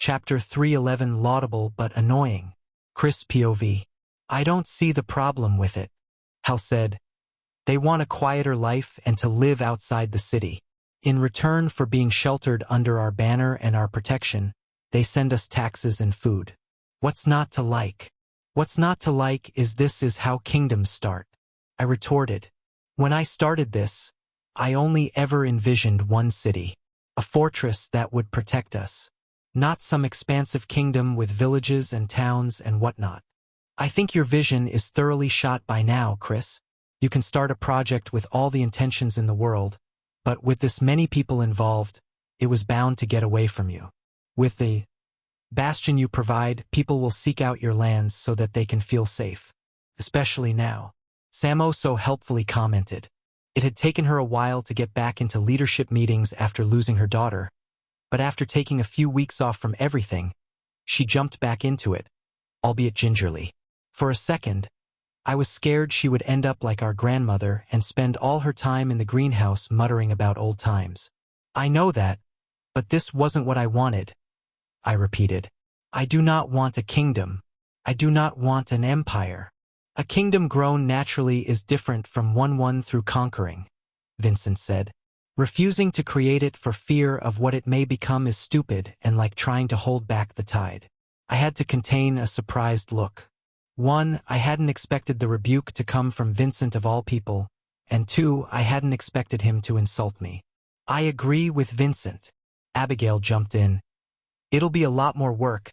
Chapter 311 Laudable but annoying. Chris POV. I don't see the problem with it. Hal said. They want a quieter life and to live outside the city. In return for being sheltered under our banner and our protection, they send us taxes and food. What's not to like? What's not to like is this is how kingdoms start. I retorted. When I started this, I only ever envisioned one city, a fortress that would protect us. Not some expansive kingdom with villages and towns and whatnot. I think your vision is thoroughly shot by now, Chris. You can start a project with all the intentions in the world, but with this many people involved, it was bound to get away from you. With the bastion you provide, people will seek out your lands so that they can feel safe. Especially now. Samo so helpfully commented. It had taken her a while to get back into leadership meetings after losing her daughter, but after taking a few weeks off from everything, she jumped back into it, albeit gingerly. For a second, I was scared she would end up like our grandmother and spend all her time in the greenhouse muttering about old times. I know that, but this wasn't what I wanted, I repeated. I do not want a kingdom. I do not want an empire. A kingdom grown naturally is different from one won through conquering, Vincent said. Refusing to create it for fear of what it may become is stupid and like trying to hold back the tide. I had to contain a surprised look. 1, I hadn't expected the rebuke to come from Vincent of all people, and 2, I hadn't expected him to insult me. I agree with Vincent. Abigail jumped in. It'll be a lot more work,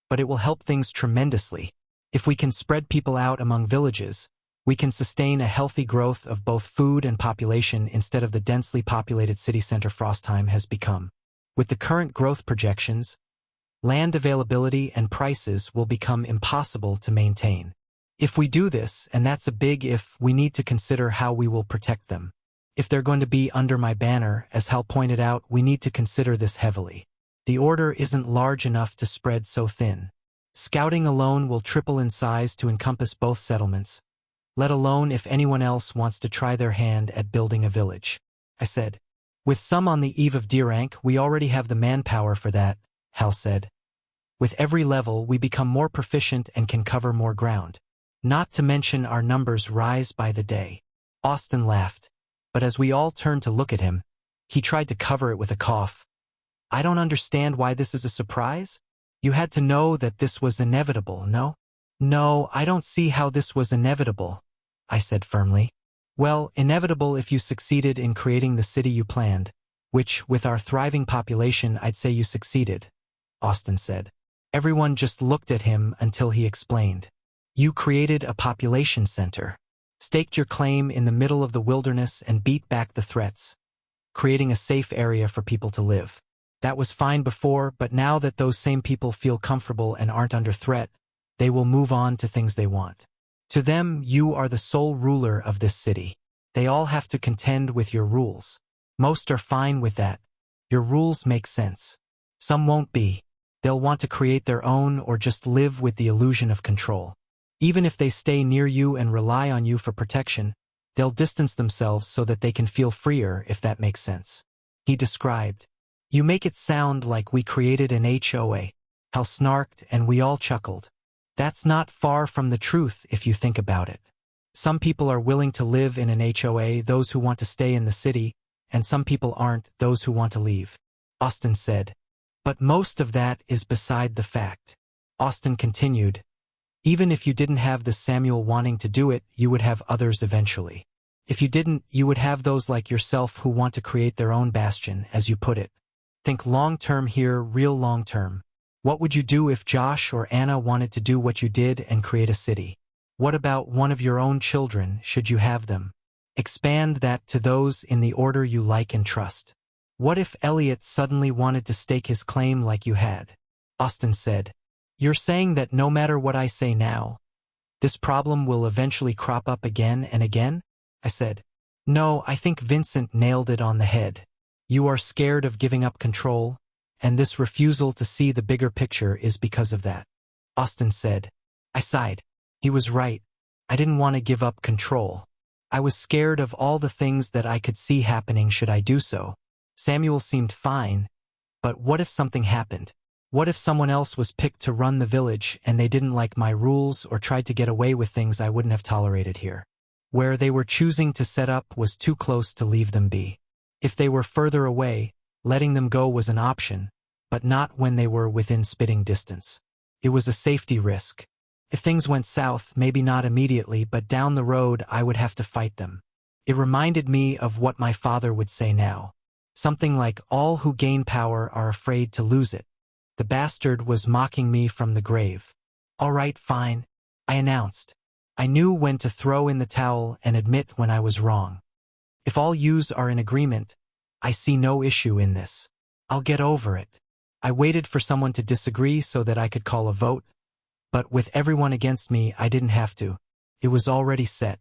but it will help things tremendously. If we can spread people out among villages, we can sustain a healthy growth of both food and population instead of the densely populated city center Frostheim has become. With the current growth projections, land availability and prices will become impossible to maintain. If we do this, and that's a big if, we need to consider how we will protect them. If they're going to be under my banner, as Hal pointed out, we need to consider this heavily. The order isn't large enough to spread so thin. Scouting alone will triple in size to encompass both settlements, let alone if anyone else wants to try their hand at building a village. I said. With some on the eve of D rank, we already have the manpower for that, Hal said. With every level, we become more proficient and can cover more ground. Not to mention our numbers rise by the day. Austin laughed, but as we all turned to look at him, he tried to cover it with a cough. I don't understand why this is a surprise. You had to know that this was inevitable, no? No, I don't see how this was inevitable, I said firmly. Well, inevitable if you succeeded in creating the city you planned, which, with our thriving population, I'd say you succeeded, Austin said. Everyone just looked at him until he explained. You created a population center, staked your claim in the middle of the wilderness and beat back the threats, creating a safe area for people to live. That was fine before, but now that those same people feel comfortable and aren't under threat, they will move on to things they want. To them, you are the sole ruler of this city. They all have to contend with your rules. Most are fine with that. Your rules make sense. Some won't be. They'll want to create their own or just live with the illusion of control. Even if they stay near you and rely on you for protection, they'll distance themselves so that they can feel freer, if that makes sense. He described. You make it sound like we created an HOA. Hal snarked and we all chuckled. That's not far from the truth if you think about it. Some people are willing to live in an HOA, those who want to stay in the city, and some people aren't, those who want to leave. Austin said. But most of that is beside the fact. Austin continued. Even if you didn't have the Samuel wanting to do it, you would have others eventually. If you didn't, you would have those like yourself who want to create their own bastion, as you put it. Think long-term here, real long-term. What would you do if Josh or Anna wanted to do what you did and create a city? What about one of your own children, should you have them? Expand that to those in the order you like and trust. What if Elliot suddenly wanted to stake his claim like you had? Austin said. You're saying that no matter what I say now, this problem will eventually crop up again and again? I said. No, I think Vincent nailed it on the head. You are scared of giving up control, and this refusal to see the bigger picture is because of that. Austin said. I sighed. He was right. I didn't want to give up control. I was scared of all the things that I could see happening should I do so. Samuel seemed fine, but what if something happened? What if someone else was picked to run the village and they didn't like my rules or tried to get away with things I wouldn't have tolerated here? Where they were choosing to set up was too close to leave them be. If they were further away, letting them go was an option, but not when they were within spitting distance. It was a safety risk. If things went south, maybe not immediately, but down the road I would have to fight them. It reminded me of what my father would say now. Something like, all who gain power are afraid to lose it. The bastard was mocking me from the grave. All right, fine, I announced. I knew when to throw in the towel and admit when I was wrong. If all yous are in agreement, I see no issue in this. I'll get over it. I waited for someone to disagree so that I could call a vote, but with everyone against me, I didn't have to. It was already set.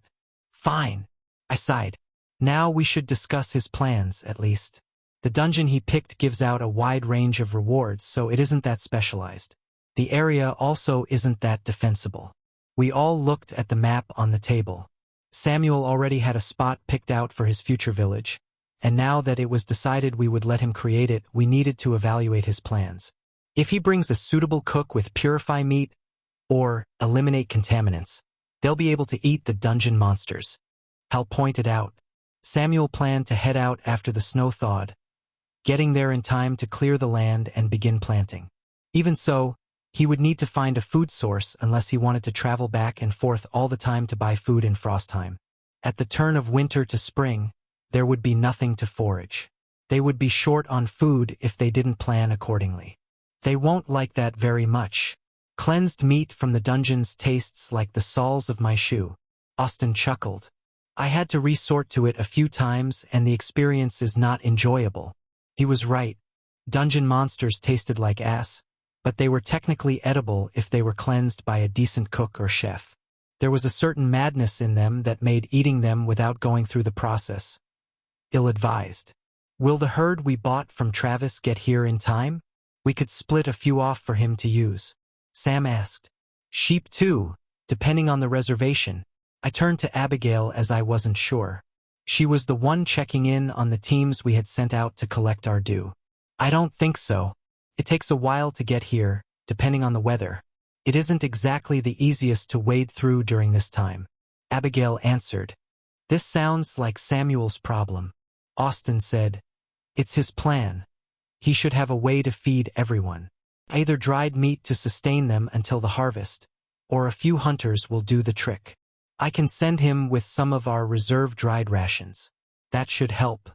Fine, I sighed. Now we should discuss his plans, at least. The dungeon he picked gives out a wide range of rewards, so it isn't that specialized. The area also isn't that defensible. We all looked at the map on the table. Samuel already had a spot picked out for his future village, and now that it was decided we would let him create it, we needed to evaluate his plans. If he brings a suitable cook with purify meat, or eliminate contaminants, they'll be able to eat the dungeon monsters. Hal pointed out. Samuel planned to head out after the snow thawed, getting there in time to clear the land and begin planting. Even so, he would need to find a food source unless he wanted to travel back and forth all the time to buy food in Frostheim. At the turn of winter to spring, there would be nothing to forage. They would be short on food if they didn't plan accordingly. They won't like that very much. Cleansed meat from the dungeons tastes like the soles of my shoe. Austin chuckled. I had to resort to it a few times and the experience is not enjoyable. He was right. Dungeon monsters tasted like ass, but they were technically edible if they were cleansed by a decent cook or chef. There was a certain madness in them that made eating them without going through the process ill-advised. Will the herd we bought from Travis get here in time? We could split a few off for him to use. Sam asked. Sheep too, depending on the reservation. I turned to Abigail as I wasn't sure. She was the one checking in on the teams we had sent out to collect our due. I don't think so. It takes a while to get here, depending on the weather. It isn't exactly the easiest to wade through during this time. Abigail answered. This sounds like Samuel's problem. Austin said. It's his plan. He should have a way to feed everyone. Either dried meat to sustain them until the harvest, or a few hunters will do the trick. I can send him with some of our reserve dried rations. That should help.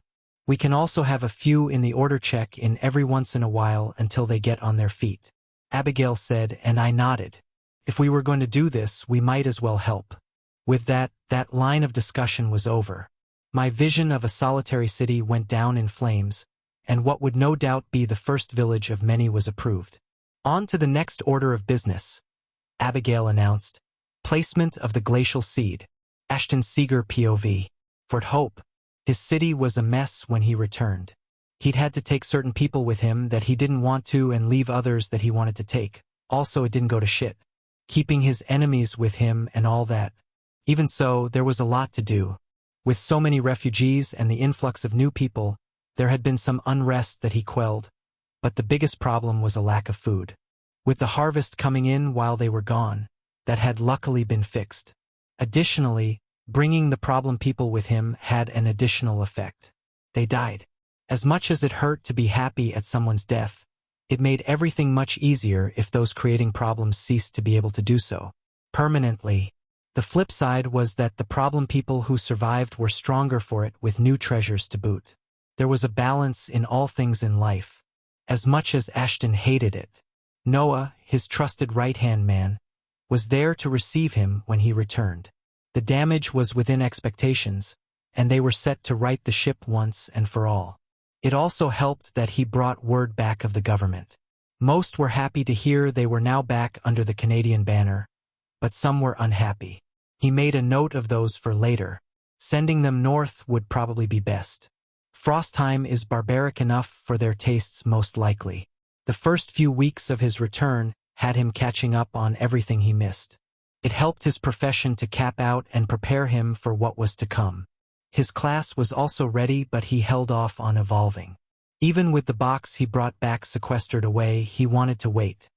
We can also have a few in the order check in every once in a while until they get on their feet. Abigail said, and I nodded. If we were going to do this, we might as well help. With that line of discussion was over. My vision of a solitary city went down in flames, and what would no doubt be the first village of many was approved. On to the next order of business, Abigail announced. Placement of the Glacial seed. Ashton Seeger POV. Fort Hope. His city was a mess when he returned. He'd had to take certain people with him that he didn't want to and leave others that he wanted to take. Also, it didn't go to shit. Keeping his enemies with him and all that. Even so, there was a lot to do. With so many refugees and the influx of new people, there had been some unrest that he quelled, but the biggest problem was a lack of food. With the harvest coming in while they were gone, that had luckily been fixed. Additionally, bringing the problem people with him had an additional effect. They died. As much as it hurt to be happy at someone's death, it made everything much easier if those creating problems ceased to be able to do so permanently. The flip side was that the problem people who survived were stronger for it with new treasures to boot. There was a balance in all things in life. As much as Ashton hated it, Noah, his trusted right-hand man, was there to receive him when he returned. The damage was within expectations, and they were set to right the ship once and for all. It also helped that he brought word back of the government. Most were happy to hear they were now back under the Canadian banner, but some were unhappy. He made a note of those for later. Sending them north would probably be best. Frostheim is barbaric enough for their tastes most likely. The first few weeks of his return had him catching up on everything he missed. It helped his profession to cap out and prepare him for what was to come. His class was also ready, but he held off on evolving. Even with the box he brought back sequestered away, he wanted to wait.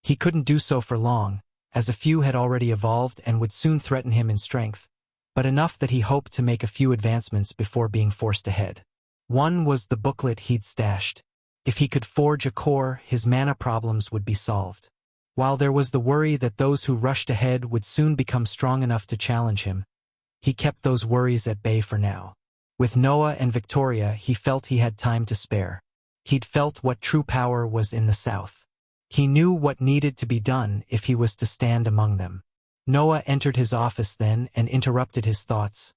He couldn't do so for long, as a few had already evolved and would soon threaten him in strength, but enough that he hoped to make a few advancements before being forced ahead. One was the booklet he'd stashed. If he could forge a core, his mana problems would be solved. While there was the worry that those who rushed ahead would soon become strong enough to challenge him, he kept those worries at bay for now. With Noah and Victoria, he felt he had time to spare. He'd felt what true power was in the south. He knew what needed to be done if he was to stand among them. Noah entered his office then and interrupted his thoughts.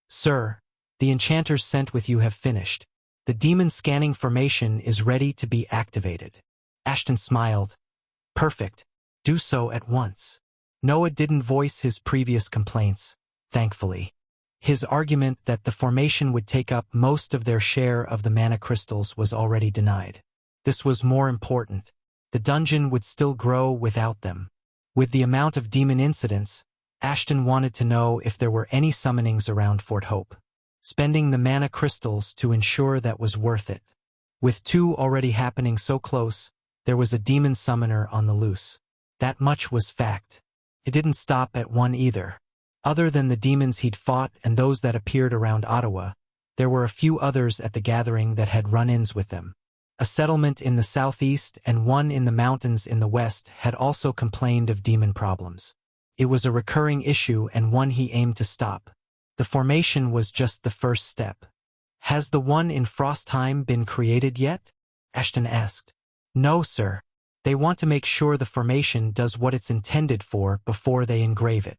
"Sir, the enchanters sent with you have finished. The demon scanning formation is ready to be activated." Ashton smiled. "Perfect. Do so at once." Noah didn't voice his previous complaints, thankfully. His argument that the formation would take up most of their share of the mana crystals was already denied. This was more important. The dungeon would still grow without them. With the amount of demon incidents, Ashton wanted to know if there were any summonings around Fort Hope. Spending the mana crystals to ensure that was worth it. With two already happening so close, there was a demon summoner on the loose. That much was fact. It didn't stop at one either. Other than the demons he'd fought and those that appeared around Ottawa, there were a few others at the gathering that had run-ins with them. A settlement in the southeast and one in the mountains in the west had also complained of demon problems. It was a recurring issue and one he aimed to stop. The formation was just the first step. "Has the one in Frostheim been created yet?" Ashton asked. "No, sir. They want to make sure the formation does what it's intended for before they engrave it."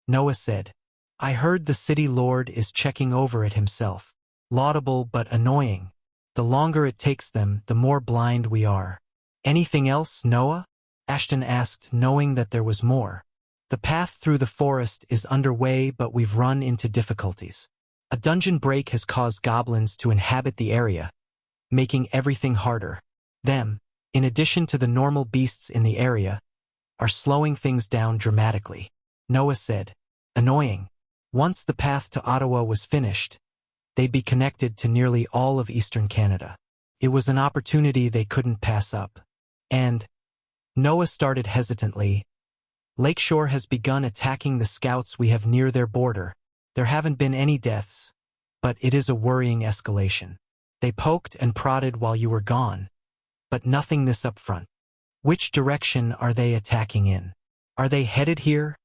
Noah said, "I heard the city lord is checking over it himself. Laudable but annoying. The longer it takes them, the more blind we are." "Anything else, Noah?" Ashton asked, knowing that there was more. "The path through the forest is underway, but we've run into difficulties. A dungeon break has caused goblins to inhabit the area, making everything harder. Them, in addition to the normal beasts in the area, are slowing things down dramatically." Noah said, "Annoying. Once the path to Ottawa was finished, they'd be connected to nearly all of eastern Canada. It was an opportunity they couldn't pass up. And," Noah started hesitantly, "Lakeshore has begun attacking the scouts we have near their border. There haven't been any deaths, but it is a worrying escalation. They poked and prodded while you were gone, but nothing this upfront." "Which direction are they attacking in? Are they headed here?"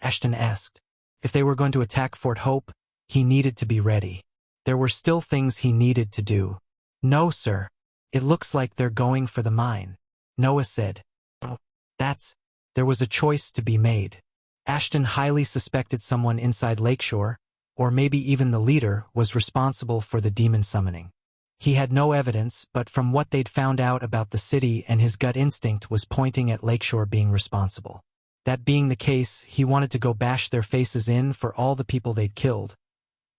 Ashton asked. If they were going to attack Fort Hope, he needed to be ready. There were still things he needed to do. "No, sir. It looks like they're going for the mine," Noah said. "Oh, there was a choice to be made." Ashton highly suspected someone inside Lakeshore, or maybe even the leader, was responsible for the demon summoning. He had no evidence, but from what they'd found out about the city and his gut instinct was pointing at Lakeshore being responsible. That being the case, he wanted to go bash their faces in for all the people they'd killed.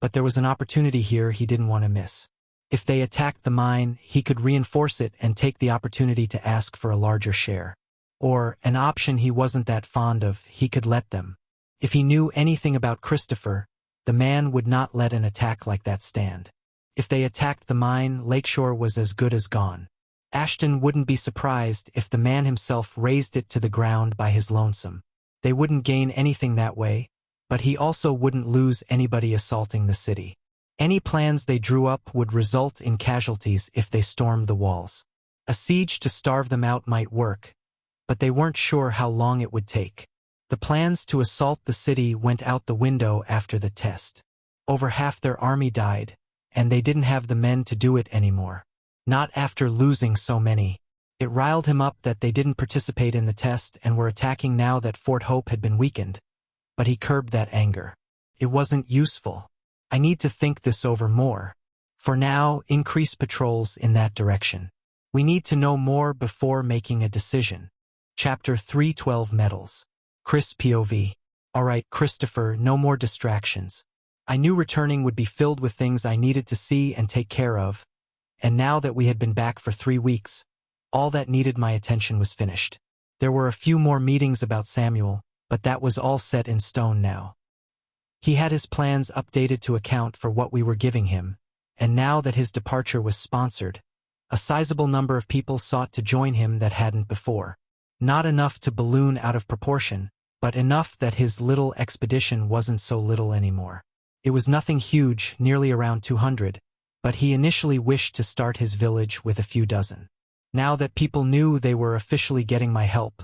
But there was an opportunity here he didn't want to miss. If they attacked the mine, he could reinforce it and take the opportunity to ask for a larger share. Or, an option he wasn't that fond of, he could let them. If he knew anything about Christopher, the man would not let an attack like that stand. If they attacked the mine, Lakeshore was as good as gone. Ashton wouldn't be surprised if the man himself razed it to the ground by his lonesome. They wouldn't gain anything that way, but he also wouldn't lose anybody assaulting the city. Any plans they drew up would result in casualties if they stormed the walls. A siege to starve them out might work, but they weren't sure how long it would take. The plans to assault the city went out the window after the test. Over half their army died, and they didn't have the men to do it anymore. Not after losing so many. It riled him up that they didn't participate in the test and were attacking now that Fort Hope had been weakened, but he curbed that anger. It wasn't useful. "I need to think this over more. For now, increase patrols in that direction. We need to know more before making a decision." Chapter 312 Medals. Chris POV. "Alright, Christopher, no more distractions. I knew returning would be filled with things I needed to see and take care of, and now that we had been back for 3 weeks, all that needed my attention was finished. There were a few more meetings about Samuel, but that was all set in stone now. He had his plans updated to account for what we were giving him, and now that his departure was sponsored, A sizable number of people sought to join him that hadn't before. Not enough to balloon out of proportion, but enough that his little expedition wasn't so little anymore. It was nothing huge, nearly around 200, but he initially wished to start his village with a few dozen. Now that people knew they were officially getting my help,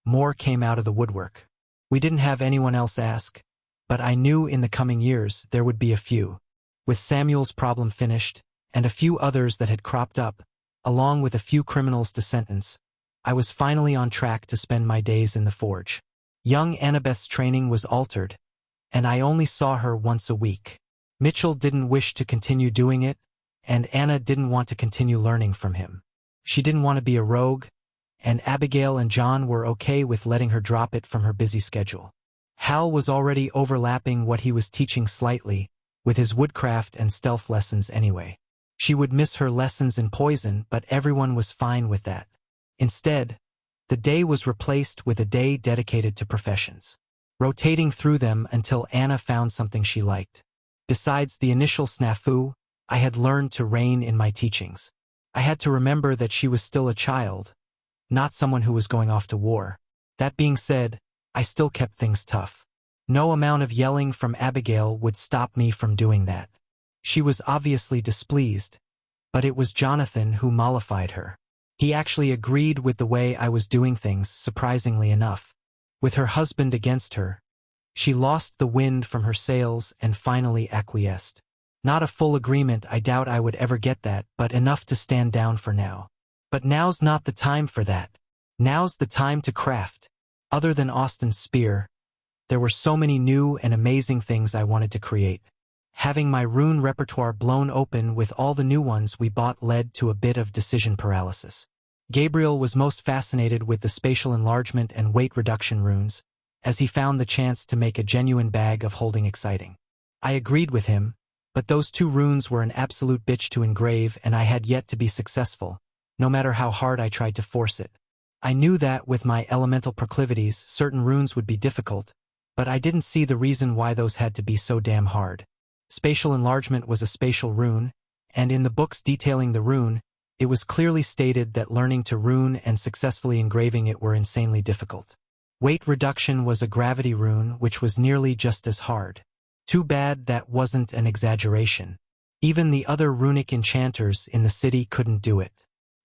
more came out of the woodwork. We didn't have anyone else ask, but I knew in the coming years there would be a few. With Samuel's problem finished, and a few others that had cropped up, along with a few criminals to sentence, I was finally on track to spend my days in the forge. Young Annabeth's training was altered, and I only saw her once a week. Mitchell didn't wish to continue doing it, and Anna didn't want to continue learning from him. She didn't want to be a rogue, and Abigail and John were okay with letting her drop it from her busy schedule. Hal was already overlapping what he was teaching slightly, with his woodcraft and stealth lessons anyway. She would miss her lessons in poison, but everyone was fine with that. Instead, the day was replaced with a day dedicated to professions, rotating through them until Anna found something she liked. Besides the initial snafu, I had learned to rein in my teachings. I had to remember that she was still a child, not someone who was going off to war. That being said, I still kept things tough. No amount of yelling from Abigail would stop me from doing that. She was obviously displeased, but it was Jonathan who mollified her. He actually agreed with the way I was doing things, surprisingly enough. With her husband against her, she lost the wind from her sails and finally acquiesced. Not a full agreement, I doubt I would ever get that, but enough to stand down for now. But now's not the time for that. Now's the time to craft. Other than Austin's spear, there were so many new and amazing things I wanted to create. Having my rune repertoire blown open with all the new ones we bought led to a bit of decision paralysis. Gabriel was most fascinated with the spatial enlargement and weight reduction runes, as he found the chance to make a genuine bag of holding exciting. I agreed with him, but those two runes were an absolute bitch to engrave, and I had yet to be successful, no matter how hard I tried to force it. I knew that with my elemental proclivities, certain runes would be difficult, but I didn't see the reason why those had to be so damn hard. Spatial enlargement was a spatial rune, and in the books detailing the rune, it was clearly stated that learning to rune and successfully engraving it were insanely difficult. Weight reduction was a gravity rune, which was nearly just as hard. Too bad that wasn't an exaggeration. Even the other runic enchanters in the city couldn't do it.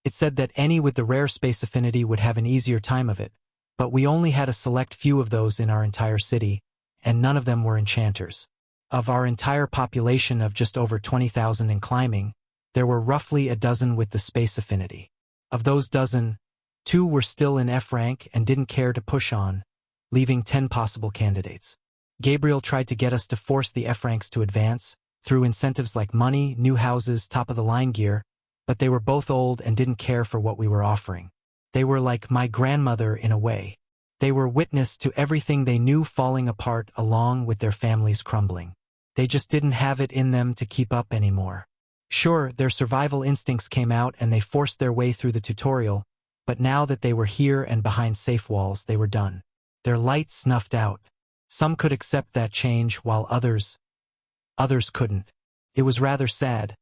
It said that any with the rare space affinity would have an easier time of it, but we only had a select few of those in our entire city, and none of them were enchanters. Of our entire population of just over 20,000 in climbing, there were roughly a dozen with the space affinity. Of those dozen, 2 were still in F rank and didn't care to push on, leaving 10 possible candidates. Gabriel tried to get us to force the F ranks to advance, through incentives like money, new houses, top-of-the-line gear, but they were both old and didn't care for what we were offering. They were like my grandmother in a way. They were witness to everything they knew falling apart along with their families crumbling. They just didn't have it in them to keep up anymore. Sure, their survival instincts came out and they forced their way through the tutorial, but now that they were here and behind safe walls, they were done. Their light snuffed out. Some could accept that change while others couldn't. It was rather sad,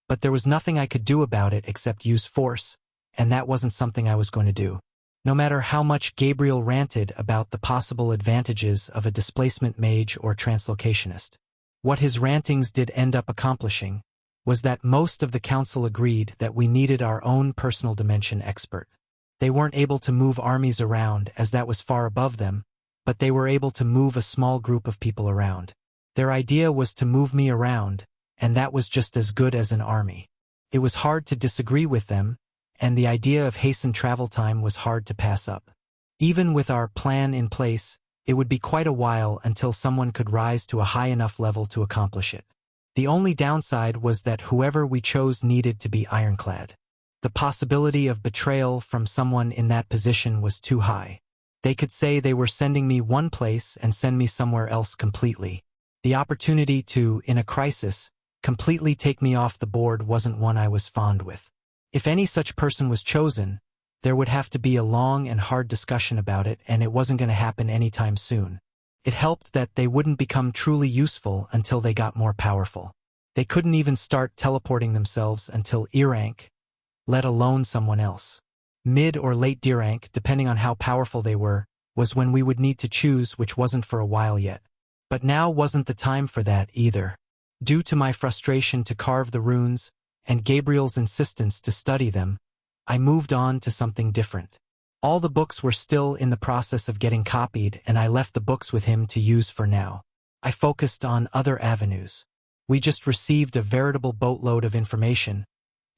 but there was nothing I could do about it except use force, and that wasn't something I was going to do. No matter how much Gabriel ranted about the possible advantages of a displacement mage or translocationist. What his rantings did end up accomplishing was that most of the council agreed that we needed our own personal dimension expert. They weren't able to move armies around as that was far above them, but they were able to move a small group of people around. Their idea was to move me around, and that was just as good as an army. It was hard to disagree with them, and the idea of hastened travel time was hard to pass up. Even with our plan in place, it would be quite a while until someone could rise to a high enough level to accomplish it. The only downside was that whoever we chose needed to be ironclad. The possibility of betrayal from someone in that position was too high. They could say they were sending me one place and send me somewhere else completely. The opportunity to, in a crisis, completely take me off the board wasn't one I was fond with. If any such person was chosen, there would have to be a long and hard discussion about it, and it wasn't going to happen anytime soon. It helped that they wouldn't become truly useful until they got more powerful. They couldn't even start teleporting themselves until E rank, let alone someone else. Mid or late D rank, depending on how powerful they were, was when we would need to choose, which wasn't for a while yet. But now wasn't the time for that either. Due to my frustration to carve the runes, and Gabriel's insistence to study them, I moved on to something different. All the books were still in the process of getting copied, and I left the books with him to use for now. I focused on other avenues. We just received a veritable boatload of information,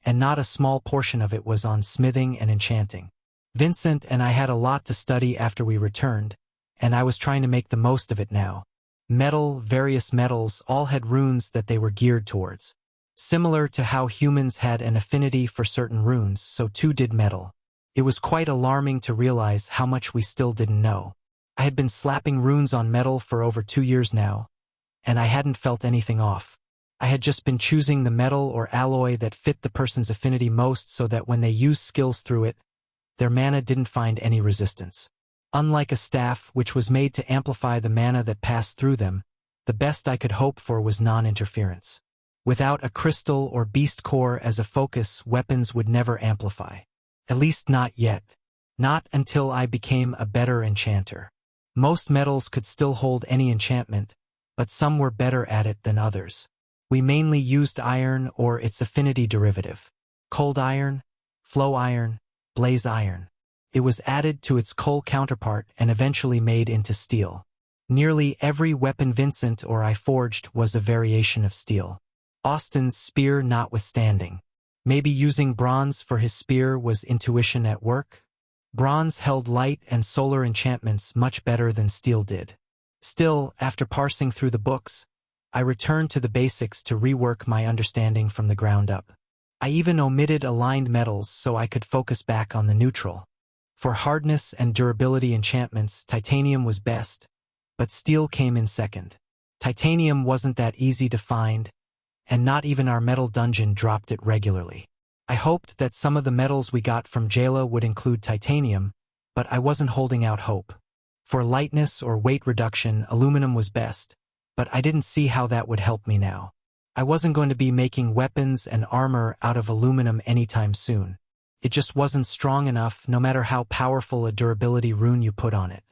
and not a small portion of it was on smithing and enchanting. Vincent and I had a lot to study after we returned, and I was trying to make the most of it now. Various metals all had runes that they were geared towards. Similar to how humans had an affinity for certain runes, so too did metal. It was quite alarming to realize how much we still didn't know. I had been slapping runes on metal for over 2 years now, and I hadn't felt anything off. I had just been choosing the metal or alloy that fit the person's affinity most so that when they used skills through it, their mana didn't find any resistance. Unlike a staff which was made to amplify the mana that passed through them, the best I could hope for was non-interference. Without a crystal or beast core as a focus, weapons would never amplify. At least not yet. Not until I became a better enchanter. Most metals could still hold any enchantment, but some were better at it than others. We mainly used iron or its affinity derivative. Cold iron, flow iron, blaze iron. It was added to its coal counterpart and eventually made into steel. Nearly every weapon Vincent or I forged was a variation of steel. Austin's spear notwithstanding. Maybe using bronze for his spear was intuition at work? Bronze held light and solar enchantments much better than steel did. Still, after parsing through the books, I returned to the basics to rework my understanding from the ground up. I even omitted aligned metals so I could focus back on the neutral. For hardness and durability enchantments, titanium was best, but steel came in second. Titanium wasn't that easy to find, and not even our metal dungeon dropped it regularly. I hoped that some of the metals we got from Jayla would include titanium, but I wasn't holding out hope. For lightness or weight reduction, aluminum was best, but I didn't see how that would help me now. I wasn't going to be making weapons and armor out of aluminum anytime soon. It just wasn't strong enough, no matter how powerful a durability rune you put on it.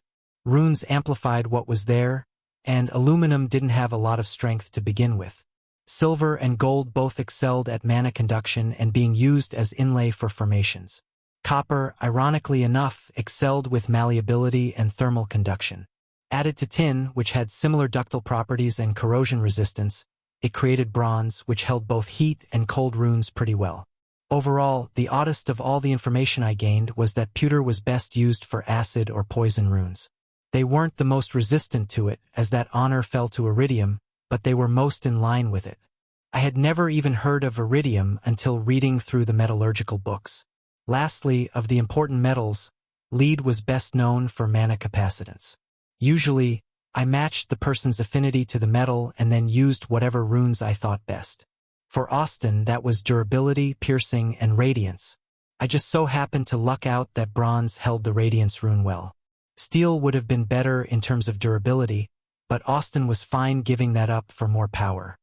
Runes amplified what was there, and aluminum didn't have a lot of strength to begin with. Silver and gold both excelled at mana conduction and being used as inlay for formations. Copper, ironically enough, excelled with malleability and thermal conduction. Added to tin, which had similar ductile properties and corrosion resistance, it created bronze, which held both heat and cold runes pretty well. Overall, the oddest of all the information I gained was that pewter was best used for acid or poison runes. They weren't the most resistant to it, as that honor fell to iridium, but they were most in line with it. I had never even heard of iridium until reading through the metallurgical books. Lastly, of the important metals, lead was best known for mana capacitance. Usually, I matched the person's affinity to the metal and then used whatever runes I thought best. For Austin, that was durability, piercing, and radiance. I just so happened to luck out that bronze held the radiance rune well. Steel would have been better in terms of durability, but Austin was fine giving that up for more power.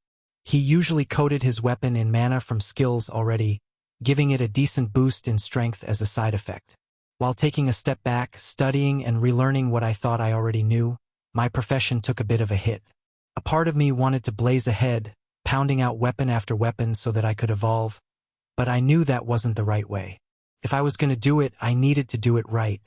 He usually coated his weapon in mana from skills already, giving it a decent boost in strength as a side effect. While taking a step back, studying and relearning what I thought I already knew, my profession took a bit of a hit. A part of me wanted to blaze ahead, pounding out weapon after weapon so that I could evolve, but I knew that wasn't the right way. If I was going to do it, I needed to do it right.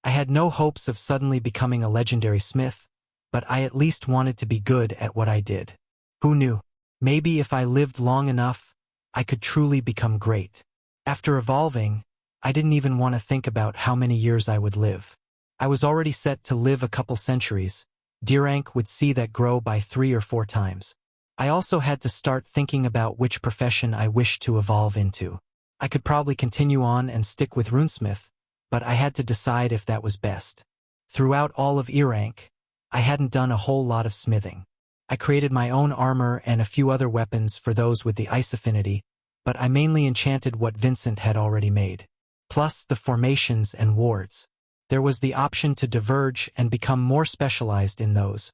I had no hopes of suddenly becoming a legendary smith, but I at least wanted to be good at what I did. Who knew? Maybe if I lived long enough, I could truly become great. After evolving, I didn't even want to think about how many years I would live. I was already set to live a couple centuries. D rank would see that grow by 3 or 4 times. I also had to start thinking about which profession I wished to evolve into. I could probably continue on and stick with runesmith, but I had to decide if that was best. Throughout all of E rank, I hadn't done a whole lot of smithing. I created my own armor and a few other weapons for those with the ice affinity, but I mainly enchanted what Vincent had already made. Plus the formations and wards. There was the option to diverge and become more specialized in those,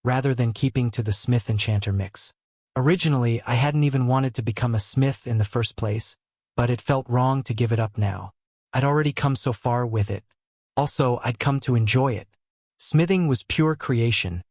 rather than keeping to the smith-enchanter mix. Originally, I hadn't even wanted to become a smith in the first place, but it felt wrong to give it up now. I'd already come so far with it. Also, I'd come to enjoy it. Smithing was pure creation,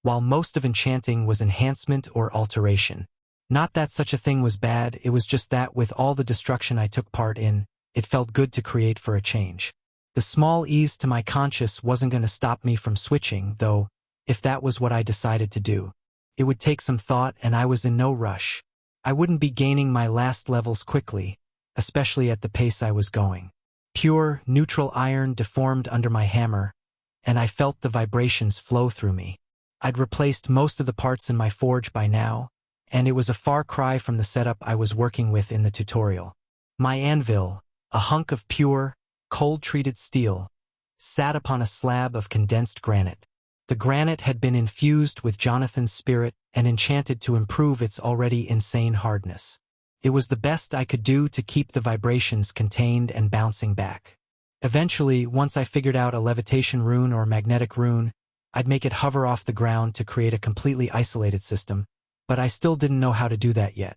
while most of enchanting was enhancement or alteration. Not that such a thing was bad, it was just that with all the destruction I took part in, it felt good to create for a change. The small ease to my conscience wasn't going to stop me from switching, though, if that was what I decided to do. It would take some thought, and I was in no rush. I wouldn't be gaining my last levels quickly, especially at the pace I was going. Pure, neutral iron deformed under my hammer, and I felt the vibrations flow through me. I'd replaced most of the parts in my forge by now, and it was a far cry from the setup I was working with in the tutorial. My anvil, a hunk of pure, cold-treated steel, sat upon a slab of condensed granite. The granite had been infused with Jonathan's spirit and enchanted to improve its already insane hardness. It was the best I could do to keep the vibrations contained and bouncing back. Eventually, once I figured out a levitation rune or magnetic rune, I'd make it hover off the ground to create a completely isolated system, but I still didn't know how to do that yet.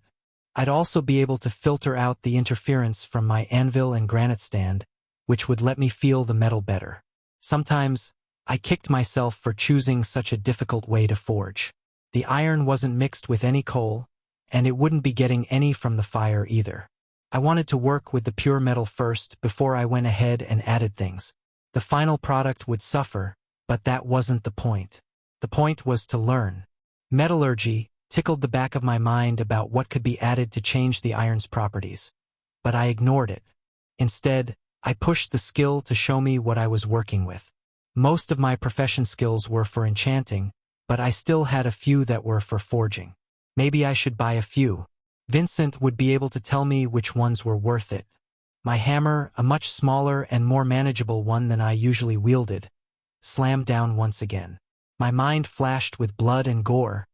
I'd also be able to filter out the interference from my anvil and granite stand, which would let me feel the metal better. Sometimes, I kicked myself for choosing such a difficult way to forge. The iron wasn't mixed with any coal, and it wouldn't be getting any from the fire either. I wanted to work with the pure metal first before I went ahead and added things. The final product would suffer, but that wasn't the point. The point was to learn. Metallurgy tickled the back of my mind about what could be added to change the iron's properties, but I ignored it. Instead, I pushed the skill to show me what I was working with. Most of my profession skills were for enchanting, but I still had a few that were for forging. Maybe I should buy a few. Vincent would be able to tell me which ones were worth it. My hammer, a much smaller and more manageable one than I usually wielded, slammed down once again. My mind flashed with blood and gore,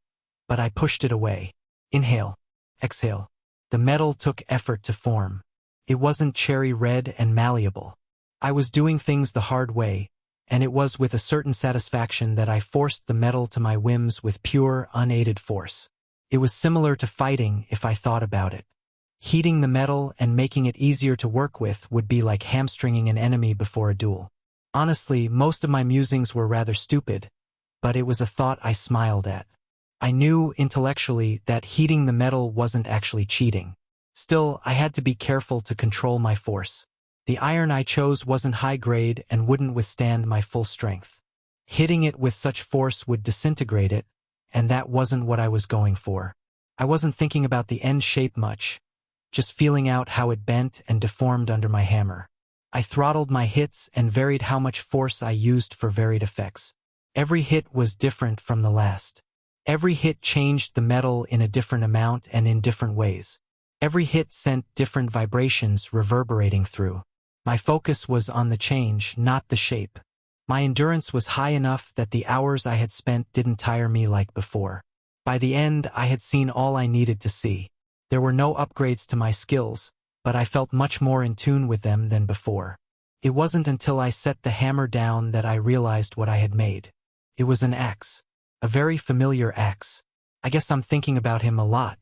but I pushed it away. Inhale. Exhale. The metal took effort to form. It wasn't cherry red and malleable. I was doing things the hard way, and it was with a certain satisfaction that I forced the metal to my whims with pure, unaided force. It was similar to fighting if I thought about it. Heating the metal and making it easier to work with would be like hamstringing an enemy before a duel. Honestly, most of my musings were rather stupid, but it was a thought I smiled at. I knew, intellectually, that heating the metal wasn't actually cheating. Still, I had to be careful to control my force. The iron I chose wasn't high grade and wouldn't withstand my full strength. Hitting it with such force would disintegrate it, and that wasn't what I was going for. I wasn't thinking about the end shape much, just feeling out how it bent and deformed under my hammer. I throttled my hits and varied how much force I used for varied effects. Every hit was different from the last. Every hit changed the metal in a different amount and in different ways. Every hit sent different vibrations reverberating through. My focus was on the change, not the shape. My endurance was high enough that the hours I had spent didn't tire me like before. By the end, I had seen all I needed to see. There were no upgrades to my skills, but I felt much more in tune with them than before. It wasn't until I set the hammer down that I realized what I had made. It was an axe. A very familiar axe. I guess I'm thinking about him a lot.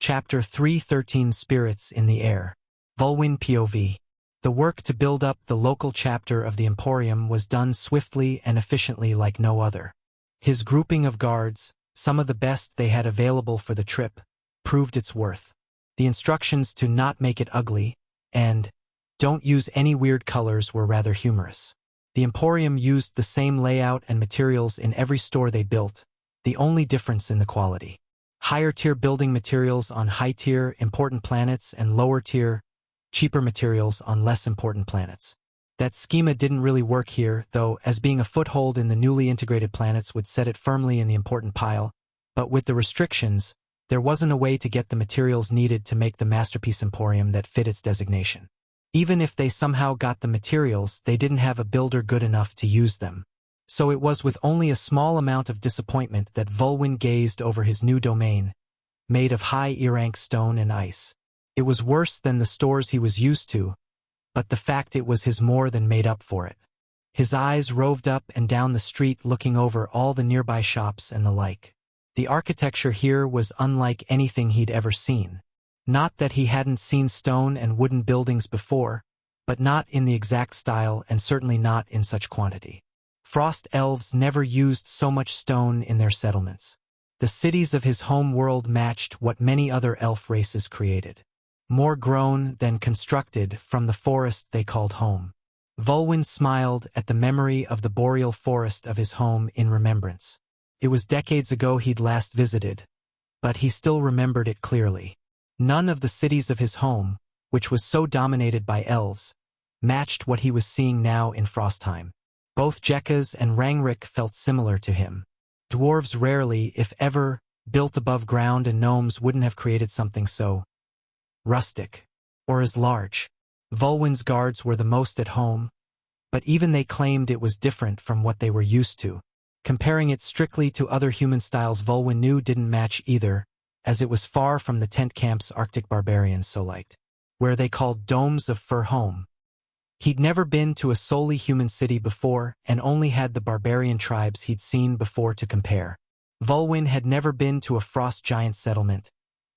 Chapter 3:13 Spirits in the Air. Volwyn POV. The work to build up the local chapter of the Emporium was done swiftly and efficiently like no other. His grouping of guards, some of the best they had available for the trip, proved its worth. The instructions to not make it ugly, and don't use any weird colors were rather humorous. The Emporium used the same layout and materials in every store they built, the only difference in the quality. Higher-tier building materials on high-tier, important planets and lower-tier, cheaper materials on less important planets. That schema didn't really work here, though, as being a foothold in the newly integrated planets would set it firmly in the important pile, but with the restrictions, there wasn't a way to get the materials needed to make the masterpiece Emporium that fit its designation. Even if they somehow got the materials, they didn't have a builder good enough to use them. So it was with only a small amount of disappointment that Volwyn gazed over his new domain, made of high Erank stone and ice. It was worse than the stores he was used to, but the fact it was his more than made up for it. His eyes roved up and down the street looking over all the nearby shops and the like. The architecture here was unlike anything he'd ever seen. Not that he hadn't seen stone and wooden buildings before, but not in the exact style and certainly not in such quantity. Frost elves never used so much stone in their settlements. The cities of his home world matched what many other elf races created. More grown than constructed from the forest they called home. Volwyn smiled at the memory of the boreal forest of his home in remembrance. It was decades ago he'd last visited, but he still remembered it clearly. None of the cities of his home, which was so dominated by elves, matched what he was seeing now in Frostheim. Both Jekkas and Rangrik felt similar to him. Dwarves rarely, if ever, built above ground, and gnomes wouldn't have created something so rustic or as large. Volwyn's guards were the most at home, but even they claimed it was different from what they were used to. Comparing it strictly to other human styles Volwyn knew didn't match either, as it was far from the tent camps Arctic barbarians so liked, where they called domes of fur home. He'd never been to a solely human city before and only had the barbarian tribes he'd seen before to compare. Volwyn had never been to a frost giant settlement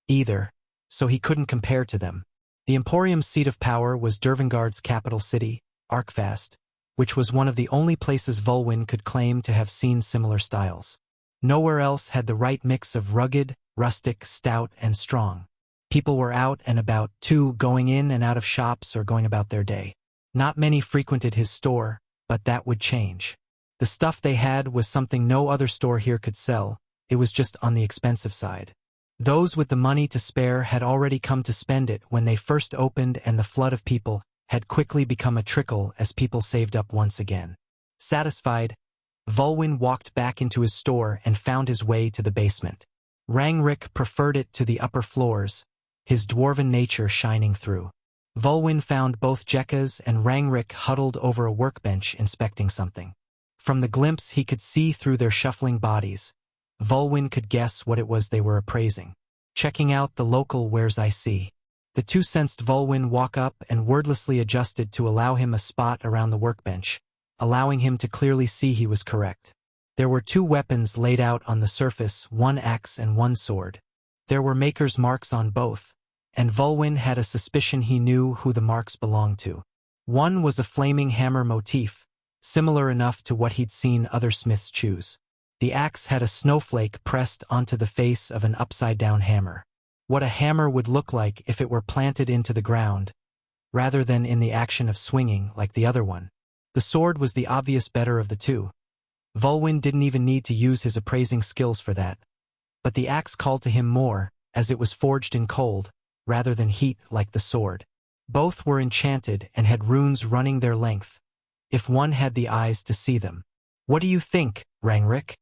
either, so he couldn't compare to them. The Emporium's seat of power was Dervingard's capital city, Arkfast, which was one of the only places Volwyn could claim to have seen similar styles. Nowhere else had the right mix of rugged, rustic, stout, and strong. People were out and about, too, going in and out of shops or going about their day. Not many frequented his store, but that would change. The stuff they had was something no other store here could sell. It was just on the expensive side. Those with the money to spare had already come to spend it when they first opened, and the flood of people had quickly become a trickle as people saved up once again. Satisfied, Volwyn walked back into his store and found his way to the basement. Rangrik preferred it to the upper floors, his dwarven nature shining through. Volwyn found both Jekkas and Rangrik huddled over a workbench inspecting something. From the glimpse he could see through their shuffling bodies, Volwyn could guess what it was they were appraising. Checking out the local wares I see. The two sensed Volwyn walk up and wordlessly adjusted to allow him a spot around the workbench, allowing him to clearly see he was correct. There were two weapons laid out on the surface, one axe and one sword. There were maker's marks on both, and Volwyn had a suspicion he knew who the marks belonged to. One was a flaming hammer motif, similar enough to what he'd seen other smiths choose. The axe had a snowflake pressed onto the face of an upside-down hammer. What a hammer would look like if it were planted into the ground, rather than in the action of swinging like the other one. The sword was the obvious better of the two. Volwyn didn't even need to use his appraising skills for that. But the axe called to him more, as it was forged in cold, rather than heat like the sword. Both were enchanted and had runes running their length, if one had the eyes to see them. "What do you think, Rangrik?"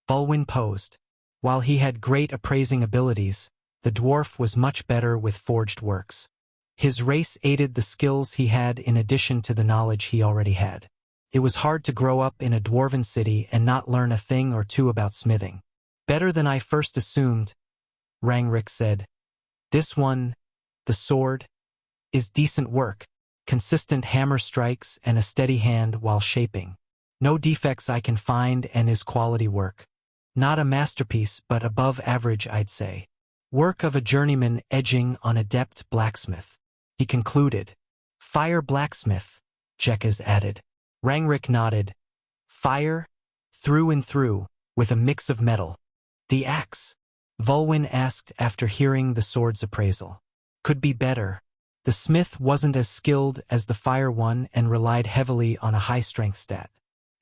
Volwyn posed. While he had great appraising abilities, the dwarf was much better with forged works. His race aided the skills he had in addition to the knowledge he already had. It was hard to grow up in a dwarven city and not learn a thing or two about smithing. "Better than I first assumed," Rangrik said. "This one, the sword, is decent work, consistent hammer strikes and a steady hand while shaping. No defects I can find and is quality work. Not a masterpiece, but above average, I'd say. Work of a journeyman edging on adept blacksmith," he concluded. "Fire blacksmith," Jekkas added. Rangrik nodded. "Fire? Through and through, with a mix of metal." "The axe?" Volwyn asked after hearing the sword's appraisal. "Could be better. The smith wasn't as skilled as the fire one and relied heavily on a high-strength stat.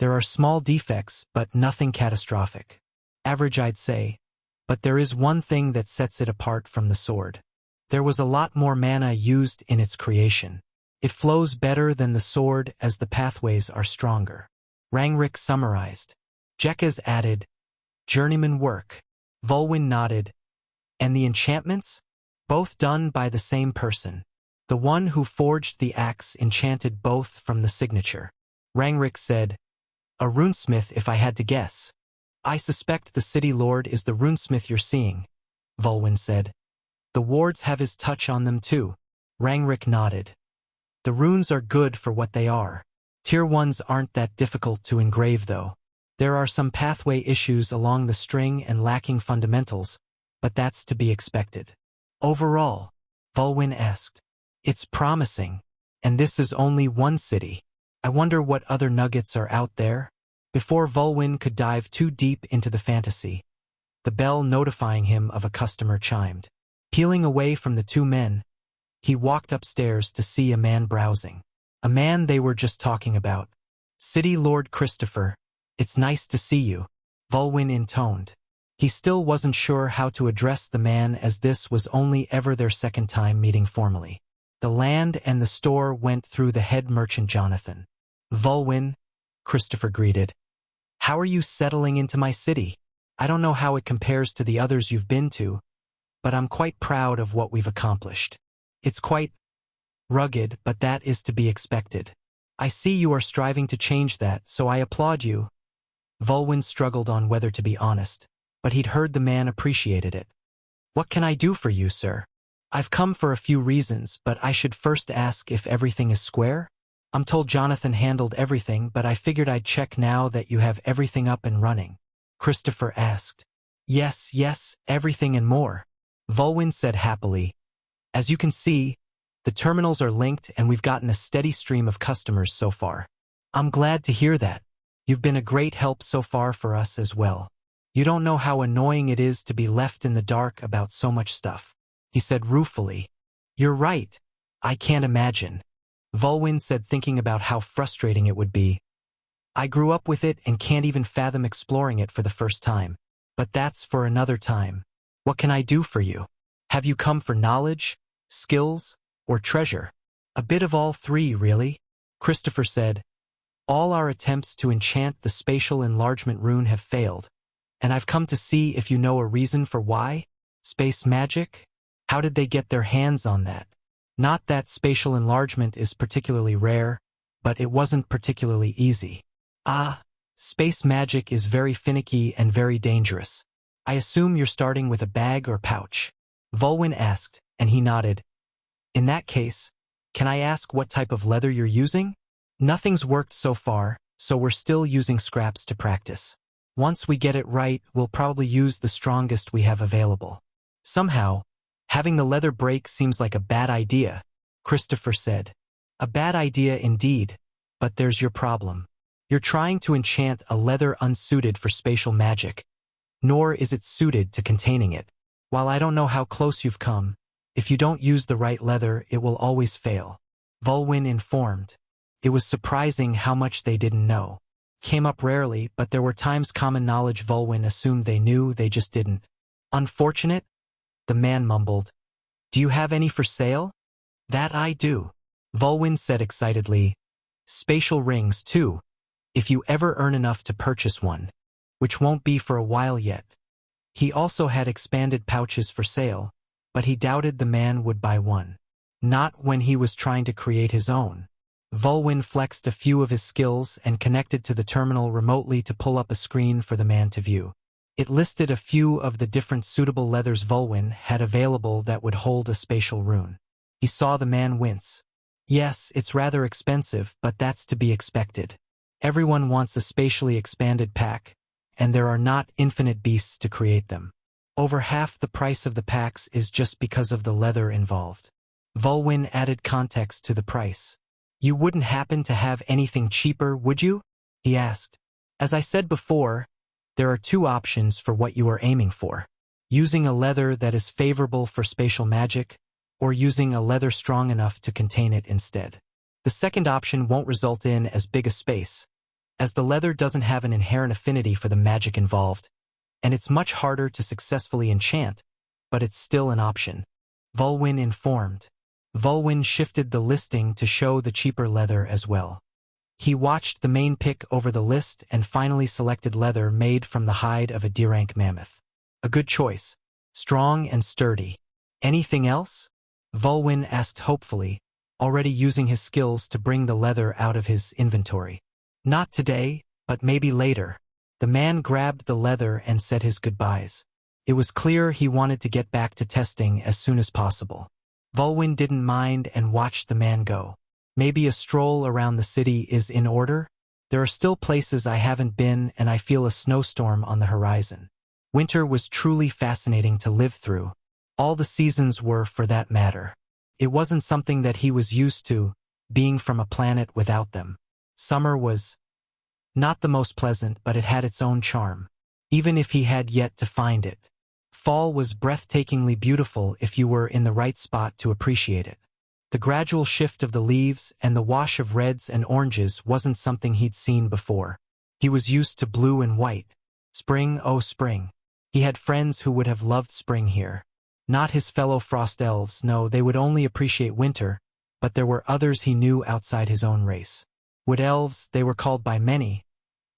There are small defects, but nothing catastrophic. Average, I'd say. But there is one thing that sets it apart from the sword. There was a lot more mana used in its creation. It flows better than the sword as the pathways are stronger." Rangrik summarized. Jekkas added, "Journeyman work." Volwyn nodded. "And the enchantments? Both done by the same person. The one who forged the axe enchanted both from the signature." Rangrik said, "A runesmith if I had to guess." "I suspect the city lord is the runesmith you're seeing," Volwyn said. "The wards have his touch on them too." Rangrik nodded. "The runes are good for what they are. Tier 1s aren't that difficult to engrave though. There are some pathway issues along the string and lacking fundamentals, but that's to be expected. Overall, Volwyn asked. It's promising. And this is only one city. I wonder what other nuggets are out there? Before Volwyn could dive too deep into the fantasy, the bell notifying him of a customer chimed. Peeling away from the two men, he walked upstairs to see a man browsing. A man they were just talking about. City Lord Christopher, it's nice to see you, Volwyn intoned. He still wasn't sure how to address the man as this was only ever their second time meeting formally. The land and the store went through the head merchant Jonathan. Volwyn, Christopher greeted. How are you settling into my city? I don't know how it compares to the others you've been to, but I'm quite proud of what we've accomplished. It's quite rugged, but that is to be expected. I see you are striving to change that, so I applaud you. Volwyn struggled on whether to be honest, but he'd heard the man appreciated it. What can I do for you, sir? I've come for a few reasons, but I should first ask if everything is square? I'm told Jonathan handled everything, but I figured I'd check now that you have everything up and running. Christopher asked. Yes, everything and more, Volwyn said happily. As you can see, the terminals are linked and we've gotten a steady stream of customers so far. I'm glad to hear that. You've been a great help so far for us as well. You don't know how annoying it is to be left in the dark about so much stuff, he said ruefully. You're right. I can't imagine, Volwyn said, thinking about how frustrating it would be. I grew up with it and can't even fathom exploring it for the first time. But that's for another time. What can I do for you? Have you come for knowledge, skills, or treasure? A bit of all three, really, Christopher said. All our attempts to enchant the spatial enlargement rune have failed, and I've come to see if you know a reason for why. Space magic? How did they get their hands on that? Not that spatial enlargement is particularly rare, but it wasn't particularly easy. Space magic is very finicky and very dangerous. I assume you're starting with a bag or pouch, Volwyn asked, and he nodded. In that case, can I ask what type of leather you're using? Nothing's worked so far, so we're still using scraps to practice. Once we get it right, we'll probably use the strongest we have available. Somehow, having the leather break seems like a bad idea, Christopher said. A bad idea indeed, but there's your problem. You're trying to enchant a leather unsuited for spatial magic, nor is it suited to containing it. While I don't know how close you've come, if you don't use the right leather, it will always fail, Volwyn informed. It was surprising how much they didn't know. Came up rarely, but there were times common knowledge Volwyn assumed they knew, they just didn't. Unfortunate? The man mumbled. Do you have any for sale? That I do, Volwyn said excitedly. Spatial rings, too, if you ever earn enough to purchase one, which won't be for a while yet. He also had expanded pouches for sale, but he doubted the man would buy one. Not when he was trying to create his own. Volwyn flexed a few of his skills and connected to the terminal remotely to pull up a screen for the man to view. It listed a few of the different suitable leathers Volwyn had available that would hold a spatial rune. He saw the man wince. Yes, it's rather expensive, but that's to be expected. Everyone wants a spatially expanded pack, and there are not infinite beasts to create them. Over half the price of the packs is just because of the leather involved. Volwyn added context to the price. You wouldn't happen to have anything cheaper, would you? He asked. As I said before, there are two options for what you are aiming for. Using a leather that is favorable for spatial magic, or using a leather strong enough to contain it instead. The second option won't result in as big a space, as the leather doesn't have an inherent affinity for the magic involved, and it's much harder to successfully enchant, but it's still an option, Volwyn informed. Volwyn shifted the listing to show the cheaper leather as well. He watched the main pick over the list and finally selected leather made from the hide of a Dirank mammoth. A good choice, strong and sturdy. Anything else? Volwyn asked hopefully, already using his skills to bring the leather out of his inventory. Not today, but maybe later. The man grabbed the leather and said his goodbyes. It was clear he wanted to get back to testing as soon as possible. Volwyn didn't mind and watched the man go. Maybe a stroll around the city is in order? There are still places I haven't been and I feel a snowstorm on the horizon. Winter was truly fascinating to live through. All the seasons were, for that matter. It wasn't something that he was used to, being from a planet without them. Summer was not the most pleasant, but it had its own charm, even if he had yet to find it. Fall was breathtakingly beautiful if you were in the right spot to appreciate it. The gradual shift of the leaves and the wash of reds and oranges wasn't something he'd seen before. He was used to blue and white. Spring, oh spring. He had friends who would have loved spring here. Not his fellow frost elves, no, they would only appreciate winter, but there were others he knew outside his own race. Wood elves, they were called by many,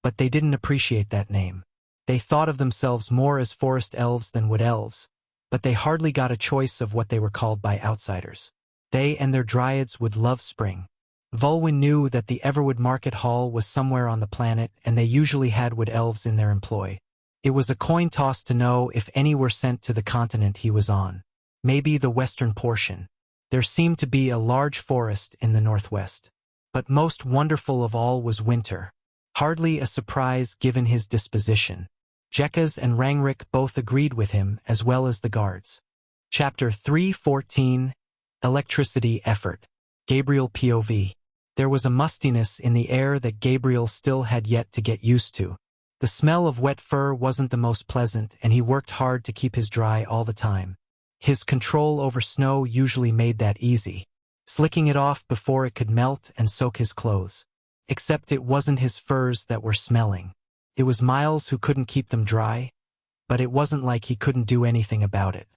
but they didn't appreciate that name. They thought of themselves more as forest elves than wood elves, but they hardly got a choice of what they were called by outsiders. They and their dryads would love spring. Volwyn knew that the Everwood Market Hall was somewhere on the planet, and they usually had wood elves in their employ. It was a coin toss to know if any were sent to the continent he was on. Maybe the western portion. There seemed to be a large forest in the northwest. But most wonderful of all was winter. Hardly a surprise given his disposition. Jekas and Rangrick both agreed with him, as well as the guards. Chapter 3:14 Electricity Effort. Gabriel POV. There was a mustiness in the air that Gabriel still had yet to get used to. The smell of wet fur wasn't the most pleasant, and he worked hard to keep his dry all the time. His control over snow usually made that easy, slicking it off before it could melt and soak his clothes. Except it wasn't his furs that were smelling. It was Miles who couldn't keep them dry, but it wasn't like he couldn't do anything about it.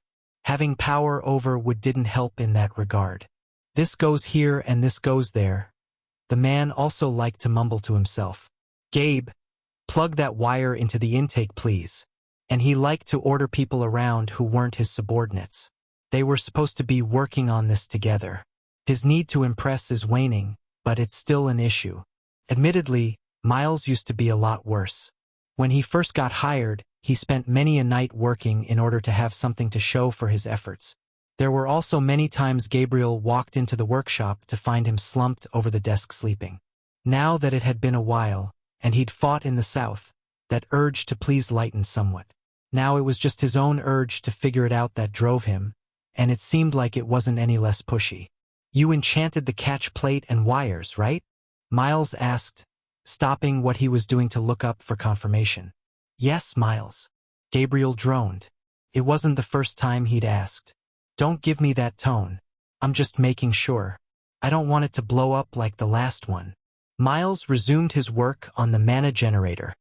Having power over wood didn't help in that regard. This goes here and this goes there. The man also liked to mumble to himself. Gabe, plug that wire into the intake, please. And he liked to order people around who weren't his subordinates. They were supposed to be working on this together. His need to impress is waning, but it's still an issue. Admittedly, Miles used to be a lot worse. When he first got hired, he spent many a night working in order to have something to show for his efforts. There were also many times Gabriel walked into the workshop to find him slumped over the desk sleeping. Now that it had been a while, and he'd fought in the south, that urge to please lightened somewhat. Now it was just his own urge to figure it out that drove him, and it seemed like it wasn't any less pushy. You enchanted the catch plate and wires, right? Miles asked, stopping what he was doing to look up for confirmation. Yes, Miles. Gabriel droned. It wasn't the first time he'd asked. Don't give me that tone. I'm just making sure. I don't want it to blow up like the last one. Miles resumed his work on the mana generator.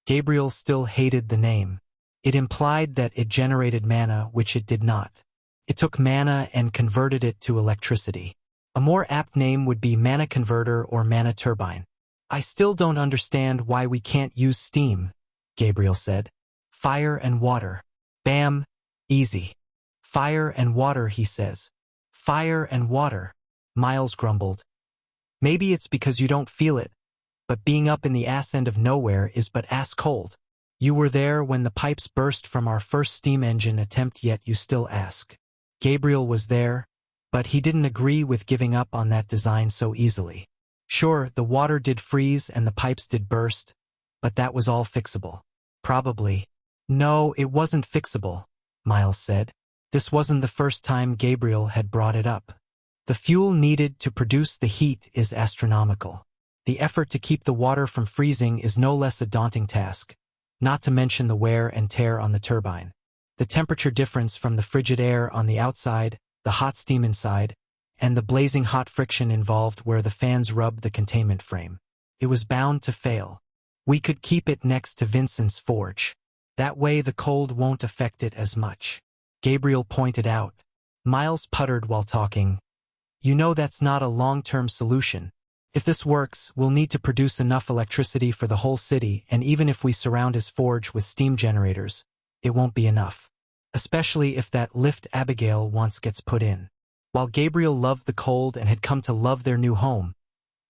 Gabriel still hated the name. It implied that it generated mana, which it did not. It took mana and converted it to electricity. A more apt name would be mana converter or mana turbine. I still don't understand why we can't use steam, Gabriel said. Fire and water. Bam. Easy. Fire and water, he says. Fire and water, Miles grumbled. Maybe it's because you don't feel it, but being up in the ass end of nowhere is but ass cold. You were there when the pipes burst from our first steam engine attempt, yet you still ask. Gabriel was there, but he didn't agree with giving up on that design so easily. Sure, the water did freeze and the pipes did burst, but that was all fixable. Probably. No, it wasn't fixable, Miles said. This wasn't the first time Gabriel had brought it up. The fuel needed to produce the heat is astronomical. The effort to keep the water from freezing is no less a daunting task, not to mention the wear and tear on the turbine. The temperature difference from the frigid air on the outside, the hot steam inside, and the blazing hot friction involved where the fans rubbed the containment frame. It was bound to fail. We could keep it next to Vincent's forge. That way the cold won't affect it as much. Gabriel pointed out. Miles puttered while talking. You know that's not a long-term solution. If this works, we'll need to produce enough electricity for the whole city, and even if we surround his forge with steam generators, it won't be enough. Especially if that lift Abigail wants gets put in. While Gabriel loved the cold and had come to love their new home,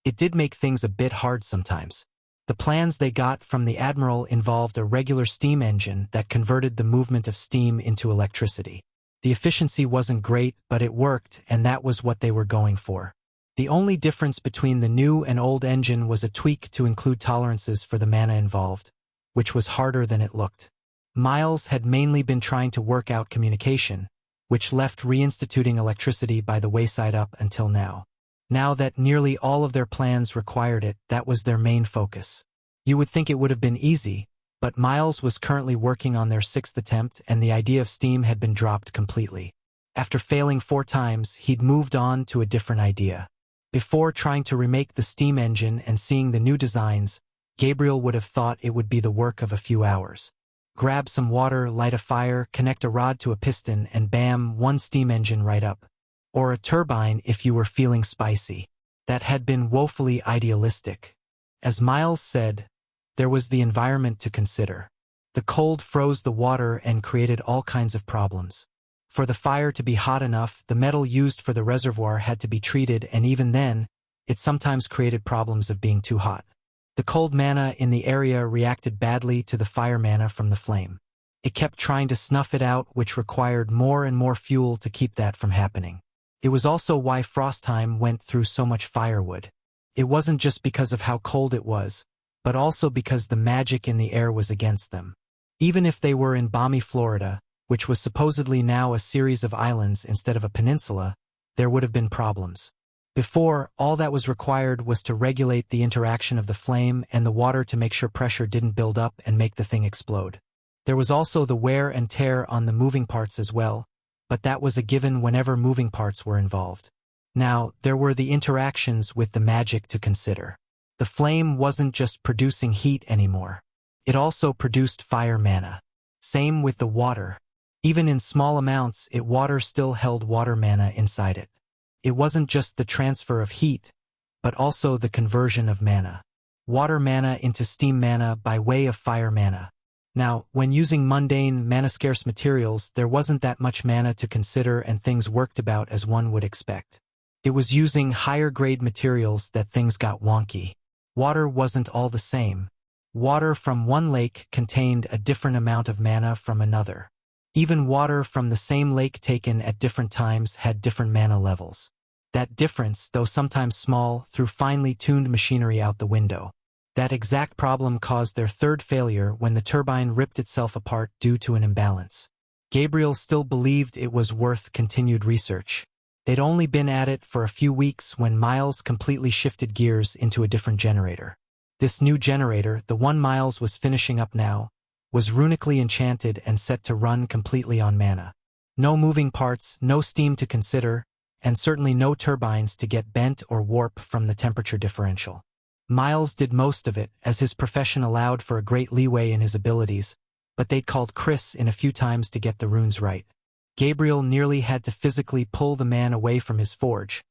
it did make things a bit hard sometimes. The plans they got from the Admiral involved a regular steam engine that converted the movement of steam into electricity. The efficiency wasn't great, but it worked, and that was what they were going for. The only difference between the new and old engine was a tweak to include tolerances for the mana involved, which was harder than it looked. Miles had mainly been trying to work out communication, which left reinstituting electricity by the wayside up until now. Now that nearly all of their plans required it, that was their main focus. You would think it would have been easy, but Miles was currently working on their 6th attempt and the idea of steam had been dropped completely. After failing 4 times, he'd moved on to a different idea. Before trying to remake the steam engine and seeing the new designs, Gabriel would have thought it would be the work of a few hours. Grab some water, light a fire, connect a rod to a piston, and bam, one steam engine right up. Or a turbine if you were feeling spicy. That had been woefully idealistic. As Miles said, there was the environment to consider. The cold froze the water and created all kinds of problems. For the fire to be hot enough, the metal used for the reservoir had to be treated, and even then, it sometimes created problems of being too hot. The cold mana in the area reacted badly to the fire mana from the flame. It kept trying to snuff it out, which required more and more fuel to keep that from happening. It was also why Frostheim went through so much firewood. It wasn't just because of how cold it was, but also because the magic in the air was against them. Even if they were in balmy Florida, which was supposedly now a series of islands instead of a peninsula, there would have been problems. Before, all that was required was to regulate the interaction of the flame and the water to make sure pressure didn't build up and make the thing explode. There was also the wear and tear on the moving parts as well, but that was a given whenever moving parts were involved. Now, there were the interactions with the magic to consider. The flame wasn't just producing heat anymore. It also produced fire mana. Same with the water. Even in small amounts, water still held water mana inside it. It wasn't just the transfer of heat, but also the conversion of mana. Water mana into steam mana by way of fire mana. Now, when using mundane, mana-scarce materials, there wasn't that much mana to consider and things worked about as one would expect. It was using higher-grade materials that things got wonky. Water wasn't all the same. Water from one lake contained a different amount of mana from another. Even water from the same lake taken at different times had different mana levels. That difference, though sometimes small, threw finely tuned machinery out the window. That exact problem caused their 3rd failure when the turbine ripped itself apart due to an imbalance. Gabriel still believed it was worth continued research. They'd only been at it for a few weeks when Miles completely shifted gears into a different generator. This new generator, the one Miles was finishing up now, was runically enchanted and set to run completely on mana. No moving parts, no steam to consider, and certainly no turbines to get bent or warp from the temperature differential. Miles did most of it, as his profession allowed for a great leeway in his abilities, but they'd called Chris in a few times to get the runes right. Gabriel nearly had to physically pull the man away from his forge,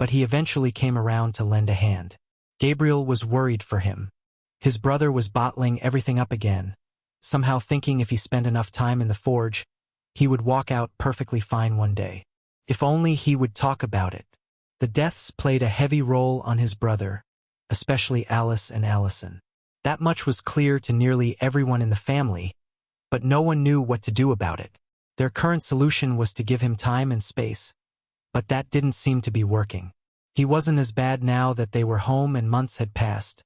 but he eventually came around to lend a hand. Gabriel was worried for him. His brother was bottling everything up again, somehow thinking if he spent enough time in the forge, he would walk out perfectly fine one day. If only he would talk about it. The deaths played a heavy role on his brother, especially Alice and Allison. That much was clear to nearly everyone in the family, but no one knew what to do about it. Their current solution was to give him time and space, but that didn't seem to be working. He wasn't as bad now that they were home and months had passed,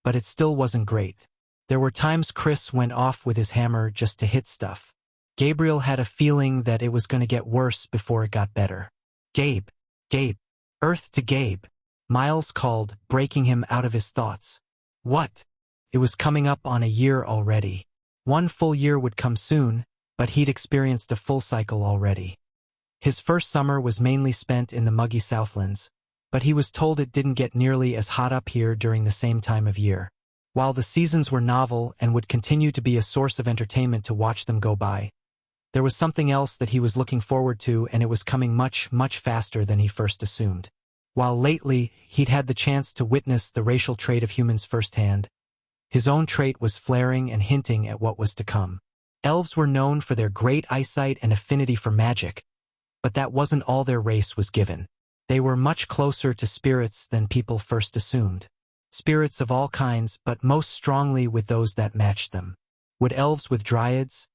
but it still wasn't great. There were times Chris went off with his hammer just to hit stuff. Gabriel had a feeling that it was going to get worse before it got better. Gabe. Gabe. Earth to Gabe. Miles called, breaking him out of his thoughts. What? It was coming up on a year already. 1 full year would come soon, but he'd experienced a full cycle already. His first summer was mainly spent in the muggy Southlands, but he was told it didn't get nearly as hot up here during the same time of year. While the seasons were novel and would continue to be a source of entertainment to watch them go by, there was something else that he was looking forward to, and it was coming much, much faster than he first assumed. While lately, he'd had the chance to witness the racial trait of humans firsthand, his own trait was flaring and hinting at what was to come. Elves were known for their great eyesight and affinity for magic, but that wasn't all their race was given. They were much closer to spirits than people first assumed. Spirits of all kinds, but most strongly with those that matched them. Wood elves with dryads,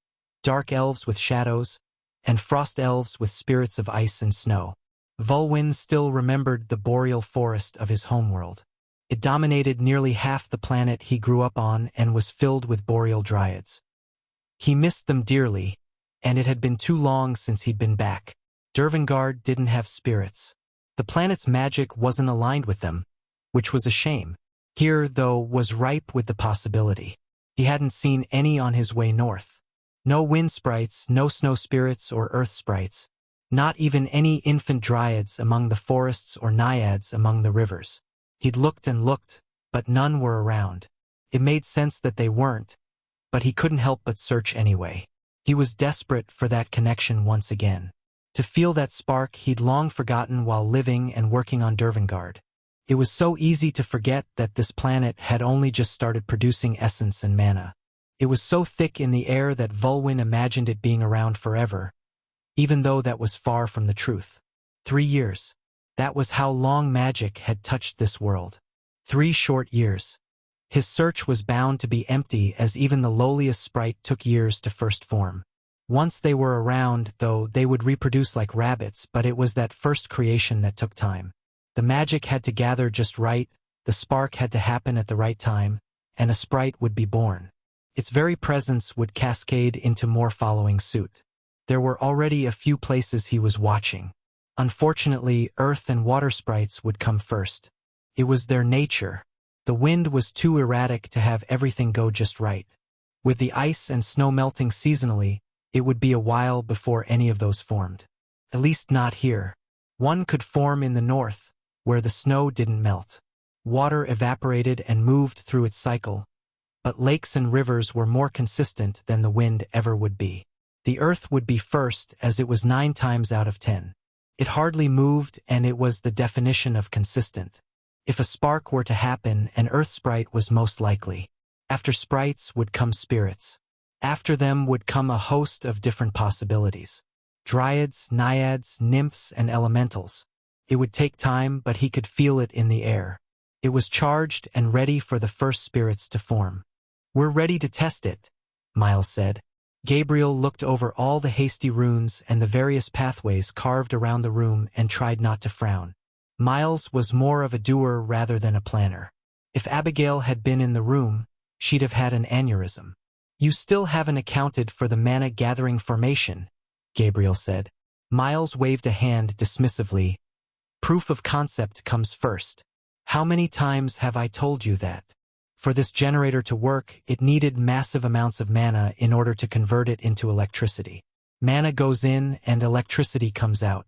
dark elves with shadows, and frost elves with spirits of ice and snow. Volwyn still remembered the boreal forest of his homeworld. It dominated nearly half the planet he grew up on and was filled with boreal dryads. He missed them dearly, and it had been too long since he'd been back. Dervingard didn't have spirits. The planet's magic wasn't aligned with them, which was a shame. Here, though, was ripe with the possibility. He hadn't seen any on his way north. No wind sprites, no snow spirits or earth sprites. Not even any infant dryads among the forests or naiads among the rivers. He'd looked and looked, but none were around. It made sense that they weren't, but he couldn't help but search anyway. He was desperate for that connection once again. To feel that spark he'd long forgotten while living and working on Dervingard. It was so easy to forget that this planet had only just started producing essence and mana. It was so thick in the air that Vulwin imagined it being around forever, even though that was far from the truth. 3 years. That was how long magic had touched this world. 3 short years. His search was bound to be empty, as even the lowliest sprite took years to first form. Once they were around, though, they would reproduce like rabbits, but it was that first creation that took time. The magic had to gather just right, the spark had to happen at the right time, and a sprite would be born. Its very presence would cascade into more following suit. There were already a few places he was watching. Unfortunately, earth and water sprites would come first. It was their nature. The wind was too erratic to have everything go just right. With the ice and snow melting seasonally, it would be a while before any of those formed. At least not here. One could form in the north, where the snow didn't melt. Water evaporated and moved through its cycle, but lakes and rivers were more consistent than the wind ever would be. The earth would be first, as it was 9 times out of 10. It hardly moved, and it was the definition of consistent. If a spark were to happen, an earth sprite was most likely. After sprites would come spirits. After them would come a host of different possibilities. Dryads, naiads, nymphs, and elementals. It would take time, but he could feel it in the air. It was charged and ready for the first spirits to form. "We're ready to test it," Miles said. Gabriel looked over all the hasty runes and the various pathways carved around the room and tried not to frown. Miles was more of a doer rather than a planner. If Abigail had been in the room, she'd have had an aneurysm. "You still haven't accounted for the mana-gathering formation," Gabriel said. Miles waved a hand dismissively. "Proof of concept comes first. How many times have I told you that? For this generator to work, it needed massive amounts of mana in order to convert it into electricity. Mana goes in and electricity comes out,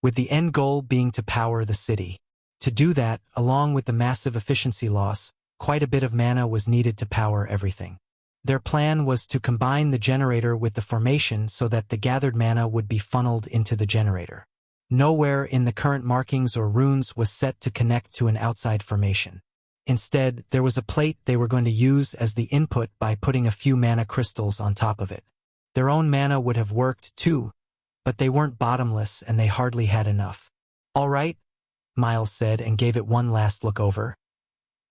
with the end goal being to power the city. To do that, along with the massive efficiency loss, quite a bit of mana was needed to power everything. Their plan was to combine the generator with the formation so that the gathered mana would be funneled into the generator. Nowhere in the current markings or runes was set to connect to an outside formation. Instead, there was a plate they were going to use as the input by putting a few mana crystals on top of it. Their own mana would have worked too, but they weren't bottomless and they hardly had enough. "All right," Miles said and gave it one last look over.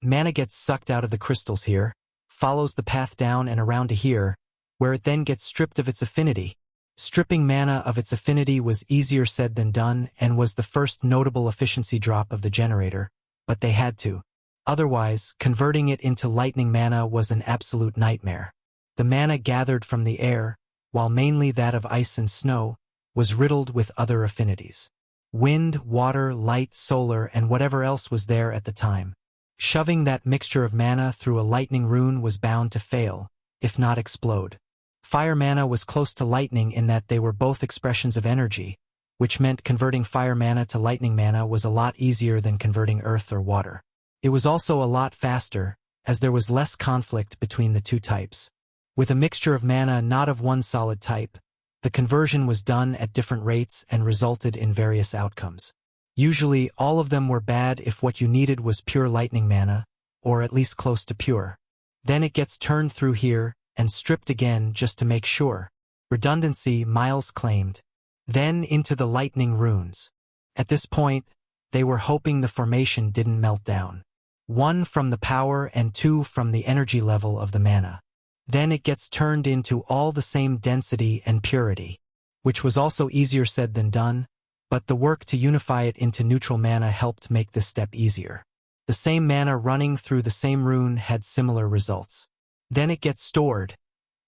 "Mana gets sucked out of the crystals here, follows the path down and around to here, where it then gets stripped of its affinity." Stripping mana of its affinity was easier said than done and was the first notable efficiency drop of the generator, but they had to. Otherwise, converting it into lightning mana was an absolute nightmare. The mana gathered from the air, while mainly that of ice and snow, was riddled with other affinities. Wind, water, light, solar, and whatever else was there at the time. Shoving that mixture of mana through a lightning rune was bound to fail, if not explode. Fire mana was close to lightning in that they were both expressions of energy, which meant converting fire mana to lightning mana was a lot easier than converting earth or water. It was also a lot faster, as there was less conflict between the two types. With a mixture of mana not of one solid type, the conversion was done at different rates and resulted in various outcomes. Usually, all of them were bad if what you needed was pure lightning mana, or at least close to pure. Then it gets turned through here, and stripped again just to make sure. Redundancy, Miles claimed. Then into the lightning runes. At this point, they were hoping the formation didn't melt down. 1 from the power and 2 from the energy level of the mana. Then it gets turned into all the same density and purity, which was also easier said than done, but the work to unify it into neutral mana helped make this step easier. The same mana running through the same rune had similar results. Then it gets stored,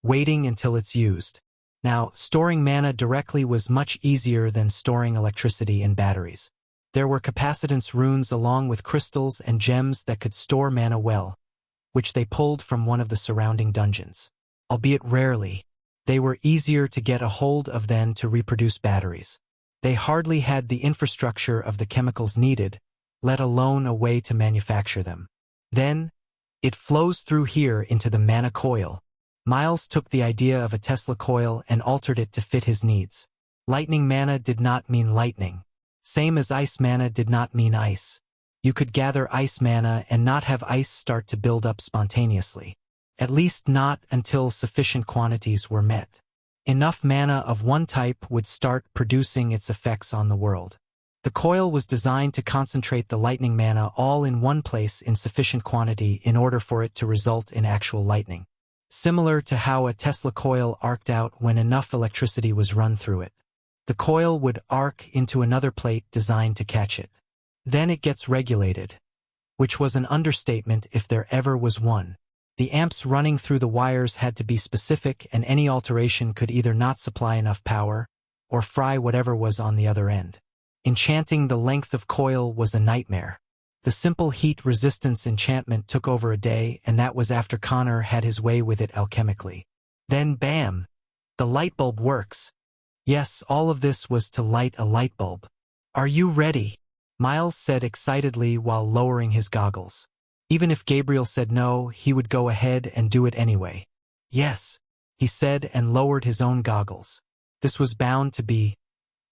waiting until it's used. Now, storing mana directly was much easier than storing electricity in batteries. There were capacitance runes along with crystals and gems that could store mana well, which they pulled from one of the surrounding dungeons. Albeit rarely, they were easier to get a hold of than to reproduce batteries. They hardly had the infrastructure of the chemicals needed, let alone a way to manufacture them. Then, it flows through here into the mana coil. Miles took the idea of a Tesla coil and altered it to fit his needs. Lightning mana did not mean lightning. Same as ice mana did not mean ice. You could gather ice mana and not have ice start to build up spontaneously. At least not until sufficient quantities were met. Enough mana of one type would start producing its effects on the world. The coil was designed to concentrate the lightning mana all in one place in sufficient quantity in order for it to result in actual lightning. Similar to how a Tesla coil arced out when enough electricity was run through it. The coil would arc into another plate designed to catch it. Then it gets regulated, which was an understatement if there ever was one. The amps running through the wires had to be specific, and any alteration could either not supply enough power or fry whatever was on the other end. Enchanting the length of coil was a nightmare. The simple heat resistance enchantment took over a day, and that was after Connor had his way with it alchemically. Then bam! The light bulb works. Yes, all of this was to light a light bulb. "Are you ready?" Miles said excitedly while lowering his goggles. Even if Gabriel said no, he would go ahead and do it anyway. "Yes," he said and lowered his own goggles. This was bound to be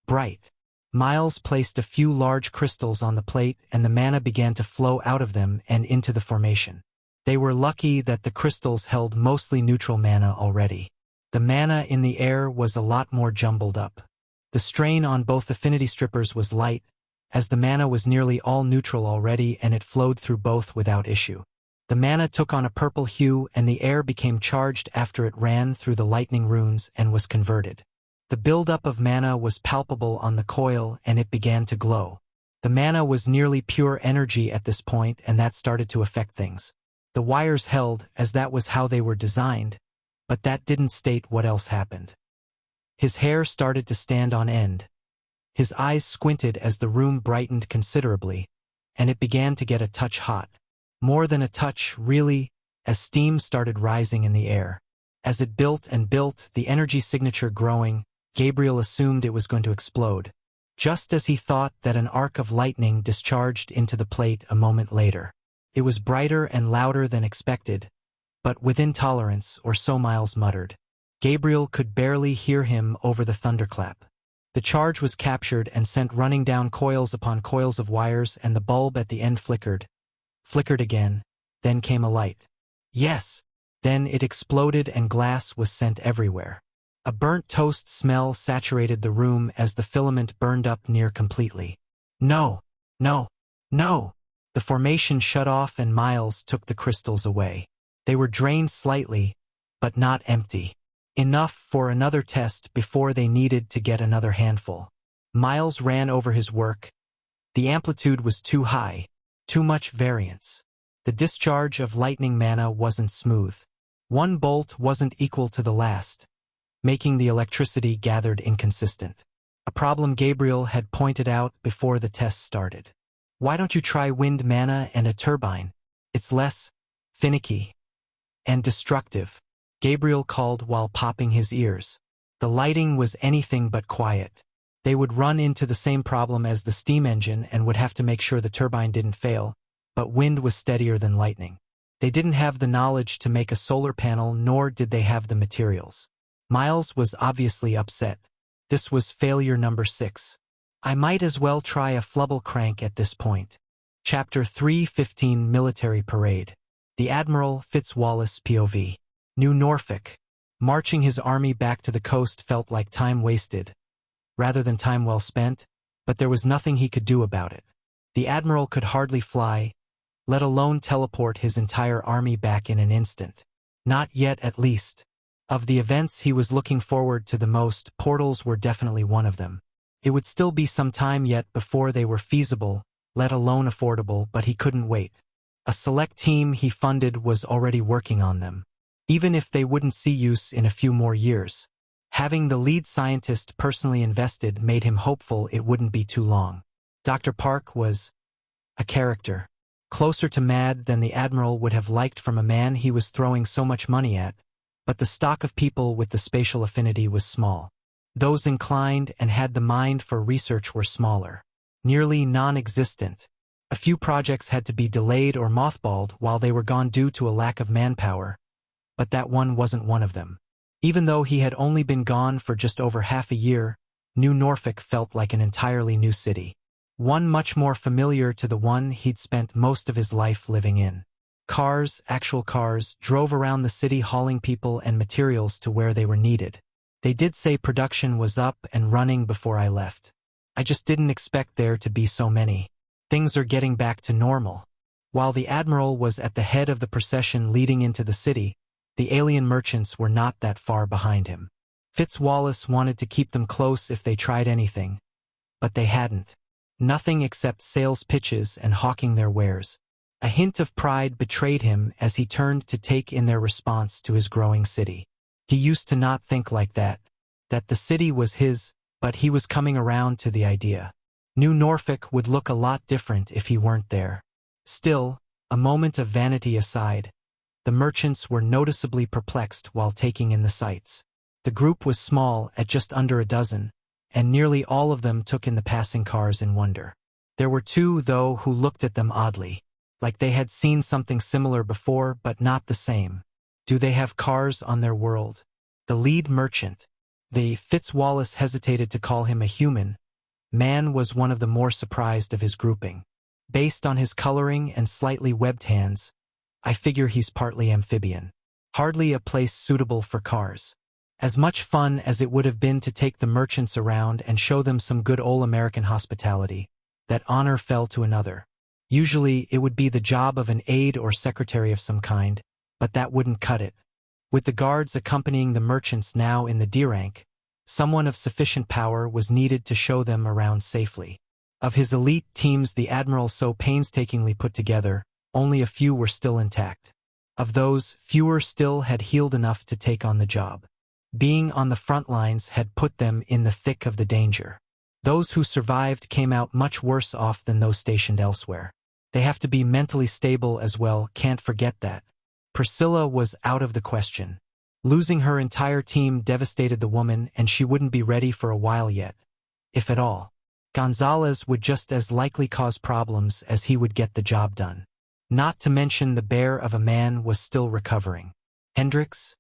bright. Miles placed a few large crystals on the plate, and the mana began to flow out of them and into the formation. They were lucky that the crystals held mostly neutral mana already. The mana in the air was a lot more jumbled up. The strain on both affinity strippers was light, as the mana was nearly all neutral already, and it flowed through both without issue. The mana took on a purple hue, and the air became charged after it ran through the lightning runes and was converted. The buildup of mana was palpable on the coil, and it began to glow. The mana was nearly pure energy at this point, and that started to affect things. The wires held, as that was how they were designed, but that didn't state what else happened. His hair started to stand on end. His eyes squinted as the room brightened considerably, and it began to get a touch hot. More than a touch, really, as steam started rising in the air. As it built and built, the energy signature growing, Gabriel assumed it was going to explode, just as he thought that an arc of lightning discharged into the plate a moment later. It was brighter and louder than expected, but within tolerance, or so Miles muttered. Gabriel could barely hear him over the thunderclap. The charge was captured and sent running down coils upon coils of wires, and the bulb at the end flickered again, then came a light. Yes! Then it exploded and glass was sent everywhere. A burnt toast smell saturated the room as the filament burned up near completely. No! No! No! The formation shut off and Miles took the crystals away. They were drained slightly, but not empty. Enough for another test before they needed to get another handful. Miles ran over his work. The amplitude was too high, too much variance. The discharge of lightning mana wasn't smooth. One bolt wasn't equal to the last, making the electricity gathered inconsistent. A problem Gabriel had pointed out before the test started. "Why don't you try wind mana and a turbine? It's less finicky and destructive," Gabriel called while popping his ears. The lighting was anything but quiet. They would run into the same problem as the steam engine and would have to make sure the turbine didn't fail, but wind was steadier than lightning. They didn't have the knowledge to make a solar panel, nor did they have the materials. Miles was obviously upset. This was failure number 6. I might as well try a flubble crank at this point. Chapter 3:15 Military Parade. The Admiral Fitzwallace POV. New Norfolk. Marching his army back to the coast felt like time wasted, rather than time well spent, but there was nothing he could do about it. The Admiral could hardly fly, let alone teleport his entire army back in an instant. Not yet, at least. Of the events he was looking forward to the most, portals were definitely one of them. It would still be some time yet before they were feasible, let alone affordable, but he couldn't wait. A select team he funded was already working on them. Even if they wouldn't see use in a few more years. Having the lead scientist personally invested made him hopeful it wouldn't be too long. Dr. Park was a character. Closer to mad than the Admiral would have liked from a man he was throwing so much money at, but the stock of people with the spatial affinity was small. Those inclined and had the mind for research were smaller, nearly non-existent. A few projects had to be delayed or mothballed while they were gone due to a lack of manpower, but that one wasn't one of them. Even though he had only been gone for just over half a year, New Norfolk felt like an entirely new city. One much more familiar to the one he'd spent most of his life living in. Cars, actual cars, drove around the city hauling people and materials to where they were needed. They did say production was up and running before I left. I just didn't expect there to be so many. Things are getting back to normal. While the Admiral was at the head of the procession leading into the city, the alien merchants were not that far behind him. Fitzwallace wanted to keep them close if they tried anything, but they hadn't. Nothing except sales pitches and hawking their wares. A hint of pride betrayed him as he turned to take in their response to his growing city. He used to not think like that the city was his, but he was coming around to the idea. New Norfolk would look a lot different if he weren't there. Still, a moment of vanity aside, the merchants were noticeably perplexed while taking in the sights. The group was small at just under a dozen, and nearly all of them took in the passing cars in wonder. There were two, though, who looked at them oddly, like they had seen something similar before but not the same. Do they have cars on their world? The lead merchant, the Fitzwallace hesitated to call him a human, man was one of the more surprised of his grouping. Based on his coloring and slightly webbed hands, I figure he's partly amphibian. Hardly a place suitable for cars. As much fun as it would have been to take the merchants around and show them some good old American hospitality, that honor fell to another. Usually it would be the job of an aide or secretary of some kind, but that wouldn't cut it. With the guards accompanying the merchants now in the D-rank, someone of sufficient power was needed to show them around safely. Of his elite teams the Admiral so painstakingly put together, only a few were still intact. Of those, fewer still had healed enough to take on the job. Being on the front lines had put them in the thick of the danger. Those who survived came out much worse off than those stationed elsewhere. They have to be mentally stable as well, can't forget that. Priscilla was out of the question. Losing her entire team devastated the woman, and she wouldn't be ready for a while yet, if at all. Gonzalez would just as likely cause problems as he would get the job done. Not to mention the bear of a man was still recovering. Hendricks?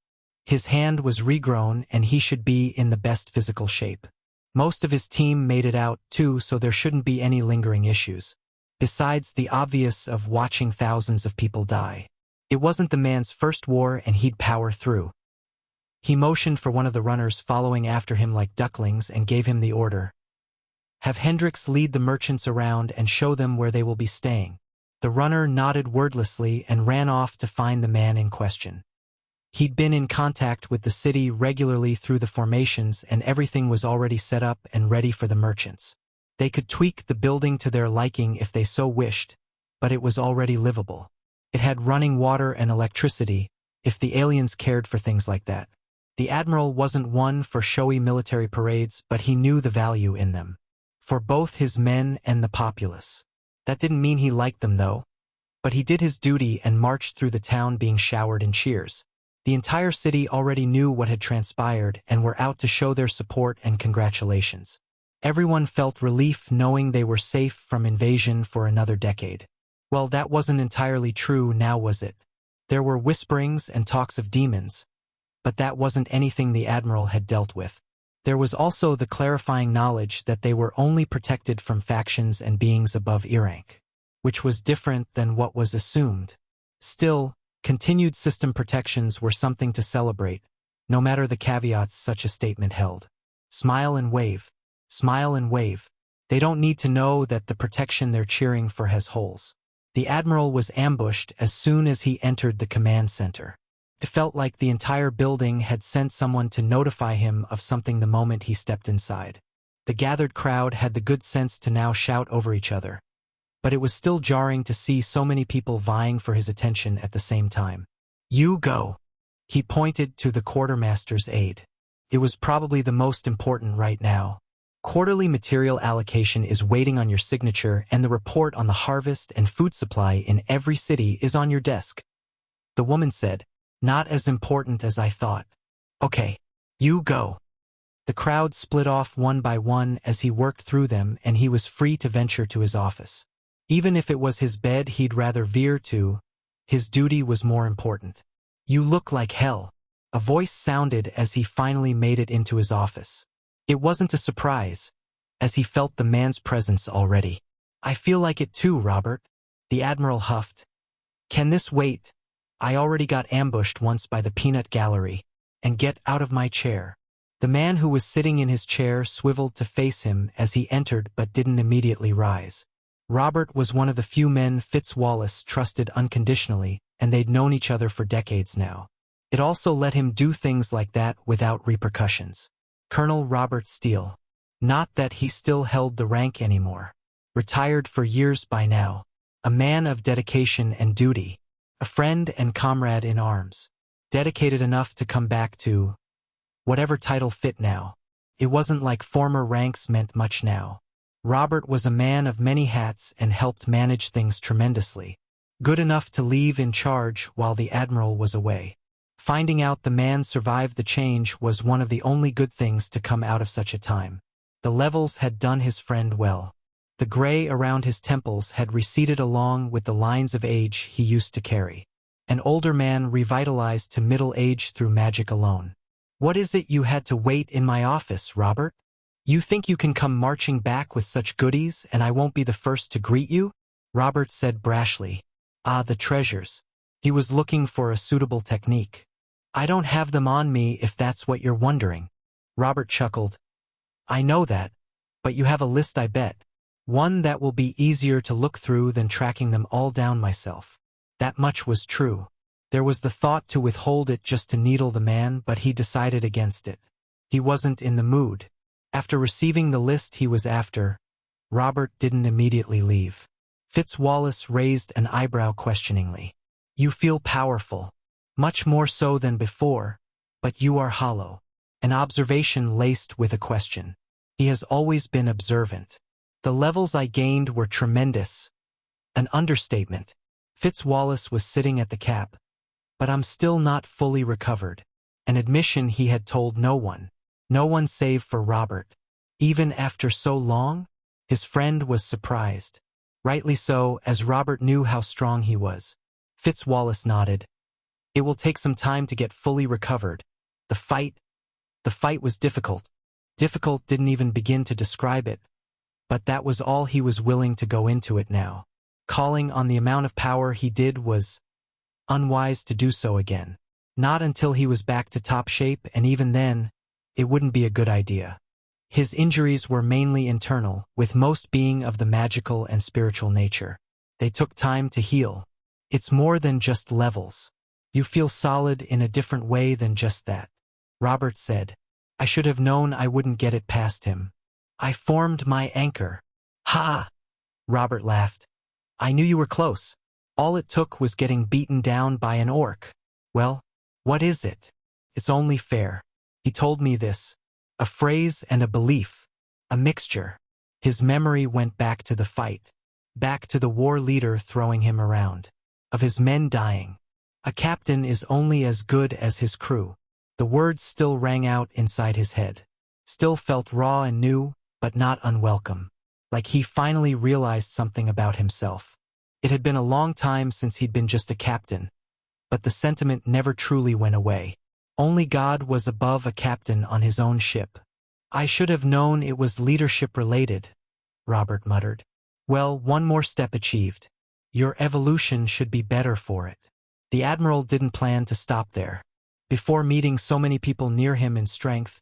His hand was regrown and he should be in the best physical shape. Most of his team made it out too, so there shouldn't be any lingering issues. Besides the obvious of watching thousands of people die. It wasn't the man's first war and he'd power through. He motioned for one of the runners following after him like ducklings and gave him the order. Have Hendricks lead the merchants around and show them where they will be staying. The runner nodded wordlessly and ran off to find the man in question. He'd been in contact with the city regularly through the formations and everything was already set up and ready for the merchants. They could tweak the building to their liking if they so wished, but it was already livable. It had running water and electricity, if the aliens cared for things like that. The Admiral wasn't one for showy military parades, but he knew the value in them. For both his men and the populace. That didn't mean he liked them, though. But he did his duty and marched through the town being showered in cheers. The entire city already knew what had transpired and were out to show their support and congratulations. Everyone felt relief knowing they were safe from invasion for another decade. Well, that wasn't entirely true, now was it? There were whisperings and talks of demons, but that wasn't anything the Admiral had dealt with. There was also the clarifying knowledge that they were only protected from factions and beings above E-rank, which was different than what was assumed. Still, continued system protections were something to celebrate, no matter the caveats such a statement held. Smile and wave. Smile and wave. They don't need to know that the protection they're cheering for has holes. The Admiral was ambushed as soon as he entered the command center. It felt like the entire building had sent someone to notify him of something the moment he stepped inside. The gathered crowd had the good sense to now shout over each other. But it was still jarring to see so many people vying for his attention at the same time. You go. He pointed to the quartermaster's aide. It was probably the most important right now. Quarterly material allocation is waiting on your signature, and the report on the harvest and food supply in every city is on your desk. The woman said, "Not as important as I thought." "Okay, you go." The crowd split off one by one as he worked through them, and he was free to venture to his office. Even if it was his bed he'd rather veer to, his duty was more important. "You look like hell," a voice sounded as he finally made it into his office. It wasn't a surprise, as he felt the man's presence already. "I feel like it too, Robert," the Admiral huffed. "Can this wait? I already got ambushed once by the peanut gallery. And get out of my chair." The man who was sitting in his chair swiveled to face him as he entered but didn't immediately rise. Robert was one of the few men Fitzwallace trusted unconditionally, and they'd known each other for decades now. It also let him do things like that without repercussions. Colonel Robert Steele. Not that he still held the rank anymore. Retired for years by now. A man of dedication and duty. A friend and comrade in arms. Dedicated enough to come back to whatever title fit now. It wasn't like former ranks meant much now. Robert was a man of many hats and helped manage things tremendously. Good enough to leave in charge while the Admiral was away. Finding out the man survived the change was one of the only good things to come out of such a time. The levels had done his friend well. The gray around his temples had receded along with the lines of age he used to carry. An older man revitalized to middle age through magic alone. "What is it you had to wait in my office, Robert? You think you can come marching back with such goodies and I won't be the first to greet you?" Robert said brashly. "Ah, the treasures." He was looking for a suitable technique. "I don't have them on me if that's what you're wondering." Robert chuckled. "I know that, but you have a list, I bet. One that will be easier to look through than tracking them all down myself." That much was true. There was the thought to withhold it just to needle the man, but he decided against it. He wasn't in the mood. After receiving the list he was after, Robert didn't immediately leave. Fitzwallace raised an eyebrow questioningly. "You feel powerful. Much more so than before, but you are hollow." An observation laced with a question. He has always been observant. "The levels I gained were tremendous." An understatement. Fitzwallace was sitting at the cap. "But I'm still not fully recovered." An admission he had told no one. No one save for Robert. Even after so long? His friend was surprised. Rightly so, as Robert knew how strong he was. Fitzwallace nodded. "It will take some time to get fully recovered. The fight was difficult. Difficult didn't even begin to describe it. But that was all he was willing to go into it now. Calling on the amount of power he did was unwise to do so again. Not until he was back to top shape, and even then, it wouldn't be a good idea. His injuries were mainly internal, with most being of the magical and spiritual nature. They took time to heal. It's more than just levels. You feel solid in a different way than just that." Robert said. "I should have known I wouldn't get it past him. I formed my anchor." "Ha!" Robert laughed. "I knew you were close. All it took was getting beaten down by an orc. Well, what is it? It's only fair. He told me this. A phrase and a belief. A mixture." His memory went back to the fight. Back to the war leader throwing him around. Of his men dying. A captain is only as good as his crew. The words still rang out inside his head. Still felt raw and new, but not unwelcome. Like he finally realized something about himself. It had been a long time since he'd been just a captain. But the sentiment never truly went away. Only God was above a captain on his own ship. "I should have known it was leadership-related," Robert muttered. "Well, one more step achieved. Your evolution should be better for it." The Admiral didn't plan to stop there. Before meeting so many people near him in strength,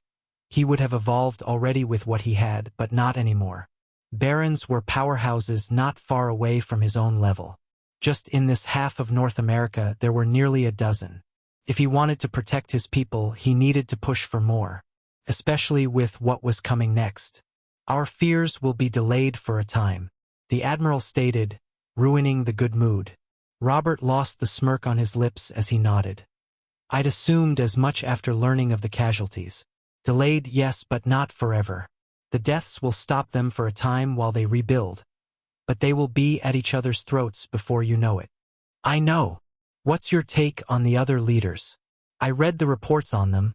he would have evolved already with what he had, but not anymore. Barons were powerhouses not far away from his own level. Just in this half of North America there were nearly a dozen. If he wanted to protect his people, he needed to push for more. Especially with what was coming next. "Our fears will be delayed for a time," the Admiral stated, ruining the good mood. Robert lost the smirk on his lips as he nodded. "I'd assumed as much after learning of the casualties." Delayed, yes, but not forever. The deaths will stop them for a time while they rebuild, but they will be at each other's throats before you know it. I know. What's your take on the other leaders? I read the reports on them,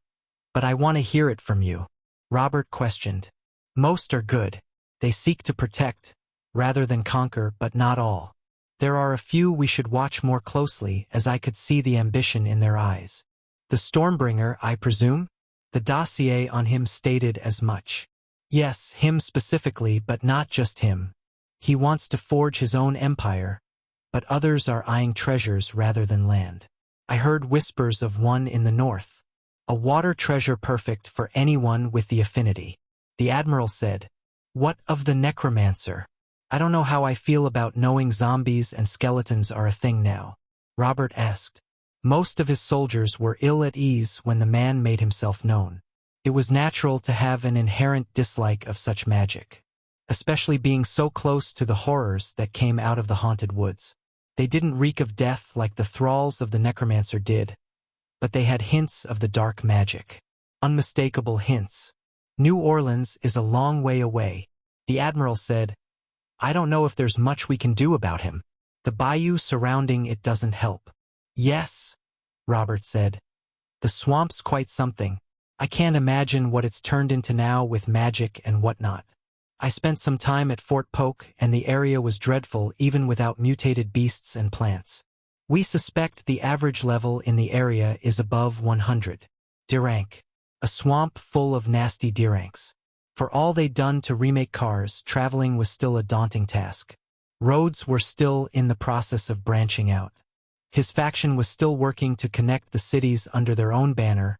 but I want to hear it from you. Robert questioned. Most are good. They seek to protect, rather than conquer, but not all. There are a few we should watch more closely, as I could see the ambition in their eyes. The Stormbringer, I presume? The dossier on him stated as much. Yes, him specifically, but not just him. He wants to forge his own empire, but others are eyeing treasures rather than land. I heard whispers of one in the north. A water treasure perfect for anyone with the affinity. The admiral said, What of the necromancer? I don't know how I feel about knowing zombies and skeletons are a thing now. Robert asked. Most of his soldiers were ill at ease when the man made himself known. It was natural to have an inherent dislike of such magic, especially being so close to the horrors that came out of the haunted woods. They didn't reek of death like the thralls of the necromancer did, but they had hints of the dark magic. Unmistakable hints. New Orleans is a long way away. The admiral said, I don't know if there's much we can do about him. The bayou surrounding it doesn't help. Yes, Robert said. The swamp's quite something. I can't imagine what it's turned into now with magic and whatnot. I spent some time at Fort Polk, and the area was dreadful even without mutated beasts and plants. We suspect the average level in the area is above 100. Dirank. A swamp full of nasty diranks. For all they'd done to remake cars, traveling was still a daunting task. Roads were still in the process of branching out. His faction was still working to connect the cities under their own banner,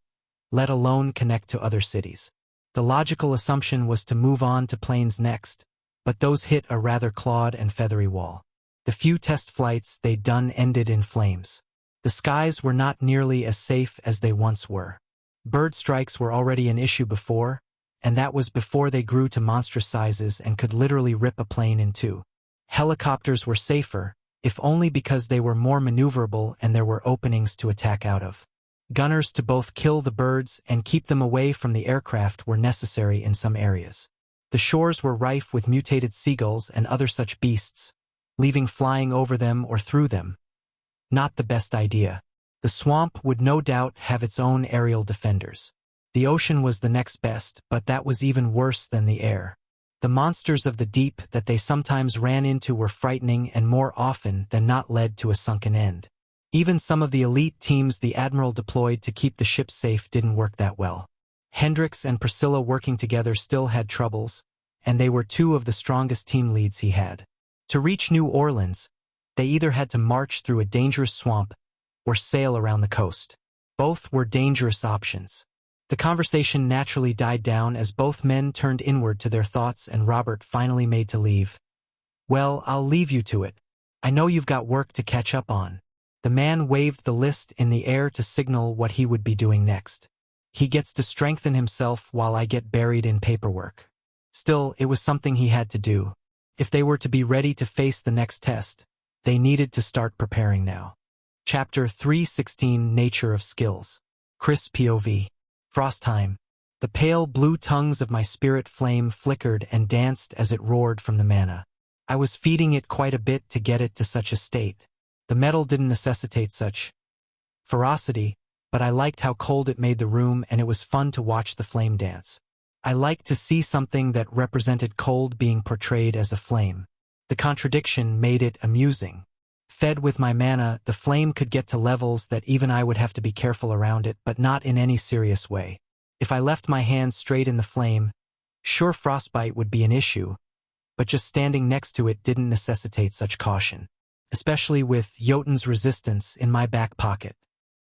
let alone connect to other cities. The logical assumption was to move on to planes next, but those hit a rather clawed and feathery wall. The few test flights they'd done ended in flames. The skies were not nearly as safe as they once were. Bird strikes were already an issue before, and that was before they grew to monstrous sizes and could literally rip a plane in two. Helicopters were safer, if only because they were more maneuverable and there were openings to attack out of. Gunners to both kill the birds and keep them away from the aircraft were necessary in some areas. The shores were rife with mutated seagulls and other such beasts, leaving flying over them or through them. Not the best idea. The swamp would no doubt have its own aerial defenders. The ocean was the next best, but that was even worse than the air. The monsters of the deep that they sometimes ran into were frightening and more often than not led to a sunken end. Even some of the elite teams the admiral deployed to keep the ship safe didn't work that well. Hendricks and Priscilla working together still had troubles, and they were two of the strongest team leads he had. To reach New Orleans, they either had to march through a dangerous swamp or sail around the coast. Both were dangerous options. The conversation naturally died down as both men turned inward to their thoughts and Robert finally made to leave. Well, I'll leave you to it. I know you've got work to catch up on. The man waved the list in the air to signal what he would be doing next. He gets to strengthen himself while I get buried in paperwork. Still, it was something he had to do. If they were to be ready to face the next test, they needed to start preparing now. Chapter 316 Nature of Skills. Chris POV. Frostheim. The pale blue tongues of my spirit flame flickered and danced as it roared from the mana. I was feeding it quite a bit to get it to such a state. The metal didn't necessitate such ferocity, but I liked how cold it made the room and it was fun to watch the flame dance. I liked to see something that represented cold being portrayed as a flame. The contradiction made it amusing. Fed with my mana, the flame could get to levels that even I would have to be careful around it, but not in any serious way. If I left my hand straight in the flame, sure frostbite would be an issue, but just standing next to it didn't necessitate such caution, especially with Jotun's resistance in my back pocket.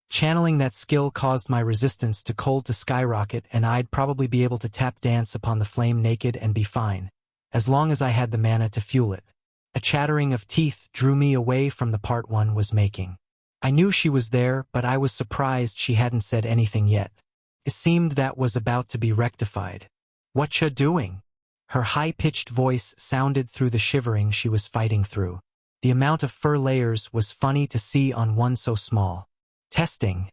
Channeling that skill caused my resistance to cold to skyrocket, and I'd probably be able to tap dance upon the flame naked and be fine, as long as I had the mana to fuel it. A chattering of teeth drew me away from the part one was making. I knew she was there, but I was surprised she hadn't said anything yet. It seemed that was about to be rectified. "Whatcha doing?" Her high-pitched voice sounded through the shivering she was fighting through. The amount of fur layers was funny to see on one so small. "Testing,"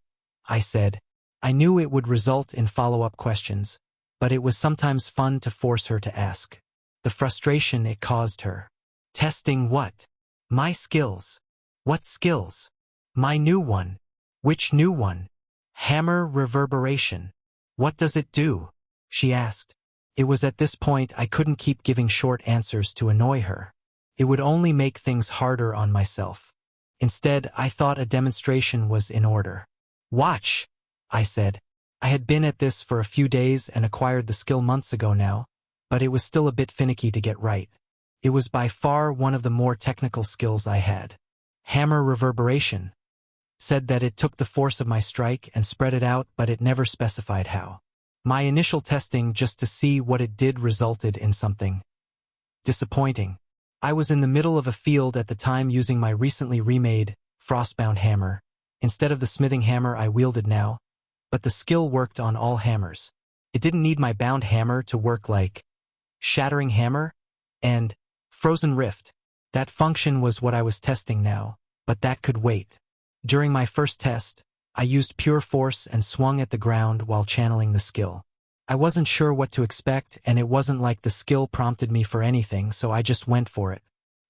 I said. I knew it would result in follow-up questions, but it was sometimes fun to force her to ask. The frustration it caused her. Testing what? My skills. What skills? My new one. Which new one? Hammer reverberation. What does it do? She asked. It was at this point I couldn't keep giving short answers to annoy her. It would only make things harder on myself. Instead, I thought a demonstration was in order. Watch, I said. I had been at this for a few days and acquired the skill months ago now, but it was still a bit finicky to get right. It was by far one of the more technical skills I had. Hammer reverberation. Said that it took the force of my strike and spread it out, but it never specified how. My initial testing just to see what it did resulted in something disappointing. I was in the middle of a field at the time using my recently remade Frostbound hammer, instead of the smithing hammer I wielded now, but the skill worked on all hammers. It didn't need my bound hammer to work like Shattering Hammer and Frozen Rift. That function was what I was testing now, but that could wait. During my first test, I used pure force and swung at the ground while channeling the skill. I wasn't sure what to expect, and it wasn't like the skill prompted me for anything, so I just went for it.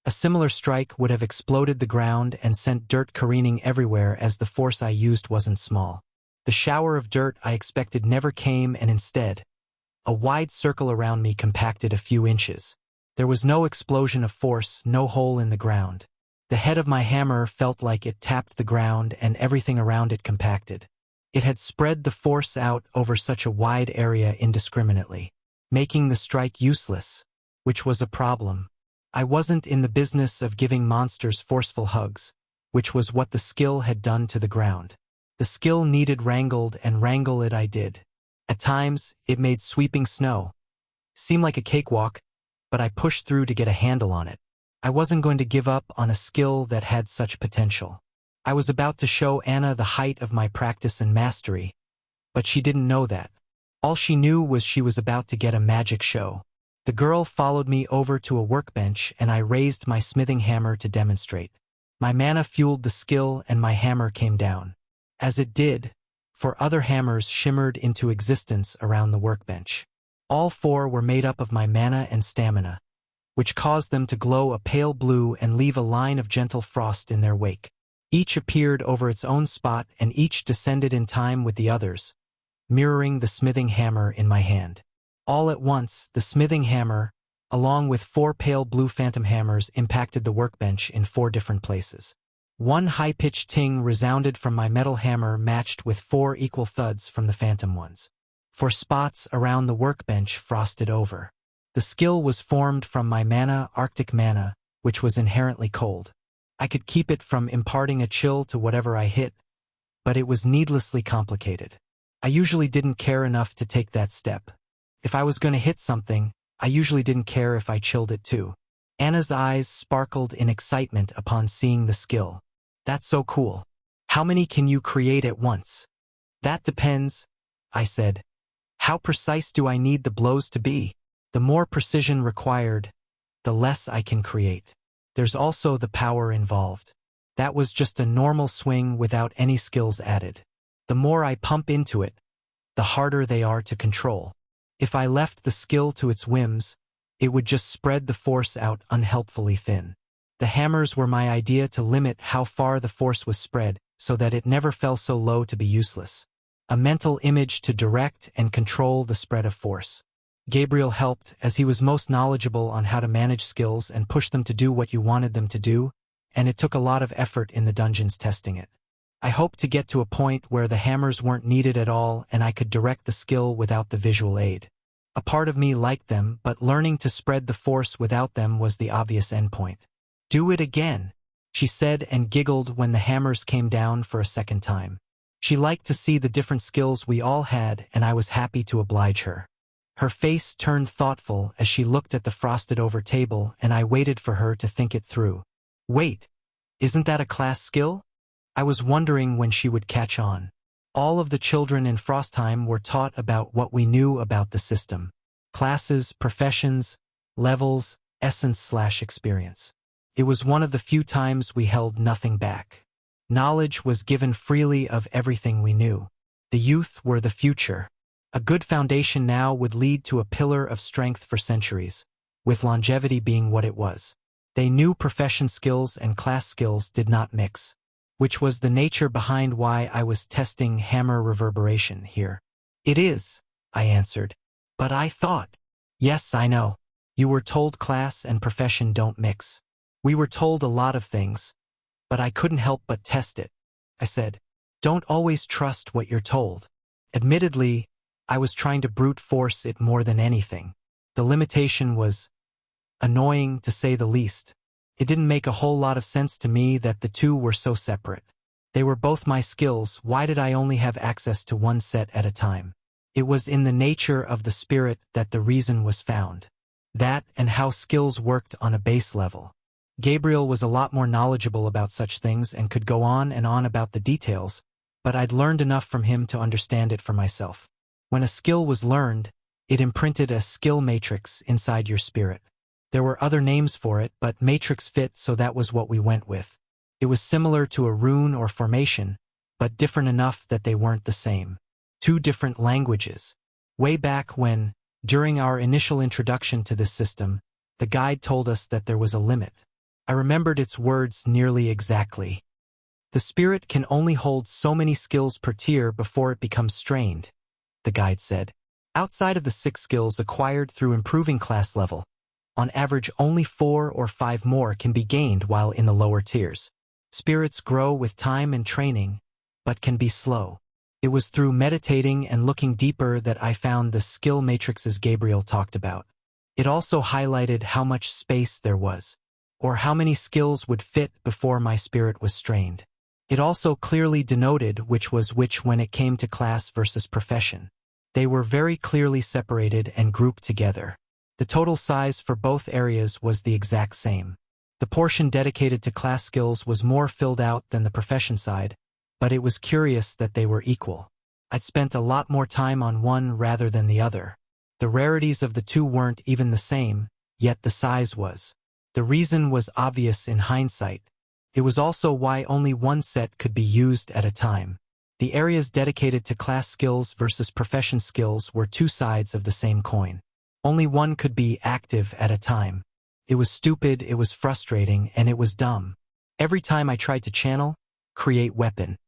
A similar strike would have exploded the ground and sent dirt careening everywhere, as the force I used wasn't small. The shower of dirt I expected never came, and instead, a wide circle around me compacted a few inches. There was no explosion of force, no hole in the ground. The head of my hammer felt like it tapped the ground and everything around it compacted. It had spread the force out over such a wide area indiscriminately, making the strike useless, which was a problem. I wasn't in the business of giving monsters forceful hugs, which was what the skill had done to the ground. The skill needed wrangled, and wrangle it I did. At times, it made sweeping snow seem like a cakewalk, but I pushed through to get a handle on it. I wasn't going to give up on a skill that had such potential. I was about to show Anna the height of my practice and mastery, but she didn't know that. All she knew was she was about to get a magic show. The girl followed me over to a workbench, and I raised my smithing hammer to demonstrate. My mana fueled the skill, and my hammer came down. As it did, 4 other hammers shimmered into existence around the workbench. All 4 were made up of my mana and stamina, which caused them to glow a pale blue and leave a line of gentle frost in their wake. Each appeared over its own spot, and each descended in time with the others, mirroring the smithing hammer in my hand. All at once, the smithing hammer, along with 4 pale blue phantom hammers, impacted the workbench in 4 different places. One high-pitched ting resounded from my metal hammer, matched with 4 equal thuds from the phantom ones. 4 spots around the workbench frosted over. The skill was formed from my mana, Arctic mana, which was inherently cold. I could keep it from imparting a chill to whatever I hit, but it was needlessly complicated. I usually didn't care enough to take that step. If I was going to hit something, I usually didn't care if I chilled it too. Anna's eyes sparkled in excitement upon seeing the skill. That's so cool. How many can you create at once? That depends, I said. How precise do I need the blows to be? The more precision required, the less I can create. There's also the power involved. That was just a normal swing without any skills added. The more I pump into it, the harder they are to control. If I left the skill to its whims, it would just spread the force out unhelpfully thin. The hammers were my idea to limit how far the force was spread, so that it never fell so low to be useless. A mental image to direct and control the spread of force. Gabriel helped, as he was most knowledgeable on how to manage skills and push them to do what you wanted them to do, and it took a lot of effort in the dungeons testing it. I hoped to get to a point where the hammers weren't needed at all and I could direct the skill without the visual aid. A part of me liked them, but learning to spread the force without them was the obvious endpoint. Do it again, she said, and giggled when the hammers came down for a second time. She liked to see the different skills we all had, and I was happy to oblige her. Her face turned thoughtful as she looked at the frosted-over table, and I waited for her to think it through. Wait, isn't that a class skill? I was wondering when she would catch on. All of the children in Frostheim were taught about what we knew about the system. Classes, professions, levels, essence/experience. It was one of the few times we held nothing back. Knowledge was given freely of everything we knew. The youth were the future. A good foundation now would lead to a pillar of strength for centuries, with longevity being what it was. They knew profession skills and class skills did not mix, which was the nature behind why I was testing hammer reverberation here. It is, I answered. But I thought. Yes, I know. You were told class and profession don't mix. We were told a lot of things, but I couldn't help but test it. I said, don't always trust what you're told. Admittedly, I was trying to brute force it more than anything. The limitation was annoying, to say the least. It didn't make a whole lot of sense to me that the two were so separate. They were both my skills. Why did I only have access to one set at a time? It was in the nature of the spirit that the reason was found. That and how skills worked on a base level. Gabriel was a lot more knowledgeable about such things and could go on and on about the details, but I'd learned enough from him to understand it for myself. When a skill was learned, it imprinted a skill matrix inside your spirit. There were other names for it, but matrix fit, so that was what we went with. It was similar to a rune or formation, but different enough that they weren't the same. Two different languages. Way back when, during our initial introduction to this system, the guide told us that there was a limit. I remembered its words nearly exactly. The spirit can only hold so many skills per tier before it becomes strained, the guide said. Outside of the 6 skills acquired through improving class level, on average only 4 or 5 more can be gained while in the lower tiers. Spirits grow with time and training, but can be slow. It was through meditating and looking deeper that I found the skill matrices Gabriel talked about. It also highlighted how much space there was, or how many skills would fit before my spirit was strained. It also clearly denoted which was which when it came to class versus profession. They were very clearly separated and grouped together. The total size for both areas was the exact same. The portion dedicated to class skills was more filled out than the profession side, but it was curious that they were equal. I'd spent a lot more time on one rather than the other. The rarities of the two weren't even the same, yet the size was. The reason was obvious in hindsight. It was also why only one set could be used at a time. The areas dedicated to class skills versus profession skills were two sides of the same coin. Only one could be active at a time. It was stupid, it was frustrating, and it was dumb. Every time I tried to channel, create weapon,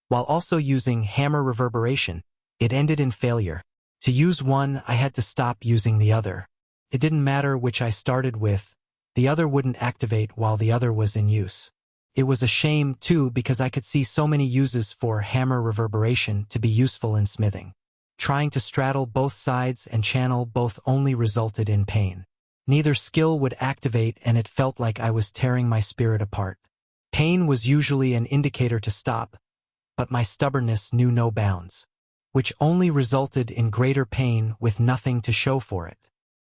while also using hammer reverberation, it ended in failure. To use one, I had to stop using the other. It didn't matter which I started with, the other wouldn't activate while the other was in use. It was a shame, too, because I could see so many uses for hammer reverberation to be useful in smithing. Trying to straddle both sides and channel both only resulted in pain. Neither skill would activate and it felt like I was tearing my spirit apart. Pain was usually an indicator to stop, but my stubbornness knew no bounds, which only resulted in greater pain with nothing to show for it.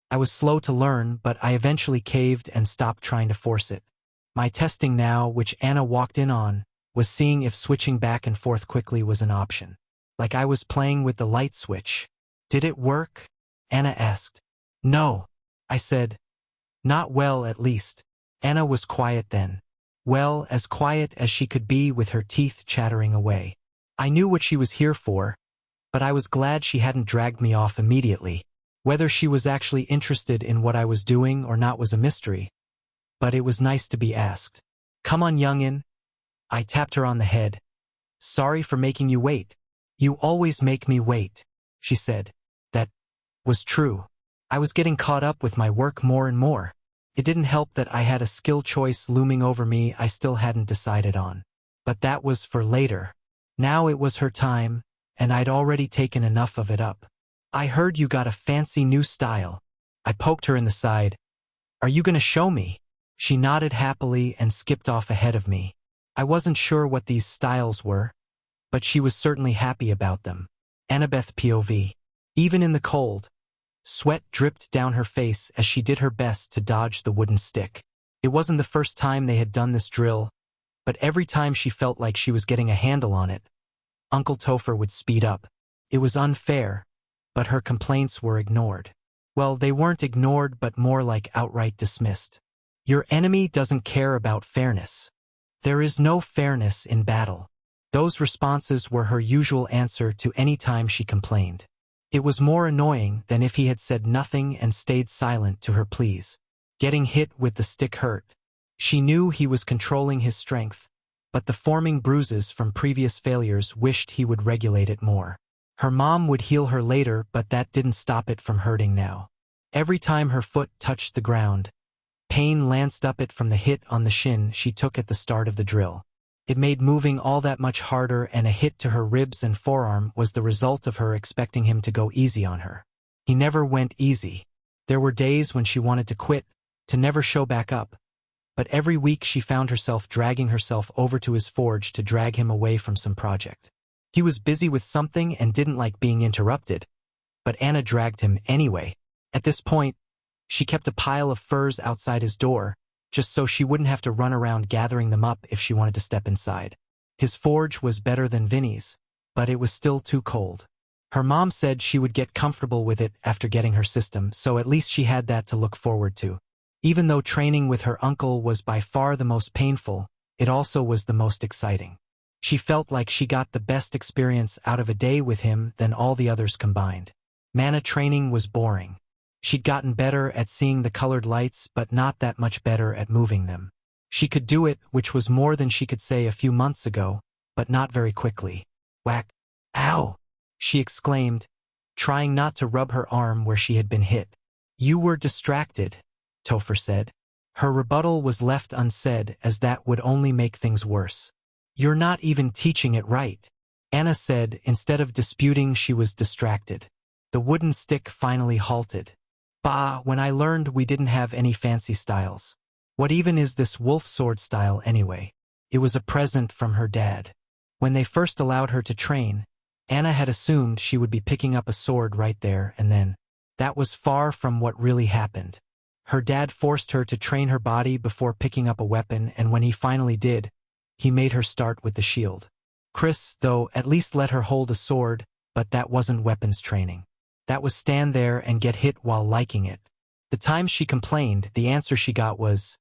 I was slow to learn, but I eventually caved and stopped trying to force it. My testing now, which Anna walked in on, was seeing if switching back and forth quickly was an option. Like I was playing with the light switch. Did it work? Anna asked. No, I said. Not well, at least. Anna was quiet then. Well, as quiet as she could be with her teeth chattering away. I knew what she was here for, but I was glad she hadn't dragged me off immediately. Whether she was actually interested in what I was doing or not was a mystery, but it was nice to be asked. Come on, youngin. I tapped her on the head. Sorry for making you wait. You always make me wait, she said. That was true. I was getting caught up with my work more and more. It didn't help that I had a skill choice looming over me I still hadn't decided on. But that was for later. Now it was her time, and I'd already taken enough of it up. I heard you got a fancy new style. I poked her in the side. Are you gonna show me? She nodded happily and skipped off ahead of me. I wasn't sure what these styles were, but she was certainly happy about them. Annabeth POV. Even in the cold, sweat dripped down her face as she did her best to dodge the wooden stick. It wasn't the first time they had done this drill, but every time she felt like she was getting a handle on it, Uncle Topher would speed up. It was unfair, but her complaints were ignored. Well, they weren't ignored but more like outright dismissed. Your enemy doesn't care about fairness. There is no fairness in battle. Those responses were her usual answer to any time she complained. It was more annoying than if he had said nothing and stayed silent to her pleas. Getting hit with the stick hurt. She knew he was controlling his strength, but the forming bruises from previous failures wished he would regulate it more. Her mom would heal her later, but that didn't stop it from hurting now. Every time her foot touched the ground, pain lanced up it from the hit on the shin she took at the start of the drill. It made moving all that much harder, and a hit to her ribs and forearm was the result of her expecting him to go easy on her. He never went easy. There were days when she wanted to quit, to never show back up. But every week she found herself dragging herself over to his forge to drag him away from some project. He was busy with something and didn't like being interrupted, but Anna dragged him anyway. At this point, she kept a pile of furs outside his door, just so she wouldn't have to run around gathering them up if she wanted to step inside. His forge was better than Vinny's, but it was still too cold. Her mom said she would get comfortable with it after getting her system, so at least she had that to look forward to. Even though training with her uncle was by far the most painful, it also was the most exciting. She felt like she got the best experience out of a day with him than all the others combined. Mana training was boring. She'd gotten better at seeing the colored lights, but not that much better at moving them. She could do it, which was more than she could say a few months ago, but not very quickly. Whack! Ow! She exclaimed, trying not to rub her arm where she had been hit. You were distracted, Topher said. Her rebuttal was left unsaid, as that would only make things worse. You're not even teaching it right, Anna said. Instead of disputing, she was distracted. The wooden stick finally halted. Bah, when I learned we didn't have any fancy styles. What even is this wolf sword style anyway? It was a present from her dad. When they first allowed her to train, Anna had assumed she would be picking up a sword right there and then. That was far from what really happened. Her dad forced her to train her body before picking up a weapon, and when he finally did, he made her start with the shield. Chris, though, at least let her hold a sword, but that wasn't weapons training. That was stand there and get hit while liking it. The times she complained, the answer she got was,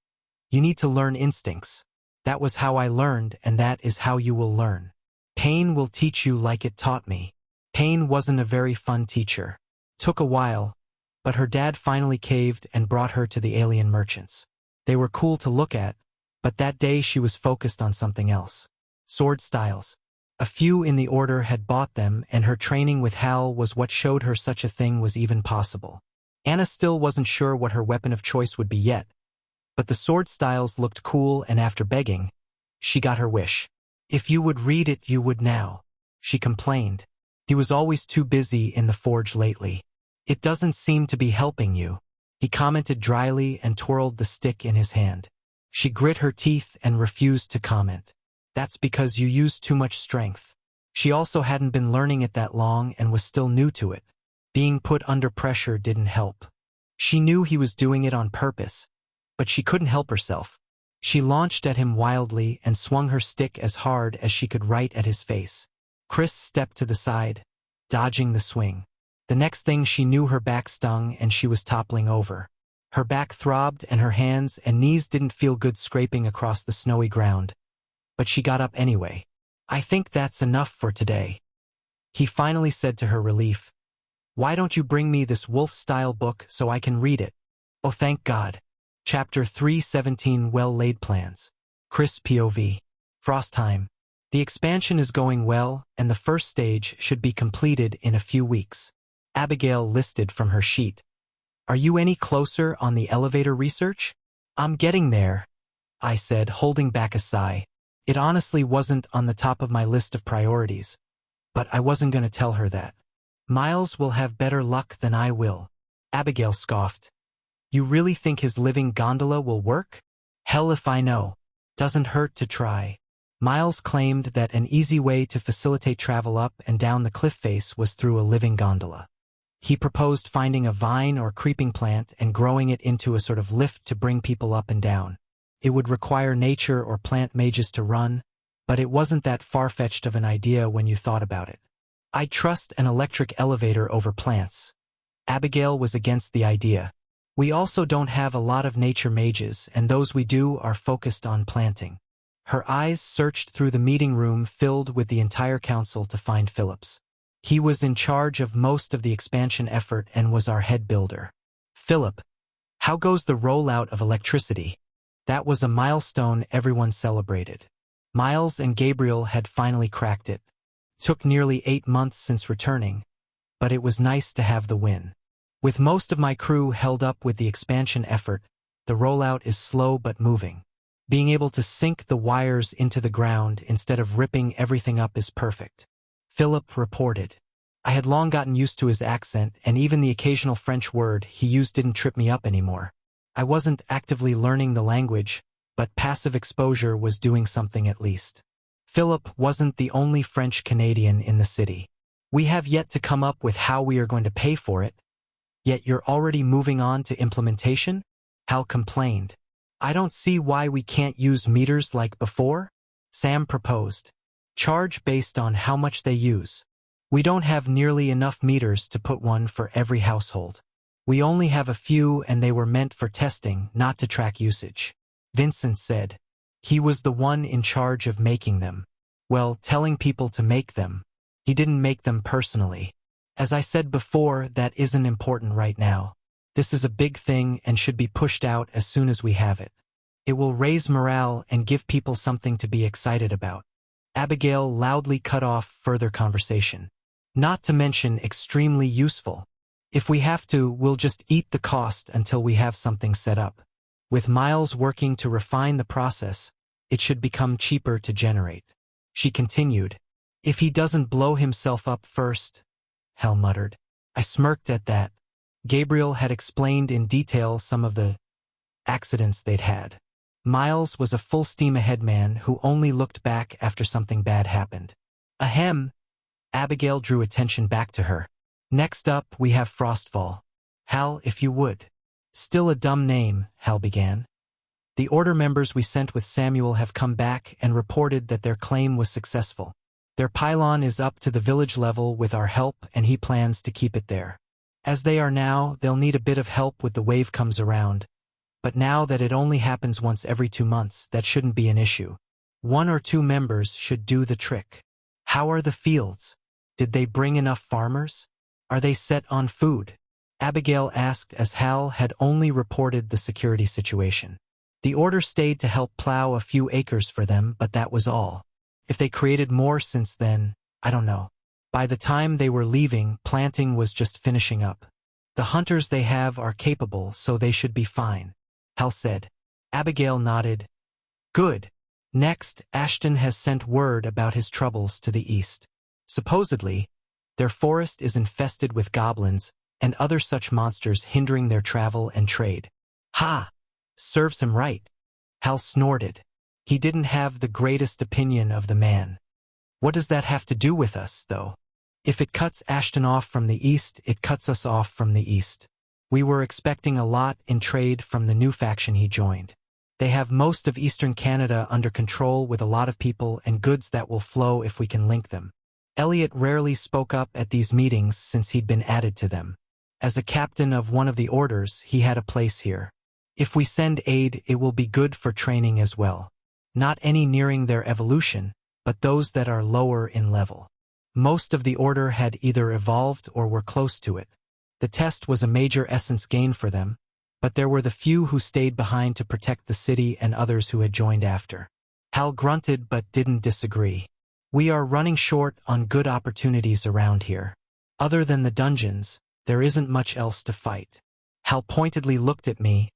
you need to learn instincts. That was how I learned, and that is how you will learn. Pain will teach you like it taught me. Pain wasn't a very fun teacher. Took a while, but her dad finally caved and brought her to the alien merchants. They were cool to look at, but that day she was focused on something else. Sword styles. A few in the order had bought them, and her training with Hal was what showed her such a thing was even possible. Anna still wasn't sure what her weapon of choice would be yet, but the sword styles looked cool, and after begging, she got her wish. If you would read it, you would now, she complained. He was always too busy in the forge lately. It doesn't seem to be helping you, he commented dryly and twirled the stick in his hand. She grit her teeth and refused to comment. That's because you use too much strength. She also hadn't been learning it that long and was still new to it. Being put under pressure didn't help. She knew he was doing it on purpose, but she couldn't help herself. She launched at him wildly and swung her stick as hard as she could right at his face. Chris stepped to the side, dodging the swing. The next thing she knew, her back stung and she was toppling over. Her back throbbed and her hands and knees didn't feel good scraping across the snowy ground. But she got up anyway. I think that's enough for today, he finally said to her relief. Why don't you bring me this wolf-style book so I can read it? Oh, thank God. Chapter 317, Well-Laid Plans. Chris POV. Frostheim. The expansion is going well, and the first stage should be completed in a few weeks. Abigail listed from her sheet. Are you any closer on the elevator research? I'm getting there, I said, holding back a sigh. It honestly wasn't on the top of my list of priorities, but I wasn't going to tell her that. Miles will have better luck than I will. Abigail scoffed. You really think his living gondola will work? Hell if I know. Doesn't hurt to try. Miles claimed that an easy way to facilitate travel up and down the cliff face was through a living gondola. He proposed finding a vine or creeping plant and growing it into a sort of lift to bring people up and down. It would require nature or plant mages to run, but it wasn't that far-fetched of an idea when you thought about it. I'd trust an electric elevator over plants. Abigail was against the idea. We also don't have a lot of nature mages, and those we do are focused on planting. Her eyes searched through the meeting room filled with the entire council to find Phillips. He was in charge of most of the expansion effort and was our head builder. Philip, how goes the rollout of electricity? That was a milestone everyone celebrated. Miles and Gabriel had finally cracked it. Took nearly 8 months since returning, but it was nice to have the win. With most of my crew held up with the expansion effort, the rollout is slow but moving. Being able to sink the wires into the ground instead of ripping everything up is perfect. Philip reported. I had long gotten used to his accent, and even the occasional French word he used didn't trip me up anymore. I wasn't actively learning the language, but passive exposure was doing something at least. Philip wasn't the only French Canadian in the city. We have yet to come up with how we are going to pay for it. Yet you're already moving on to implementation? Hal complained. I don't see why we can't use meters like before, Sam proposed. Charge based on how much they use. We don't have nearly enough meters to put one for every household. We only have a few and they were meant for testing, not to track usage. Vincent said. He was the one in charge of making them. Well, telling people to make them. He didn't make them personally. As I said before, that isn't important right now. This is a big thing and should be pushed out as soon as we have it. It will raise morale and give people something to be excited about. Abigail loudly cut off further conversation. Not to mention extremely useful. If we have to, we'll just eat the cost until we have something set up. With Miles working to refine the process, it should become cheaper to generate. She continued. If he doesn't blow himself up first, Hal muttered. I smirked at that. Gabriel had explained in detail some of the accidents they'd had. Miles was a full steam ahead man who only looked back after something bad happened. Ahem. Abigail drew attention back to her. Next up, we have Frostfall. Hal, if you would. Still a dumb name, Hal began. The order members we sent with Samuel have come back and reported that their claim was successful. Their pylon is up to the village level with our help and he plans to keep it there. As they are now, they'll need a bit of help with the wave comes around. But now that it only happens once every 2 months, that shouldn't be an issue. 1 or 2 members should do the trick. How are the fields? Did they bring enough farmers? Are they set on food? Abigail asked as Hal had only reported the security situation. The order stayed to help plow a few acres for them, but that was all. If they created more since then, I don't know. By the time they were leaving, planting was just finishing up. The hunters they have are capable, so they should be fine, Hal said. Abigail nodded. Good. Next, Ashton has sent word about his troubles to the east. Supposedly, their forest is infested with goblins and other such monsters hindering their travel and trade. Ha! Serves him right. Hal snorted. He didn't have the greatest opinion of the man. What does that have to do with us, though? If it cuts Ashton off from the east, it cuts us off from the east. We were expecting a lot in trade from the new faction he joined. They have most of eastern Canada under control with a lot of people and goods that will flow if we can link them. Elliot rarely spoke up at these meetings since he'd been added to them. As a captain of one of the orders, he had a place here. If we send aid, it will be good for training as well. Not any nearing their evolution, but those that are lower in level. Most of the order had either evolved or were close to it. The test was a major essence gain for them, but there were the few who stayed behind to protect the city and others who had joined after. Hal grunted but didn't disagree. We are running short on good opportunities around here. Other than the dungeons, there isn't much else to fight. Hal pointedly looked at me,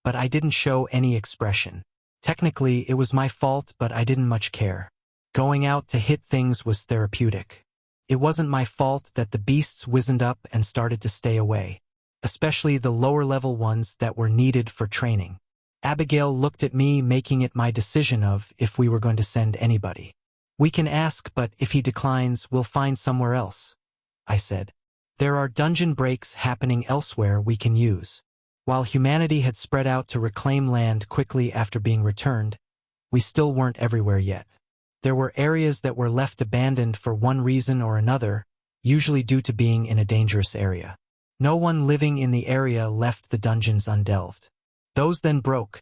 but I didn't show any expression. Technically, it was my fault, but I didn't much care. Going out to hit things was therapeutic. It wasn't my fault that the beasts wizened up and started to stay away, especially the lower-level ones that were needed for training. Abigail looked at me, making it my decision of if we were going to send anybody. We can ask, but if he declines, we'll find somewhere else, I said. There are dungeon breaks happening elsewhere we can use. While humanity had spread out to reclaim land quickly after being returned, we still weren't everywhere yet. There were areas that were left abandoned for one reason or another, usually due to being in a dangerous area. No one living in the area left the dungeons undelved. Those then broke,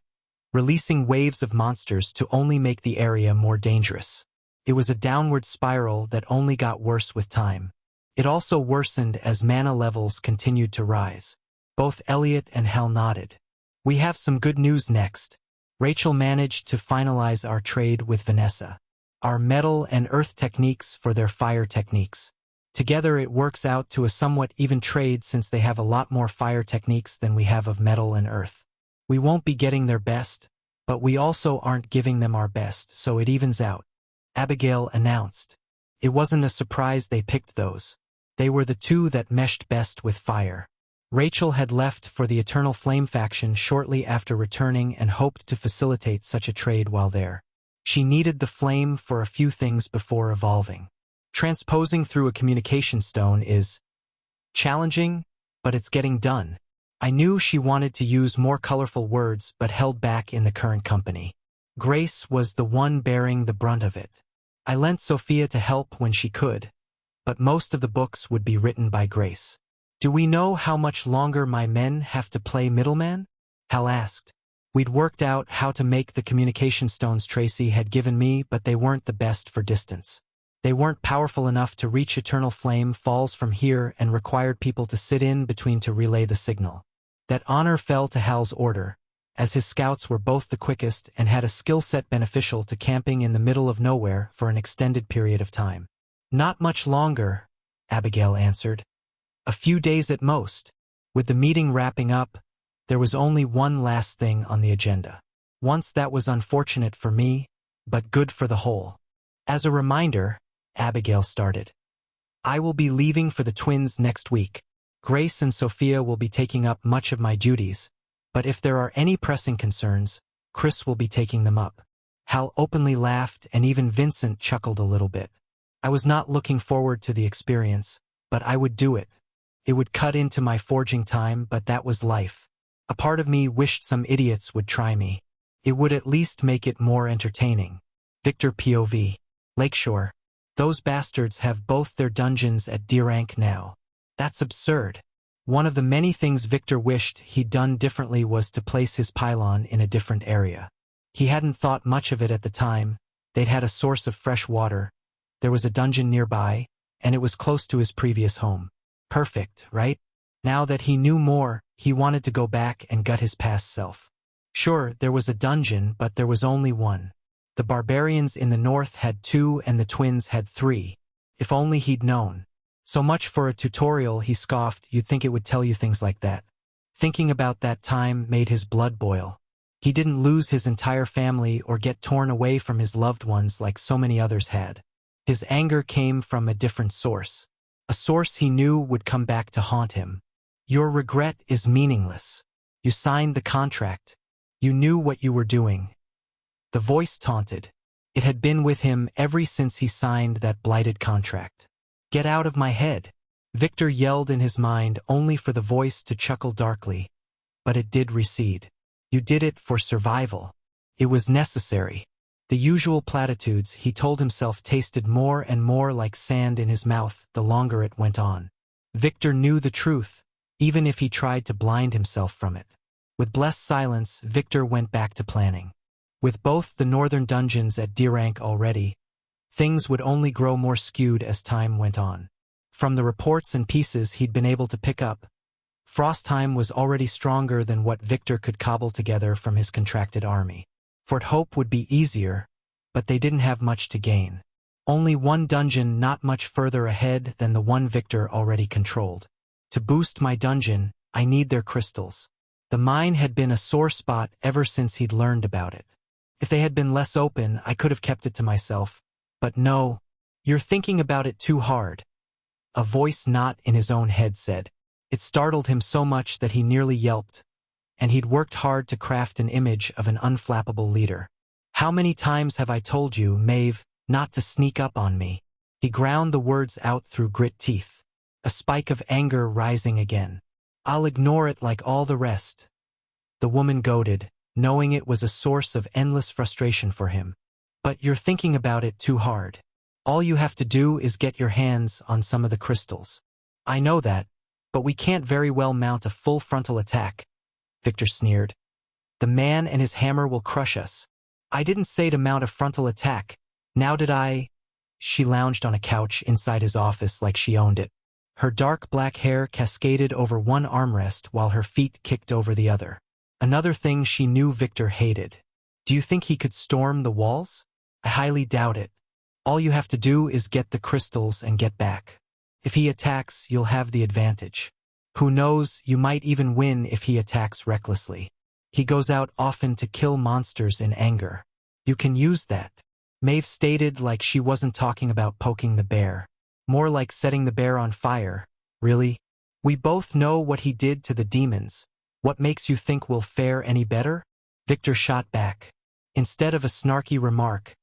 releasing waves of monsters to only make the area more dangerous. It was a downward spiral that only got worse with time. It also worsened as mana levels continued to rise. Both Elliot and Hal nodded. We have some good news next. Rachel managed to finalize our trade with Vanessa. Our metal and earth techniques for their fire techniques. Together it works out to a somewhat even trade since they have a lot more fire techniques than we have of metal and earth. We won't be getting their best, but we also aren't giving them our best, so it evens out. Abigail announced. It wasn't a surprise they picked those. They were the two that meshed best with fire. Rachel had left for the Eternal Flame faction shortly after returning and hoped to facilitate such a trade while there. She needed the flame for a few things before evolving. Transposing through a communication stone is challenging, but it's getting done. I knew she wanted to use more colorful words but held back in the current company. Grace was the one bearing the brunt of it. I lent Sophia to help when she could, but most of the books would be written by Grace. Do we know how much longer my men have to play middleman? Hal asked. We'd worked out how to make the communication stones Tracy had given me, but they weren't the best for distance. They weren't powerful enough to reach Eternal Flame Falls from here and required people to sit in between to relay the signal. That honor fell to Hal's order, as his scouts were both the quickest and had a skill set beneficial to camping in the middle of nowhere for an extended period of time. Not much longer, Abigail answered. A few days at most. With the meeting wrapping up, there was only one last thing on the agenda. Once that was unfortunate for me, but good for the whole. As a reminder, Abigail started. I will be leaving for the twins next week. Grace and Sophia will be taking up much of my duties, but if there are any pressing concerns, Chris will be taking them up. Hal openly laughed and even Vincent chuckled a little bit. I was not looking forward to the experience, but I would do it. It would cut into my forging time, but that was life. A part of me wished some idiots would try me. It would at least make it more entertaining. Victor POV. Lakeshore. Those bastards have both their dungeons at D rank now. That's absurd. One of the many things Victor wished he'd done differently was to place his pylon in a different area. He hadn't thought much of it at the time. They'd had a source of fresh water. There was a dungeon nearby, and it was close to his previous home. Perfect, right? Now that he knew more, he wanted to go back and gut his past self. Sure, there was a dungeon, but there was only one. The barbarians in the north had 2 and the twins had 3. If only he'd known. So much for a tutorial, he scoffed. You'd think it would tell you things like that. Thinking about that time made his blood boil. He didn't lose his entire family or get torn away from his loved ones like so many others had. His anger came from a different source. A source he knew would come back to haunt him. Your regret is meaningless. You signed the contract. You knew what you were doing. The voice taunted. It had been with him ever since he signed that blighted contract. Get out of my head. Victor yelled in his mind only for the voice to chuckle darkly. But it did recede. You did it for survival. It was necessary. The usual platitudes he told himself tasted more and more like sand in his mouth the longer it went on. Victor knew the truth, even if he tried to blind himself from it. With blessed silence, Victor went back to planning. With both the northern dungeons at D rank already, things would only grow more skewed as time went on. From the reports and pieces he'd been able to pick up, Frostheim was already stronger than what Victor could cobble together from his contracted army. Fort Hope would be easier, but they didn't have much to gain. Only one dungeon not much further ahead than the one Victor already controlled. To boost my dungeon, I need their crystals. The mine had been a sore spot ever since he'd learned about it. If they had been less open, I could have kept it to myself. But no, you're thinking about it too hard. A voice not in his own head said. It startled him so much that he nearly yelped, and he'd worked hard to craft an image of an unflappable leader. How many times have I told you, Maeve, not to sneak up on me? He ground the words out through grit teeth, a spike of anger rising again. I'll ignore it like all the rest. The woman goaded, knowing it was a source of endless frustration for him. But you're thinking about it too hard. All you have to do is get your hands on some of the crystals. I know that, but we can't very well mount a full frontal attack, Victor sneered. The man and his hammer will crush us. I didn't say to mount a frontal attack. Now did I? She lounged on a couch inside his office like she owned it. Her dark black hair cascaded over one armrest while her feet kicked over the other. Another thing she knew Victor hated. Do you think he could storm the walls? I highly doubt it. All you have to do is get the crystals and get back. If he attacks, you'll have the advantage. Who knows, you might even win if he attacks recklessly. He goes out often to kill monsters in anger. You can use that. Maeve stated like she wasn't talking about poking the bear. More like setting the bear on fire. Really? We both know what he did to the demons. What makes you think we'll fare any better? Victor shot back. Instead of a snarky remark,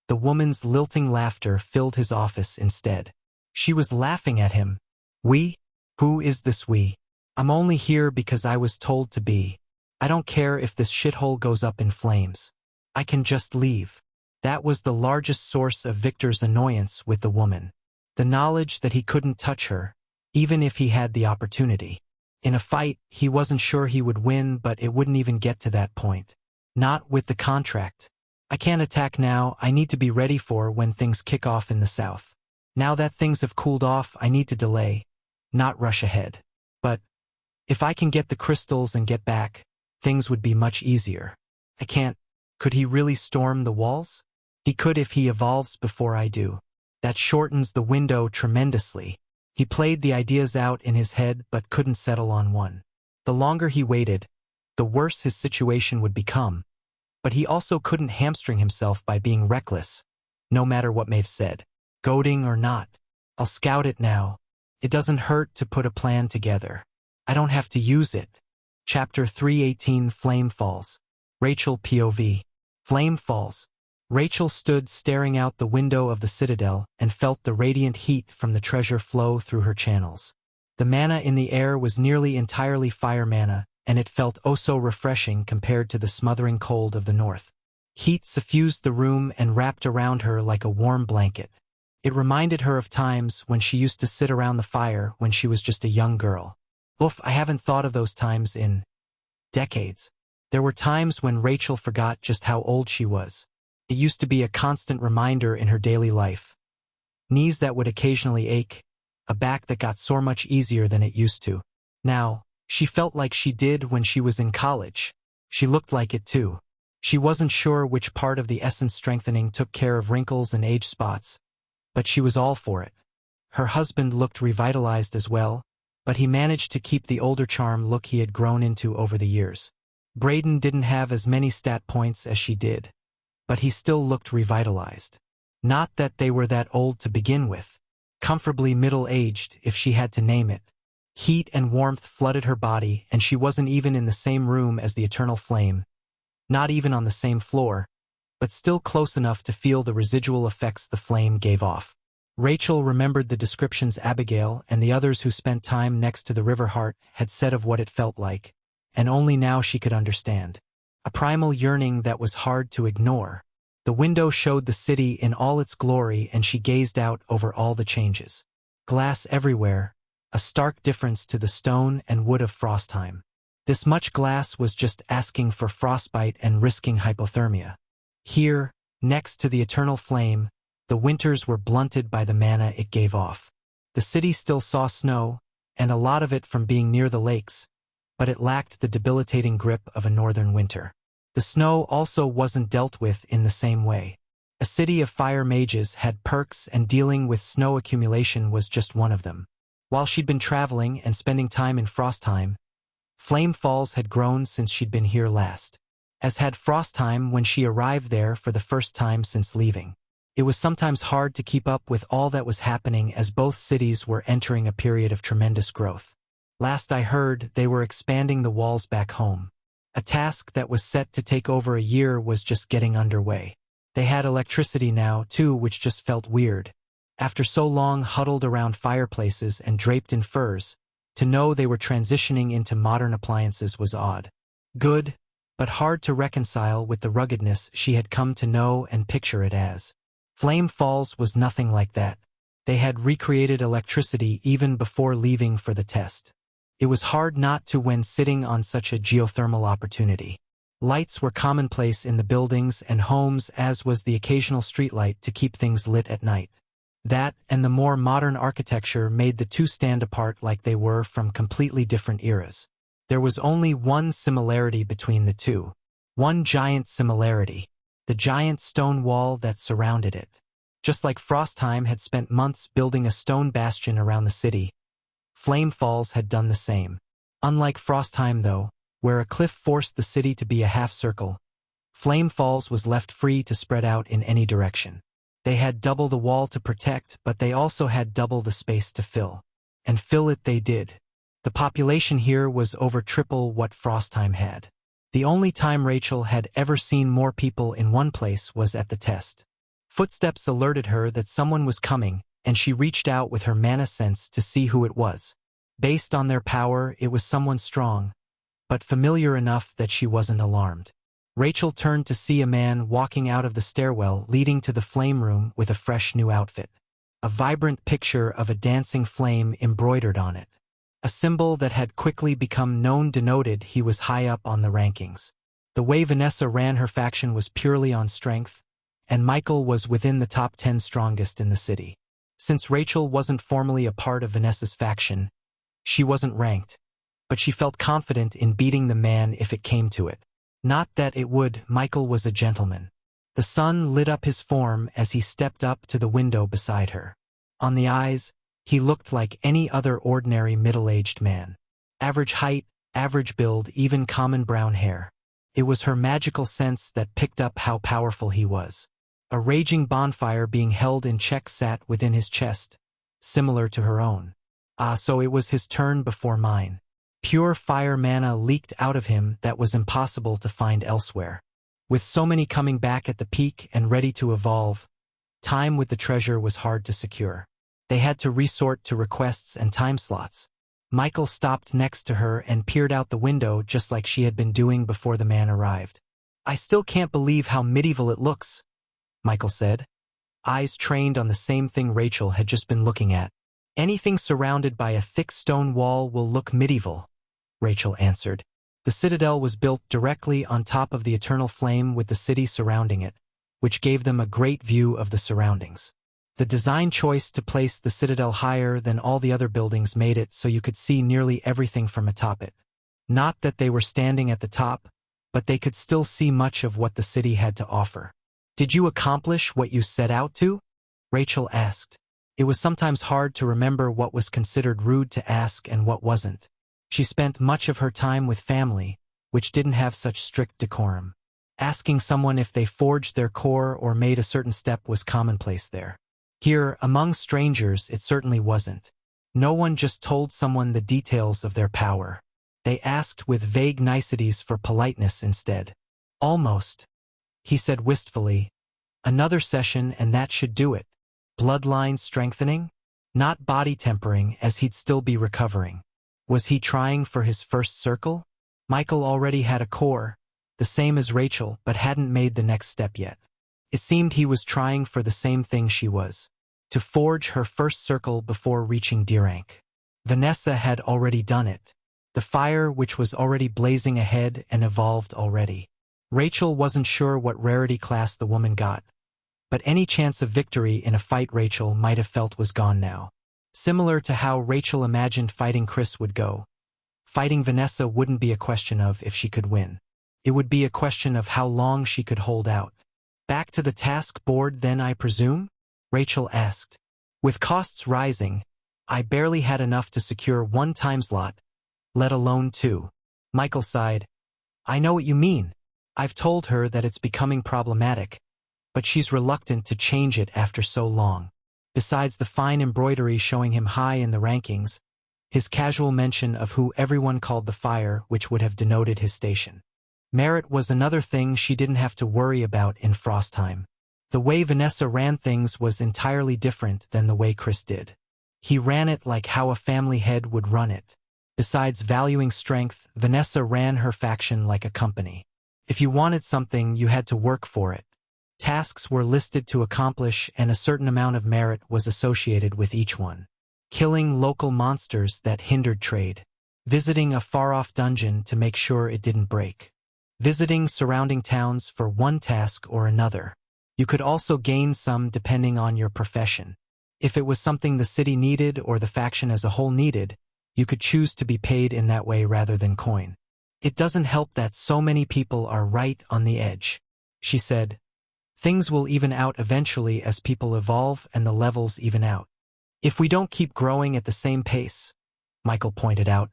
the woman's lilting laughter filled his office instead. She was laughing at him. We? Who is this we? I'm only here because I was told to be. I don't care if this shithole goes up in flames. I can just leave. That was the largest source of Victor's annoyance with the woman. The knowledge that he couldn't touch her, even if he had the opportunity. In a fight, he wasn't sure he would win, but it wouldn't even get to that point. Not with the contract. I can't attack now, I need to be ready for when things kick off in the south. Now that things have cooled off, I need to delay, not rush ahead. But if I can get the crystals and get back, things would be much easier. I can't. Could he really storm the walls? He could if he evolves before I do. That shortens the window tremendously. He played the ideas out in his head but couldn't settle on one. The longer he waited, the worse his situation would become. But he also couldn't hamstring himself by being reckless, no matter what Maeve said. Goading or not, I'll scout it now. It doesn't hurt to put a plan together. I don't have to use it. Chapter 318 Flame Falls. Rachel POV. Flame Falls. Rachel stood staring out the window of the citadel and felt the radiant heat from the treasure flow through her channels. The mana in the air was nearly entirely fire mana, and it felt oh so refreshing compared to the smothering cold of the north. Heat suffused the room and wrapped around her like a warm blanket. It reminded her of times when she used to sit around the fire when she was just a young girl. Oof, I haven't thought of those times in decades. There were times when Rachel forgot just how old she was. It used to be a constant reminder in her daily life. Knees that would occasionally ache, a back that got sore much easier than it used to. Now, she felt like she did when she was in college. She looked like it too. She wasn't sure which part of the essence strengthening took care of wrinkles and age spots, but she was all for it. Her husband looked revitalized as well, but he managed to keep the older charm look he had grown into over the years. Braden didn't have as many stat points as she did, but he still looked revitalized. Not that they were that old to begin with. Comfortably middle-aged, if she had to name it. Heat and warmth flooded her body, and she wasn't even in the same room as the eternal flame. Not even on the same floor, but still close enough to feel the residual effects the flame gave off. Rachel remembered the descriptions Abigail and the others who spent time next to the river heart had said of what it felt like, and only now she could understand. A primal yearning that was hard to ignore. The window showed the city in all its glory, and she gazed out over all the changes. Glass everywhere, a stark difference to the stone and wood of Frostheim. This much glass was just asking for frostbite and risking hypothermia. Here, next to the eternal flame, the winters were blunted by the mana it gave off. The city still saw snow, and a lot of it from being near the lakes, but it lacked the debilitating grip of a northern winter. The snow also wasn't dealt with in the same way. A city of fire mages had perks, and dealing with snow accumulation was just one of them. While she'd been traveling and spending time in Frostheim, Flame Falls had grown since she'd been here last, as had Frostheim when she arrived there for the first time since leaving. It was sometimes hard to keep up with all that was happening as both cities were entering a period of tremendous growth. Last I heard, they were expanding the walls back home. A task that was set to take over a year was just getting underway. They had electricity now, too, which just felt weird. After so long huddled around fireplaces and draped in furs, to know they were transitioning into modern appliances was odd. Good, but hard to reconcile with the ruggedness she had come to know and picture it as. Flame Falls was nothing like that. They had recreated electricity even before leaving for the test. It was hard not to when sitting on such a geothermal opportunity. Lights were commonplace in the buildings and homes, as was the occasional streetlight to keep things lit at night. That and the more modern architecture made the two stand apart like they were from completely different eras. There was only one similarity between the two. One giant similarity. The giant stone wall that surrounded it. Just like Frostheim had spent months building a stone bastion around the city, Flame Falls had done the same. Unlike Frostheim though, where a cliff forced the city to be a half-circle, Flame Falls was left free to spread out in any direction. They had double the wall to protect, but they also had double the space to fill. And fill it they did. The population here was over triple what Frostheim had. The only time Rachel had ever seen more people in one place was at the test. Footsteps alerted her that someone was coming, and she reached out with her mana sense to see who it was. Based on their power, it was someone strong, but familiar enough that she wasn't alarmed. Rachel turned to see a man walking out of the stairwell leading to the flame room with a fresh new outfit. A vibrant picture of a dancing flame embroidered on it. A symbol that had quickly become known denoted he was high up on the rankings. The way Vanessa ran her faction was purely on strength, and Michael was within the top 10 strongest in the city. Since Rachel wasn't formally a part of Vanessa's faction, she wasn't ranked, but she felt confident in beating the man if it came to it. Not that it would, Michael was a gentleman. The sun lit up his form as he stepped up to the window beside her. On the eyes, he looked like any other ordinary middle-aged man. Average height, average build, even common brown hair. It was her magical sense that picked up how powerful he was. A raging bonfire being held in check sat within his chest, similar to her own. So it was his turn before mine. Pure fire mana leaked out of him that was impossible to find elsewhere. With so many coming back at the peak and ready to evolve, time with the treasure was hard to secure. They had to resort to requests and time slots. Michael stopped next to her and peered out the window just like she had been doing before the man arrived. "I still can't believe how medieval it looks," Michael said, eyes trained on the same thing Rachel had just been looking at. "Anything surrounded by a thick stone wall will look medieval," Rachel answered. The citadel was built directly on top of the eternal flame with the city surrounding it, which gave them a great view of the surroundings. The design choice to place the citadel higher than all the other buildings made it so you could see nearly everything from atop it. Not that they were standing at the top, but they could still see much of what the city had to offer. "Did you accomplish what you set out to?" Rachel asked. It was sometimes hard to remember what was considered rude to ask and what wasn't. She spent much of her time with family, which didn't have such strict decorum. Asking someone if they forged their core or made a certain step was commonplace there. Here, among strangers, it certainly wasn't. No one just told someone the details of their power. They asked with vague niceties for politeness instead. "Almost," he said wistfully. "Another session and that should do it. Bloodline strengthening? Not body tempering, as he'd still be recovering. Was he trying for his first circle? Michael already had a core, the same as Rachel, but hadn't made the next step yet. It seemed he was trying for the same thing she was, to forge her first circle before reaching D rank. Vanessa had already done it. The fire which was already blazing ahead and evolved already. Rachel wasn't sure what rarity class the woman got, but any chance of victory in a fight Rachel might have felt was gone now. Similar to how Rachel imagined fighting Chris would go, fighting Vanessa wouldn't be a question of if she could win. It would be a question of how long she could hold out. "Back to the task board then, I presume?" Rachel asked. "With costs rising, I barely had enough to secure one time slot, let alone two." Michael sighed. "I know what you mean. I've told her that it's becoming problematic, but she's reluctant to change it after so long." Besides the fine embroidery showing him high in the rankings, his casual mention of who everyone called the fire, which would have denoted his station. Merit was another thing she didn't have to worry about in Frostheim. The way Vanessa ran things was entirely different than the way Chris did. He ran it like how a family head would run it. Besides valuing strength, Vanessa ran her faction like a company. If you wanted something, you had to work for it. Tasks were listed to accomplish, and a certain amount of merit was associated with each one. Killing local monsters that hindered trade. Visiting a far-off dungeon to make sure it didn't break. Visiting surrounding towns for one task or another. You could also gain some depending on your profession. If it was something the city needed or the faction as a whole needed, you could choose to be paid in that way rather than coin. It doesn't help that so many people are right on the edge, she said. Things will even out eventually as people evolve and the levels even out. If we don't keep growing at the same pace, Michael pointed out.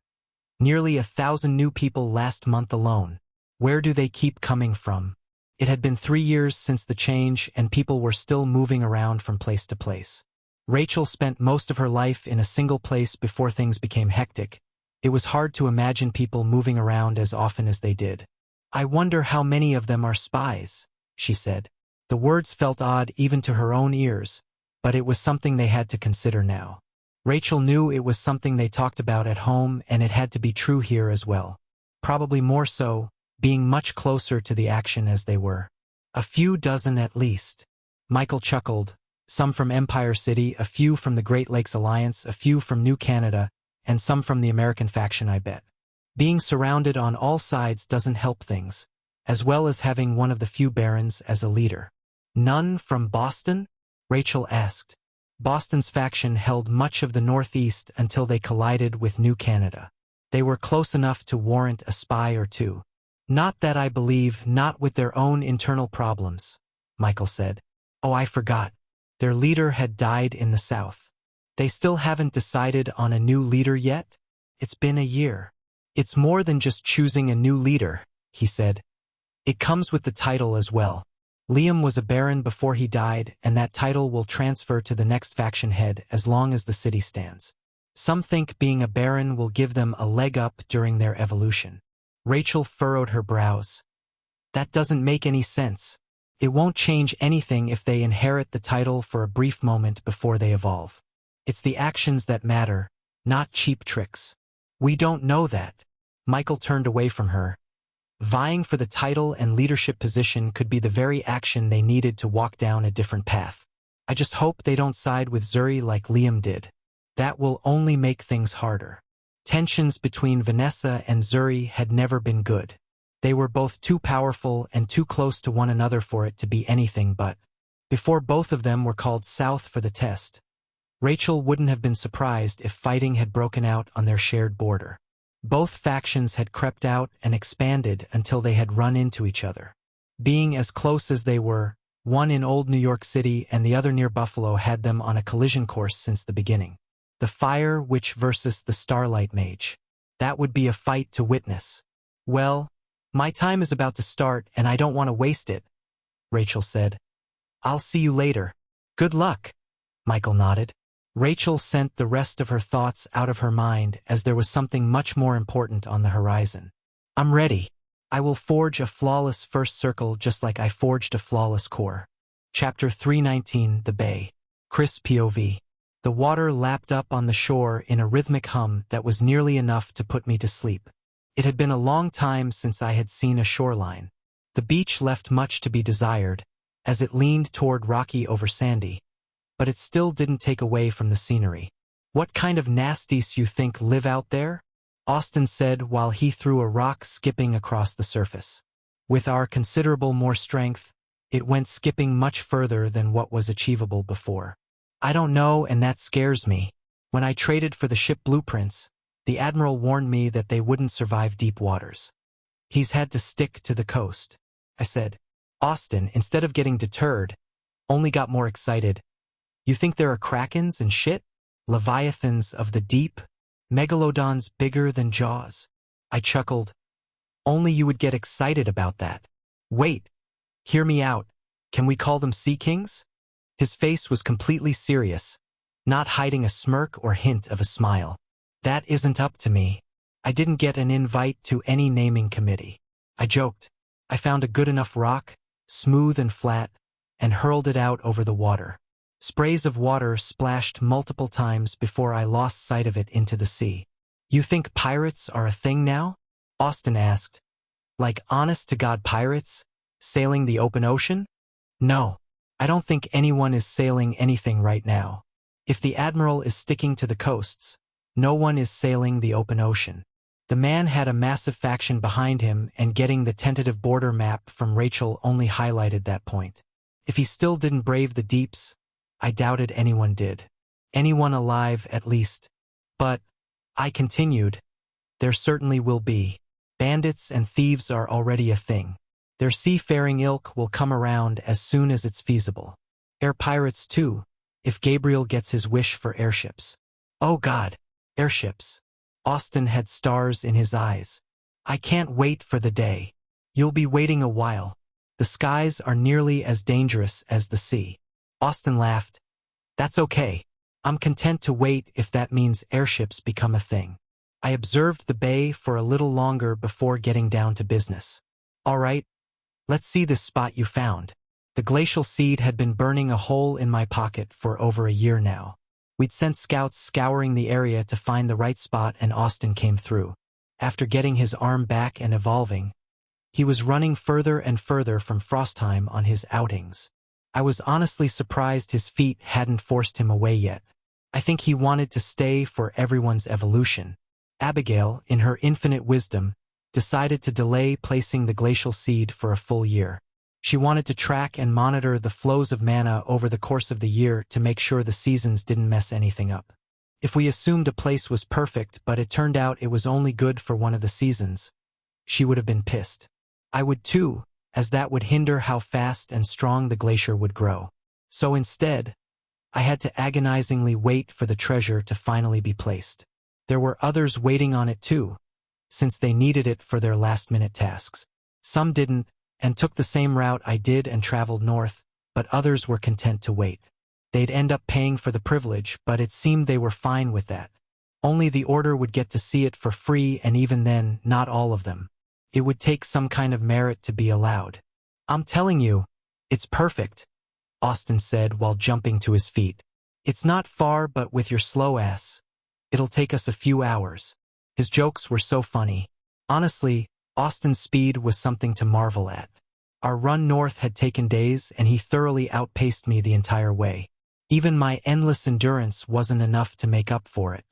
Nearly 1,000 new people last month alone. Where do they keep coming from? It had been 3 years since the change and people were still moving around from place to place. Rachel spent most of her life in a single place before things became hectic. It was hard to imagine people moving around as often as they did. I wonder how many of them are spies, she said. The words felt odd even to her own ears, but it was something they had to consider now. Rachel knew it was something they talked about at home and it had to be true here as well. Probably more so, being much closer to the action as they were. A few dozen at least. Michael chuckled. Some from Empire City, a few from the Great Lakes Alliance, a few from New Canada, and some from the American faction, I bet. Being surrounded on all sides doesn't help things, as well as having one of the few barons as a leader. None from Boston? Rachel asked. Boston's faction held much of the Northeast until they collided with New Canada. They were close enough to warrant a spy or two. Not that I believe, not with their own internal problems, Michael said. Oh, I forgot. Their leader had died in the South. They still haven't decided on a new leader yet? It's been a year. It's more than just choosing a new leader, he said. It comes with the title as well. Liam was a baron before he died, and that title will transfer to the next faction head as long as the city stands. Some think being a baron will give them a leg up during their evolution. Rachel furrowed her brows. That doesn't make any sense. It won't change anything if they inherit the title for a brief moment before they evolve. It's the actions that matter, not cheap tricks. We don't know that. Michael turned away from her. Vying for the title and leadership position could be the very action they needed to walk down a different path. I just hope they don't side with Zuri like Liam did. That will only make things harder. Tensions between Vanessa and Zuri had never been good. They were both too powerful and too close to one another for it to be anything but. Before both of them were called south for the test, Rachel wouldn't have been surprised if fighting had broken out on their shared border. Both factions had crept out and expanded until they had run into each other. Being as close as they were, one in old New York City and the other near Buffalo had them on a collision course since the beginning. The Fire Witch versus the Starlight Mage. That would be a fight to witness. Well, my time is about to start and I don't want to waste it, Rachel said. I'll see you later. Good luck. Michael nodded. Rachel sent the rest of her thoughts out of her mind as there was something much more important on the horizon. I'm ready. I will forge a flawless first circle just like I forged a flawless core. Chapter 319, The Bay. Chris POV. The water lapped up on the shore in a rhythmic hum that was nearly enough to put me to sleep. It had been a long time since I had seen a shoreline. The beach left much to be desired, as it leaned toward rocky over sandy, but it still didn't take away from the scenery. What kind of nasties you think live out there? Austin said while he threw a rock skipping across the surface. With our considerable more strength, it went skipping much further than what was achievable before. I don't know, and that scares me. When I traded for the ship blueprints, the Admiral warned me that they wouldn't survive deep waters. He's had to stick to the coast. I said. Austin, instead of getting deterred, only got more excited. You think there are krakens and shit? Leviathans of the deep? Megalodons bigger than Jaws? I chuckled. Only you would get excited about that. Wait. Hear me out. Can we call them sea kings? His face was completely serious, not hiding a smirk or hint of a smile. That isn't up to me. I didn't get an invite to any naming committee. I joked. I found a good enough rock, smooth and flat, and hurled it out over the water. Sprays of water splashed multiple times before I lost sight of it into the sea. You think pirates are a thing now? Austin asked. Like honest-to-God pirates? Sailing the open ocean? No. I don't think anyone is sailing anything right now. If the Admiral is sticking to the coasts, no one is sailing the open ocean. The man had a massive faction behind him, and getting the tentative border map from Rachel only highlighted that point. If he still didn't brave the deeps, I doubted anyone did. Anyone alive, at least. But, I continued, there certainly will be. Bandits and thieves are already a thing. Their seafaring ilk will come around as soon as it's feasible. Air pirates too, if Gabriel gets his wish for airships. Oh God, airships. Austin had stars in his eyes. I can't wait for the day. You'll be waiting a while. The skies are nearly as dangerous as the sea. Austin laughed. That's okay. I'm content to wait if that means airships become a thing. I observed the bay for a little longer before getting down to business. All right, let's see this spot you found. The glacial seed had been burning a hole in my pocket for over a year now. We'd sent scouts scouring the area to find the right spot, and Austin came through. After getting his arm back and evolving, he was running further and further from Frostheim on his outings. I was honestly surprised his feet hadn't forced him away yet. I think he wanted to stay for everyone's evolution. Abigail, in her infinite wisdom, decided to delay placing the glacial seed for a full year. She wanted to track and monitor the flows of mana over the course of the year to make sure the seasons didn't mess anything up. If we assumed a place was perfect but it turned out it was only good for one of the seasons, she would have been pissed. I would too, as that would hinder how fast and strong the glacier would grow. So instead, I had to agonizingly wait for the treasure to finally be placed. There were others waiting on it too, since they needed it for their last-minute tasks. Some didn't, and took the same route I did and traveled north, but others were content to wait. They'd end up paying for the privilege, but it seemed they were fine with that. Only the Order would get to see it for free, and even then, not all of them. It would take some kind of merit to be allowed. I'm telling you, it's perfect, Austin said while jumping to his feet. It's not far, but with your slow ass, it'll take us a few hours. His jokes were so funny. Honestly, Austin's speed was something to marvel at. Our run north had taken days, and he thoroughly outpaced me the entire way. Even my endless endurance wasn't enough to make up for it.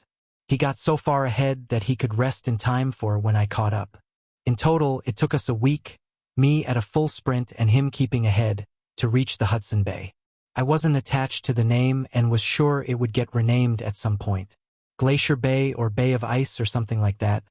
He got so far ahead that he could rest in time for when I caught up. In total, it took us a week, me at a full sprint and him keeping ahead, to reach the Hudson Bay. I wasn't attached to the name and was sure it would get renamed at some point. Glacier Bay or Bay of Ice or something like that.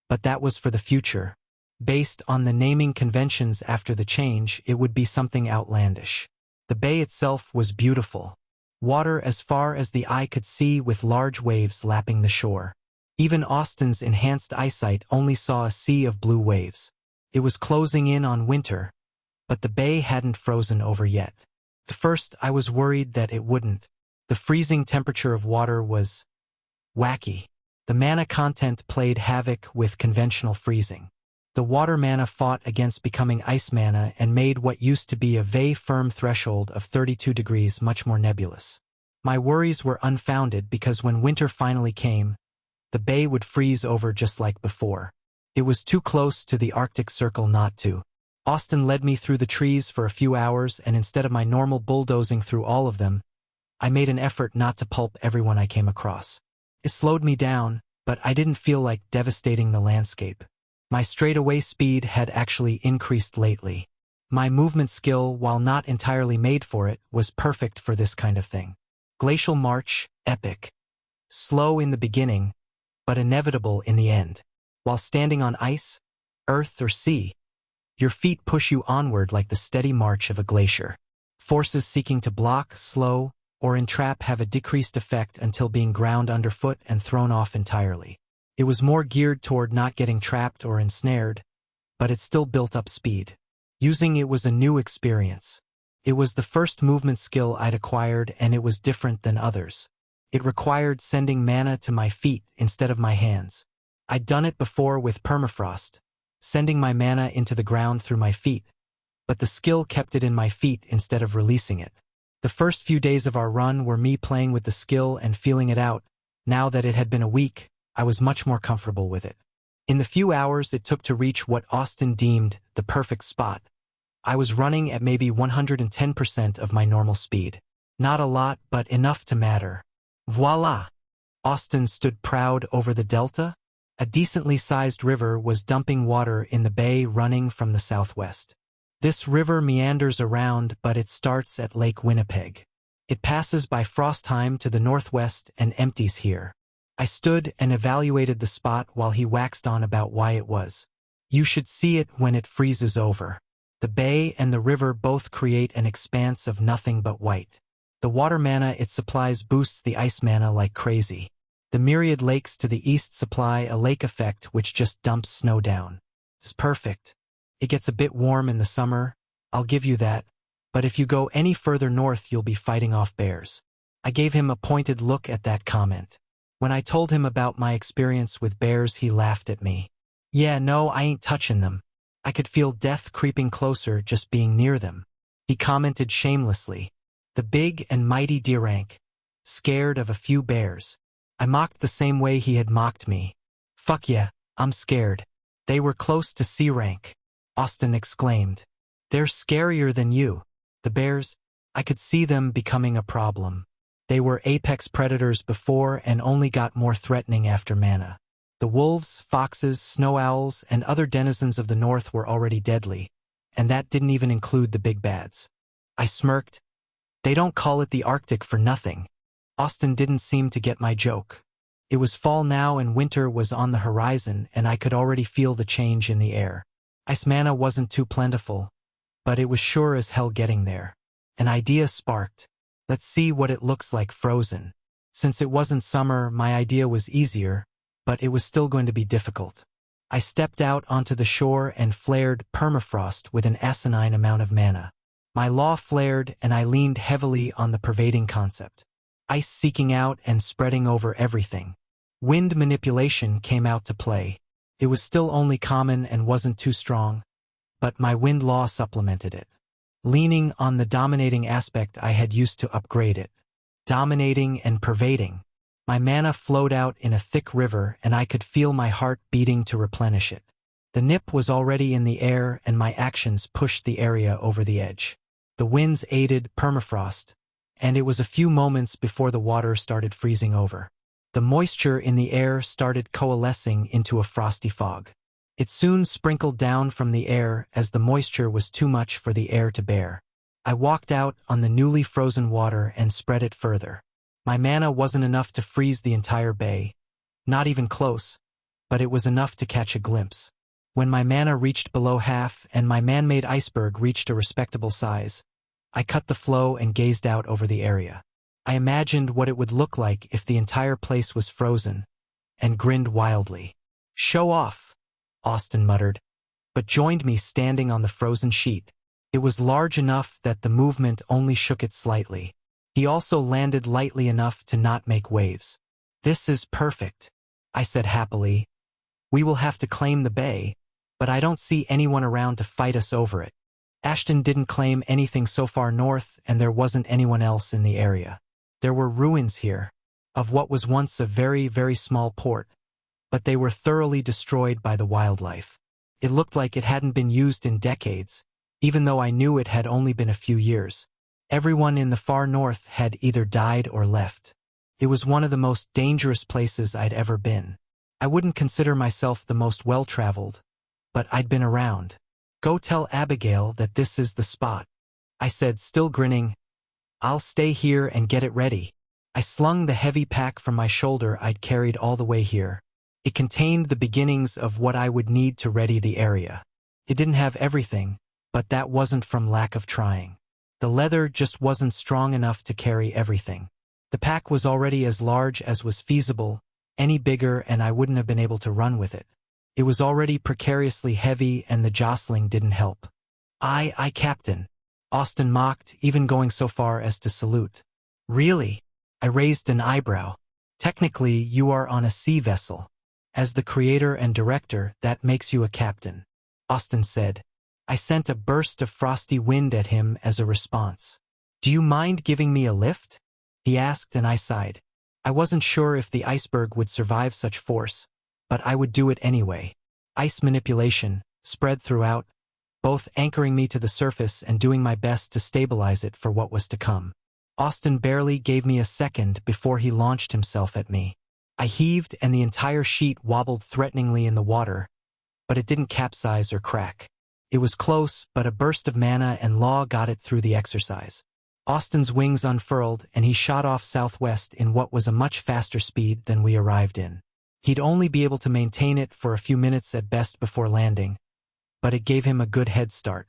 But that was for the future. Based on the naming conventions after the change, it would be something outlandish. The bay itself was beautiful. Water as far as the eye could see with large waves lapping the shore. Even Austin's enhanced eyesight only saw a sea of blue waves. It was closing in on winter, but the bay hadn't frozen over yet. At first, I was worried that it wouldn't. The freezing temperature of water was wacky. The mana content played havoc with conventional freezing. The water mana fought against becoming ice mana and made what used to be a very firm threshold of 32 degrees much more nebulous. My worries were unfounded because when winter finally came, the bay would freeze over just like before. It was too close to the Arctic Circle not to. Austin led me through the trees for a few hours, and instead of my normal bulldozing through all of them, I made an effort not to pulp everyone I came across. It slowed me down, but I didn't feel like devastating the landscape. My straightaway speed had actually increased lately. My movement skill, while not entirely made for it, was perfect for this kind of thing. Glacial march, epic. Slow in the beginning, but inevitable in the end. While standing on ice, earth or sea, your feet push you onward like the steady march of a glacier. Forces seeking to block, slow, or entrap have a decreased effect until being ground underfoot and thrown off entirely. It was more geared toward not getting trapped or ensnared, but it still built up speed. Using it was a new experience. It was the first movement skill I'd acquired, and it was different than others. It required sending mana to my feet instead of my hands. I'd done it before with permafrost, sending my mana into the ground through my feet, but the skill kept it in my feet instead of releasing it. The first few days of our run were me playing with the skill and feeling it out. Now that it had been a week, I was much more comfortable with it. In the few hours it took to reach what Austin deemed the perfect spot, I was running at maybe 110% of my normal speed. Not a lot, but enough to matter. Voila! Austin stood proud over the delta. A decently sized river was dumping water in the bay running from the southwest. This river meanders around, but it starts at Lake Winnipeg. It passes by Frostheim to the northwest and empties here. I stood and evaluated the spot while he waxed on about why it was. You should see it when it freezes over. The bay and the river both create an expanse of nothing but white. The water mana it supplies boosts the ice mana like crazy. The myriad lakes to the east supply a lake effect which just dumps snow down. It's perfect. It gets a bit warm in the summer, I'll give you that, but if you go any further north you'll be fighting off bears. I gave him a pointed look at that comment. When I told him about my experience with bears he laughed at me. Yeah, no, I ain't touching them. I could feel death creeping closer just being near them. He commented shamelessly. The big and mighty D-rank. Scared of a few bears. I mocked the same way he had mocked me. Fuck yeah, I'm scared. They were close to C-rank. Austin exclaimed. They're scarier than you. The bears, I could see them becoming a problem. They were apex predators before and only got more threatening after mana. The wolves, foxes, snow owls, and other denizens of the north were already deadly, and that didn't even include the big bads. I smirked. They don't call it the Arctic for nothing. Austin didn't seem to get my joke. It was fall now and winter was on the horizon and I could already feel the change in the air. Ice mana wasn't too plentiful, but it was sure as hell getting there. An idea sparked. Let's see what it looks like frozen. Since it wasn't summer, my idea was easier, but it was still going to be difficult. I stepped out onto the shore and flared permafrost with an asinine amount of mana. My law flared and I leaned heavily on the pervading concept. Ice seeking out and spreading over everything. Wind manipulation came out to play. It was still only common and wasn't too strong, but my wind law supplemented it. Leaning on the dominating aspect I had used to upgrade it. Dominating and pervading. My mana flowed out in a thick river and I could feel my heart beating to replenish it. The nip was already in the air and my actions pushed the area over the edge. The winds aided permafrost, and it was a few moments before the water started freezing over. The moisture in the air started coalescing into a frosty fog. It soon sprinkled down from the air as the moisture was too much for the air to bear. I walked out on the newly frozen water and spread it further. My mana wasn't enough to freeze the entire bay, not even close, but it was enough to catch a glimpse. When my mana reached below half and my man-made iceberg reached a respectable size, I cut the flow and gazed out over the area. I imagined what it would look like if the entire place was frozen, and grinned wildly. "Show off," Austin muttered, but joined me standing on the frozen sheet. It was large enough that the movement only shook it slightly. He also landed lightly enough to not make waves. "This is perfect," I said happily. "We will have to claim the bay, but I don't see anyone around to fight us over it." Ashton didn't claim anything so far north and there wasn't anyone else in the area. There were ruins here, of what was once a very, very small port, but they were thoroughly destroyed by the wildlife. It looked like it hadn't been used in decades, even though I knew it had only been a few years. Everyone in the far north had either died or left. It was one of the most dangerous places I'd ever been. I wouldn't consider myself the most well-traveled, but I'd been around. "Go tell Abigail that this is the spot," I said, still grinning. "I'll stay here and get it ready." I slung the heavy pack from my shoulder I'd carried all the way here. It contained the beginnings of what I would need to ready the area. It didn't have everything, but that wasn't from lack of trying. The leather just wasn't strong enough to carry everything. The pack was already as large as was feasible, any bigger and I wouldn't have been able to run with it. It was already precariously heavy and the jostling didn't help. I, Captain," Austin mocked, even going so far as to salute. "Really?" I raised an eyebrow. "Technically, you are on a sea vessel. As the creator and director, that makes you a captain," Austin said. I sent a burst of frosty wind at him as a response. "Do you mind giving me a lift?" he asked and I sighed. I wasn't sure if the iceberg would survive such force, but I would do it anyway. Ice manipulation, spread throughout, both anchoring me to the surface and doing my best to stabilize it for what was to come. Austin barely gave me a second before he launched himself at me. I heaved and the entire sheet wobbled threateningly in the water, but it didn't capsize or crack. It was close, but a burst of mana and law got it through the exercise. Austin's wings unfurled and he shot off southwest in what was a much faster speed than we arrived in. He'd only be able to maintain it for a few minutes at best before landing, but it gave him a good head start.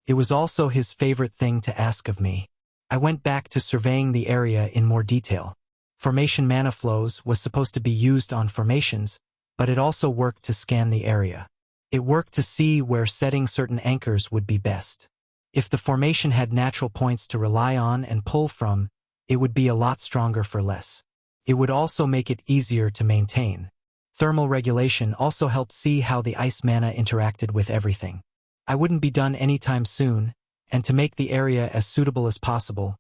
It was also his favorite thing to ask of me. I went back to surveying the area in more detail. Formation mana flows was supposed to be used on formations, but it also worked to scan the area. It worked to see where setting certain anchors would be best. If the formation had natural points to rely on and pull from, it would be a lot stronger for less. It would also make it easier to maintain. Thermal regulation also helped see how the ice mana interacted with everything. I wouldn't be done anytime soon, and to make the area as suitable as possible,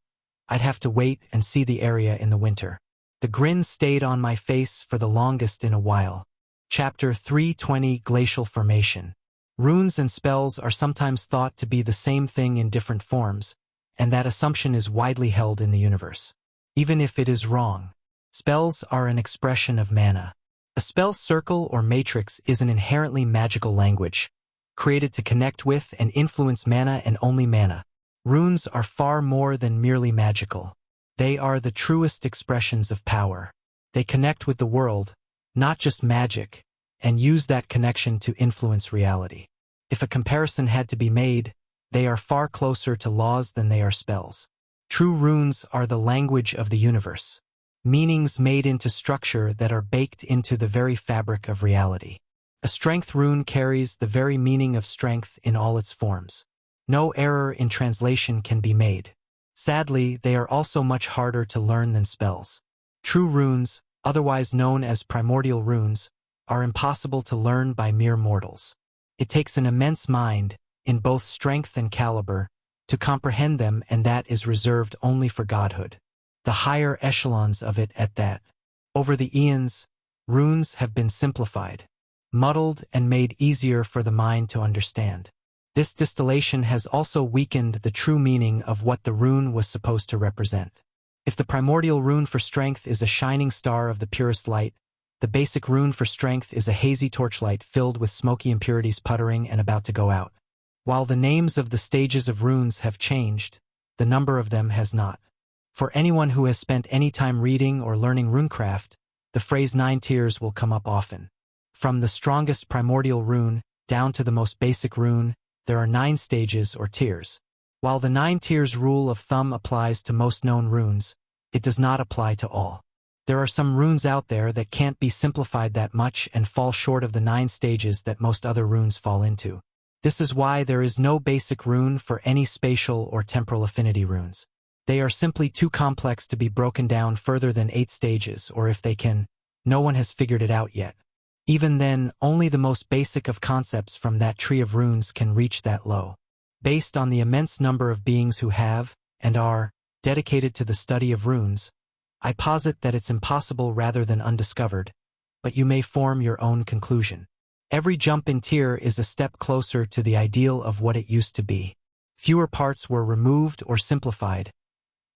I'd have to wait and see the area in the winter. The grin stayed on my face for the longest in a while. Chapter 320 Glacial Formation. Runes and spells are sometimes thought to be the same thing in different forms, and that assumption is widely held in the universe. Even if it is wrong, spells are an expression of mana. A spell circle or matrix is an inherently magical language, created to connect with and influence mana and only mana. Runes are far more than merely magical. They are the truest expressions of power. They connect with the world, not just magic, and use that connection to influence reality. If a comparison had to be made, they are far closer to laws than they are spells. True runes are the language of the universe, meanings made into structure that are baked into the very fabric of reality. A strength rune carries the very meaning of strength in all its forms. No error in translation can be made. Sadly, they are also much harder to learn than spells. True runes, otherwise known as primordial runes, are impossible to learn by mere mortals. It takes an immense mind, in both strength and caliber, to comprehend them, and that is reserved only for godhood. The higher echelons of it at that. Over the eons, runes have been simplified, muddled, and made easier for the mind to understand. This distillation has also weakened the true meaning of what the rune was supposed to represent. If the primordial rune for strength is a shining star of the purest light, the basic rune for strength is a hazy torchlight filled with smoky impurities puttering and about to go out. While the names of the stages of runes have changed, the number of them has not. For anyone who has spent any time reading or learning runecraft, the phrase 9 tiers will come up often. From the strongest primordial rune down to the most basic rune, there are 9 stages or tiers. While the 9 tiers rule of thumb applies to most known runes, it does not apply to all. There are some runes out there that can't be simplified that much and fall short of the 9 stages that most other runes fall into. This is why there is no basic rune for any spatial or temporal affinity runes. They are simply too complex to be broken down further than 8 stages, or if they can, no one has figured it out yet. Even then, only the most basic of concepts from that tree of runes can reach that low. Based on the immense number of beings who have, and are, dedicated to the study of runes, I posit that it's impossible rather than undiscovered, but you may form your own conclusion. Every jump in tier is a step closer to the ideal of what it used to be. Fewer parts were removed or simplified,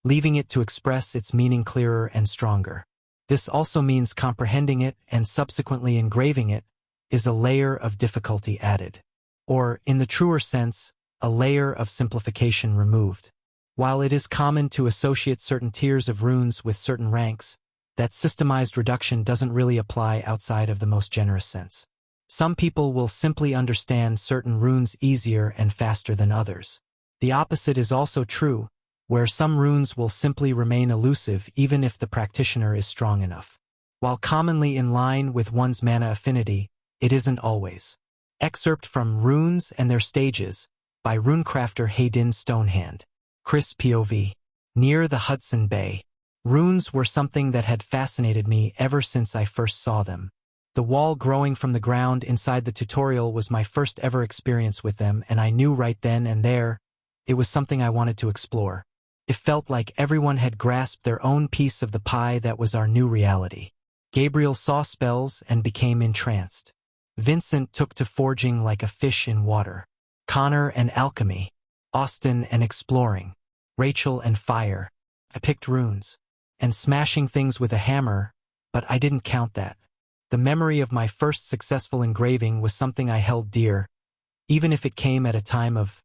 leaving it to express its meaning clearer and stronger. This also means comprehending it and subsequently engraving it is a layer of difficulty added. Or, in the truer sense, a layer of simplification removed. While it is common to associate certain tiers of runes with certain ranks, that systemized reduction doesn't really apply outside of the most generous sense. Some people will simply understand certain runes easier and faster than others. The opposite is also true, where some runes will simply remain elusive even if the practitioner is strong enough. While commonly in line with one's mana affinity, it isn't always. Excerpt from Runes and Their Stages by runecrafter Hayden Stonehand. Chris POV. Near the Hudson Bay. Runes were something that had fascinated me ever since I first saw them. The wall growing from the ground inside the tutorial was my first ever experience with them, and I knew right then and there it was something I wanted to explore. It felt like everyone had grasped their own piece of the pie that was our new reality. Gabriel saw spells and became entranced. Vincent took to forging like a fish in water. Connor and alchemy. Austin and exploring. Rachel and fire. I picked runes. And smashing things with a hammer, but I didn't count that. The memory of my first successful engraving was something I held dear, even if it came at a time of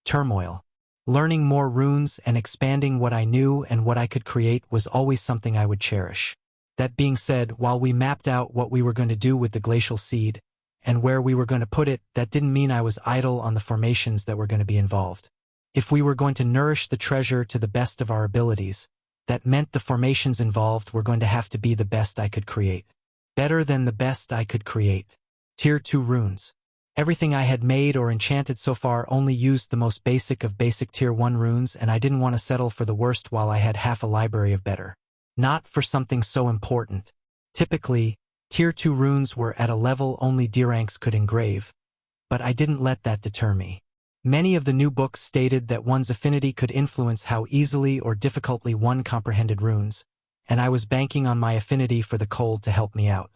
turmoil. Learning more runes and expanding what I knew and what I could create was always something I would cherish. That being said, while we mapped out what we were going to do with the glacial seed and where we were going to put it, that didn't mean I was idle on the formations that were going to be involved. If we were going to nourish the treasure to the best of our abilities, that meant the formations involved were going to have to be the best I could create. Better than the best I could create. Tier 2 runes. Everything I had made or enchanted so far only used the most basic of basic Tier 1 runes, and I didn't want to settle for the worst while I had half a library of better. Not for something so important. Typically, Tier 2 runes were at a level only D-ranks could engrave, but I didn't let that deter me. Many of the new books stated that one's affinity could influence how easily or difficultly one comprehended runes, and I was banking on my affinity for the cold to help me out.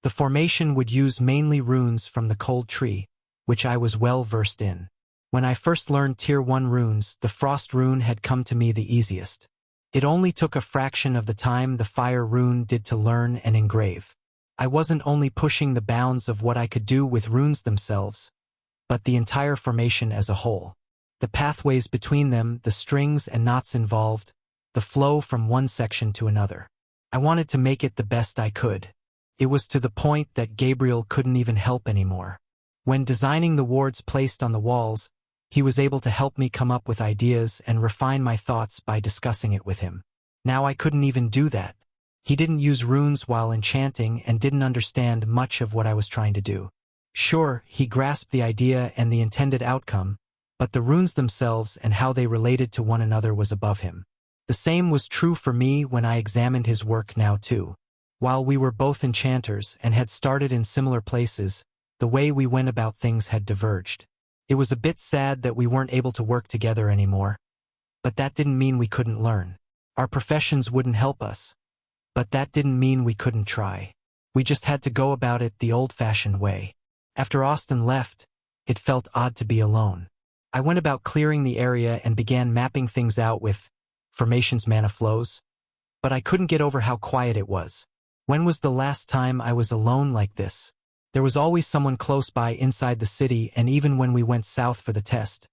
The formation would use mainly runes from the cold tree, which I was well versed in. When I first learned Tier 1 runes, the frost rune had come to me the easiest. It only took a fraction of the time the fire rune did to learn and engrave. I wasn't only pushing the bounds of what I could do with runes themselves, but the entire formation as a whole. The pathways between them, the strings and knots involved, the flow from one section to another. I wanted to make it the best I could. It was to the point that Gabriel couldn't even help anymore. When designing the wards placed on the walls, he was able to help me come up with ideas and refine my thoughts by discussing it with him. Now I couldn't even do that. He didn't use runes while enchanting and didn't understand much of what I was trying to do. Sure, he grasped the idea and the intended outcome, but the runes themselves and how they related to one another was above him. The same was true for me when I examined his work now too. While we were both enchanters and had started in similar places, the way we went about things had diverged. It was a bit sad that we weren't able to work together anymore, but that didn't mean we couldn't learn. Our professions wouldn't help us, but that didn't mean we couldn't try. We just had to go about it the old-fashioned way. After Austin left, it felt odd to be alone. I went about clearing the area and began mapping things out with formations mana flows, but I couldn't get over how quiet it was. When was the last time I was alone like this? There was always someone close by inside the city, and even when we went south for the test,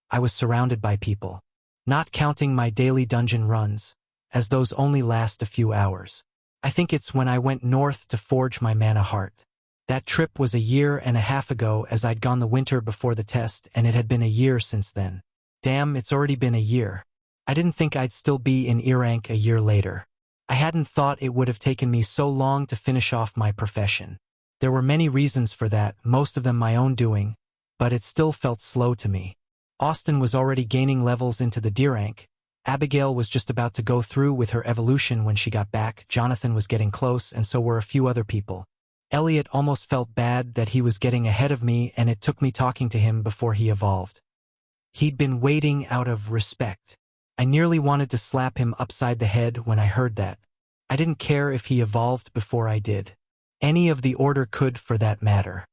I was surrounded by people. Not counting my daily dungeon runs, as those only last a few hours. I think it's when I went north to forge my mana heart. That trip was 1.5 years ago, as I'd gone the winter before the test, and it had been 1 year since then. Damn, it's already been 1 year. I didn't think I'd still be in E-rank 1 year later. I hadn't thought it would have taken me so long to finish off my profession. There were many reasons for that, most of them my own doing, but it still felt slow to me. Austin was already gaining levels into the D rank. Abigail was just about to go through with her evolution when she got back. Jonathan was getting close, and so were a few other people. Elliot almost felt bad that he was getting ahead of me, and it took me talking to him before he evolved. He'd been waiting out of respect. I nearly wanted to slap him upside the head when I heard that. I didn't care if he evolved before I did. Any of the order could, for that matter.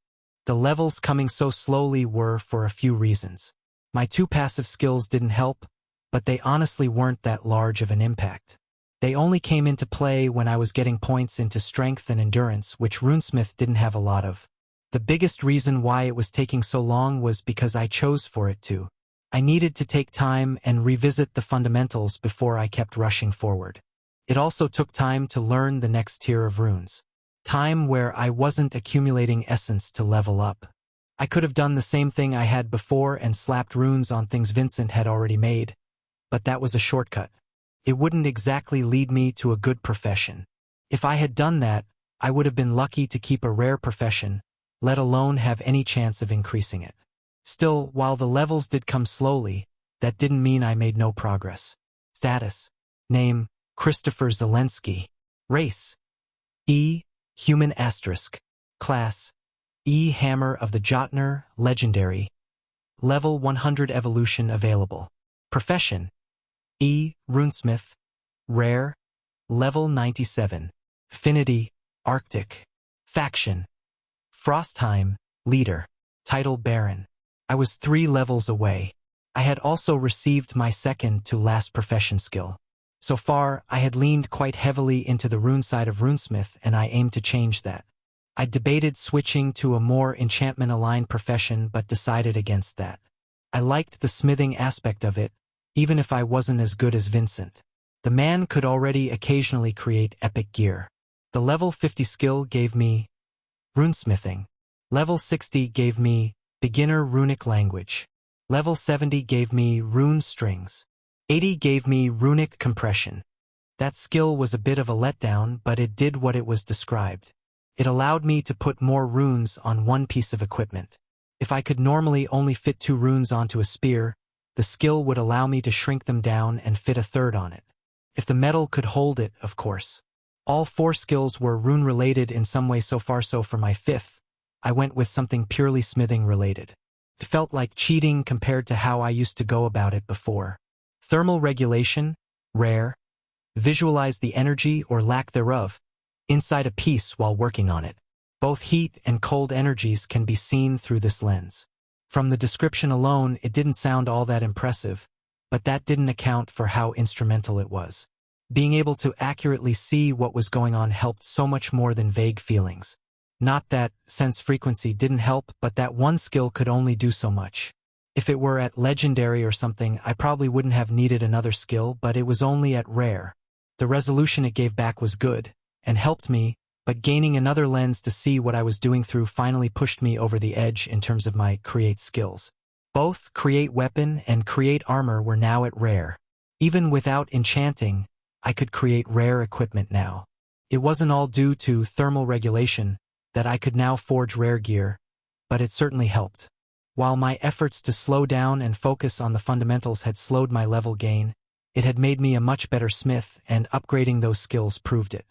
The levels coming so slowly were for a few reasons. My 2 passive skills didn't help, but they honestly weren't that large of an impact. They only came into play when I was getting points into strength and endurance, which Runesmith didn't have a lot of. The biggest reason why it was taking so long was because I chose for it to. I needed to take time and revisit the fundamentals before I kept rushing forward. It also took time to learn the next tier of runes. Time where I wasn't accumulating essence to level up. I could have done the same thing I had before and slapped runes on things Vincent had already made, but that was a shortcut. It wouldn't exactly lead me to a good profession. If I had done that, I would have been lucky to keep a rare profession, let alone have any chance of increasing it. Still, while the levels did come slowly, that didn't mean I made no progress. Status. Name, Christopher Zelensky. Race. E. Human *. Class. E. Hammer of the Jotner, Legendary. Level 100 evolution available. Profession. E. Runesmith. Rare. Level 97. Affinity. Arctic. Faction. Frostheim. Leader. Title Baron. I was 3 levels away. I had also received my second to last profession skill. So far, I had leaned quite heavily into the rune side of Runesmith, and I aimed to change that. I debated switching to a more enchantment-aligned profession but decided against that. I liked the smithing aspect of it, even if I wasn't as good as Vincent. The man could already occasionally create epic gear. The level 50 skill gave me runesmithing. Level 60 gave me beginner runic language. Level 70 gave me rune strings. 80 gave me runic compression. That skill was a bit of a letdown, but it did what it was described. It allowed me to put more runes on one piece of equipment. If I could normally only fit 2 runes onto a spear, the skill would allow me to shrink them down and fit a third on it. If the metal could hold it, of course. All 4 skills were rune-related in some way so far, so for my 5th, I went with something purely smithing-related. It felt like cheating compared to how I used to go about it before. Thermal regulation, rare. Visualize the energy or lack thereof inside a piece while working on it. Both heat and cold energies can be seen through this lens. From the description alone, it didn't sound all that impressive, but that didn't account for how instrumental it was. Being able to accurately see what was going on helped so much more than vague feelings. Not that sense frequency didn't help, but that one skill could only do so much. If it were at legendary or something, I probably wouldn't have needed another skill, but it was only at rare. The resolution it gave back was good, and helped me, but gaining another lens to see what I was doing through finally pushed me over the edge in terms of my create skills. Both create weapon and create armor were now at rare. Even without enchanting, I could create rare equipment now. It wasn't all due to thermal regulation that I could now forge rare gear, but it certainly helped. While my efforts to slow down and focus on the fundamentals had slowed my level gain, it had made me a much better smith, and upgrading those skills proved it.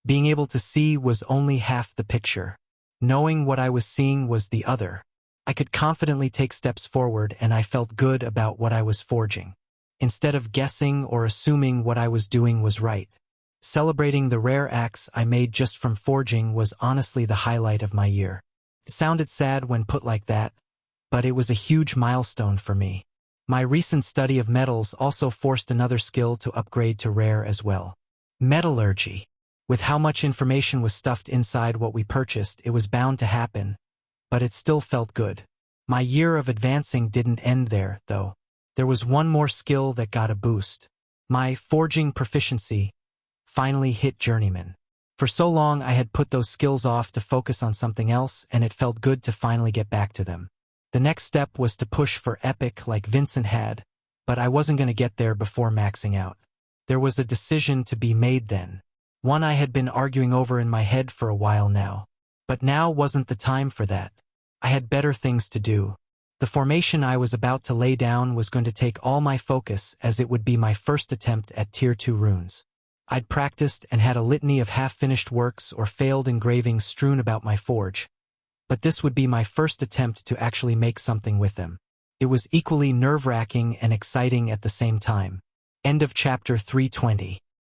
Being able to see was only half the picture. Knowing what I was seeing was the other. I could confidently take steps forward, and I felt good about what I was forging. Instead of guessing or assuming what I was doing was right. Celebrating the rare axe I made just from forging was honestly the highlight of my year. It sounded sad when put like that, but it was a huge milestone for me. My recent study of metals also forced another skill to upgrade to rare as well. Metallurgy. With how much information was stuffed inside what we purchased, it was bound to happen, but it still felt good. My year of advancing didn't end there, though. There was one more skill that got a boost. My forging proficiency finally hit journeyman. For so long I had put those skills off to focus on something else, and it felt good to finally get back to them. The next step was to push for epic like Vincent had, but I wasn't going to get there before maxing out. There was a decision to be made then. One I had been arguing over in my head for a while now. But now wasn't the time for that. I had better things to do. The formation I was about to lay down was going to take all my focus, as it would be my first attempt at Tier 2 runes. I'd practiced and had a litany of half-finished works or failed engravings strewn about my forge, but this would be my first attempt to actually make something with them. It was equally nerve-wracking and exciting at the same time. End of chapter 320.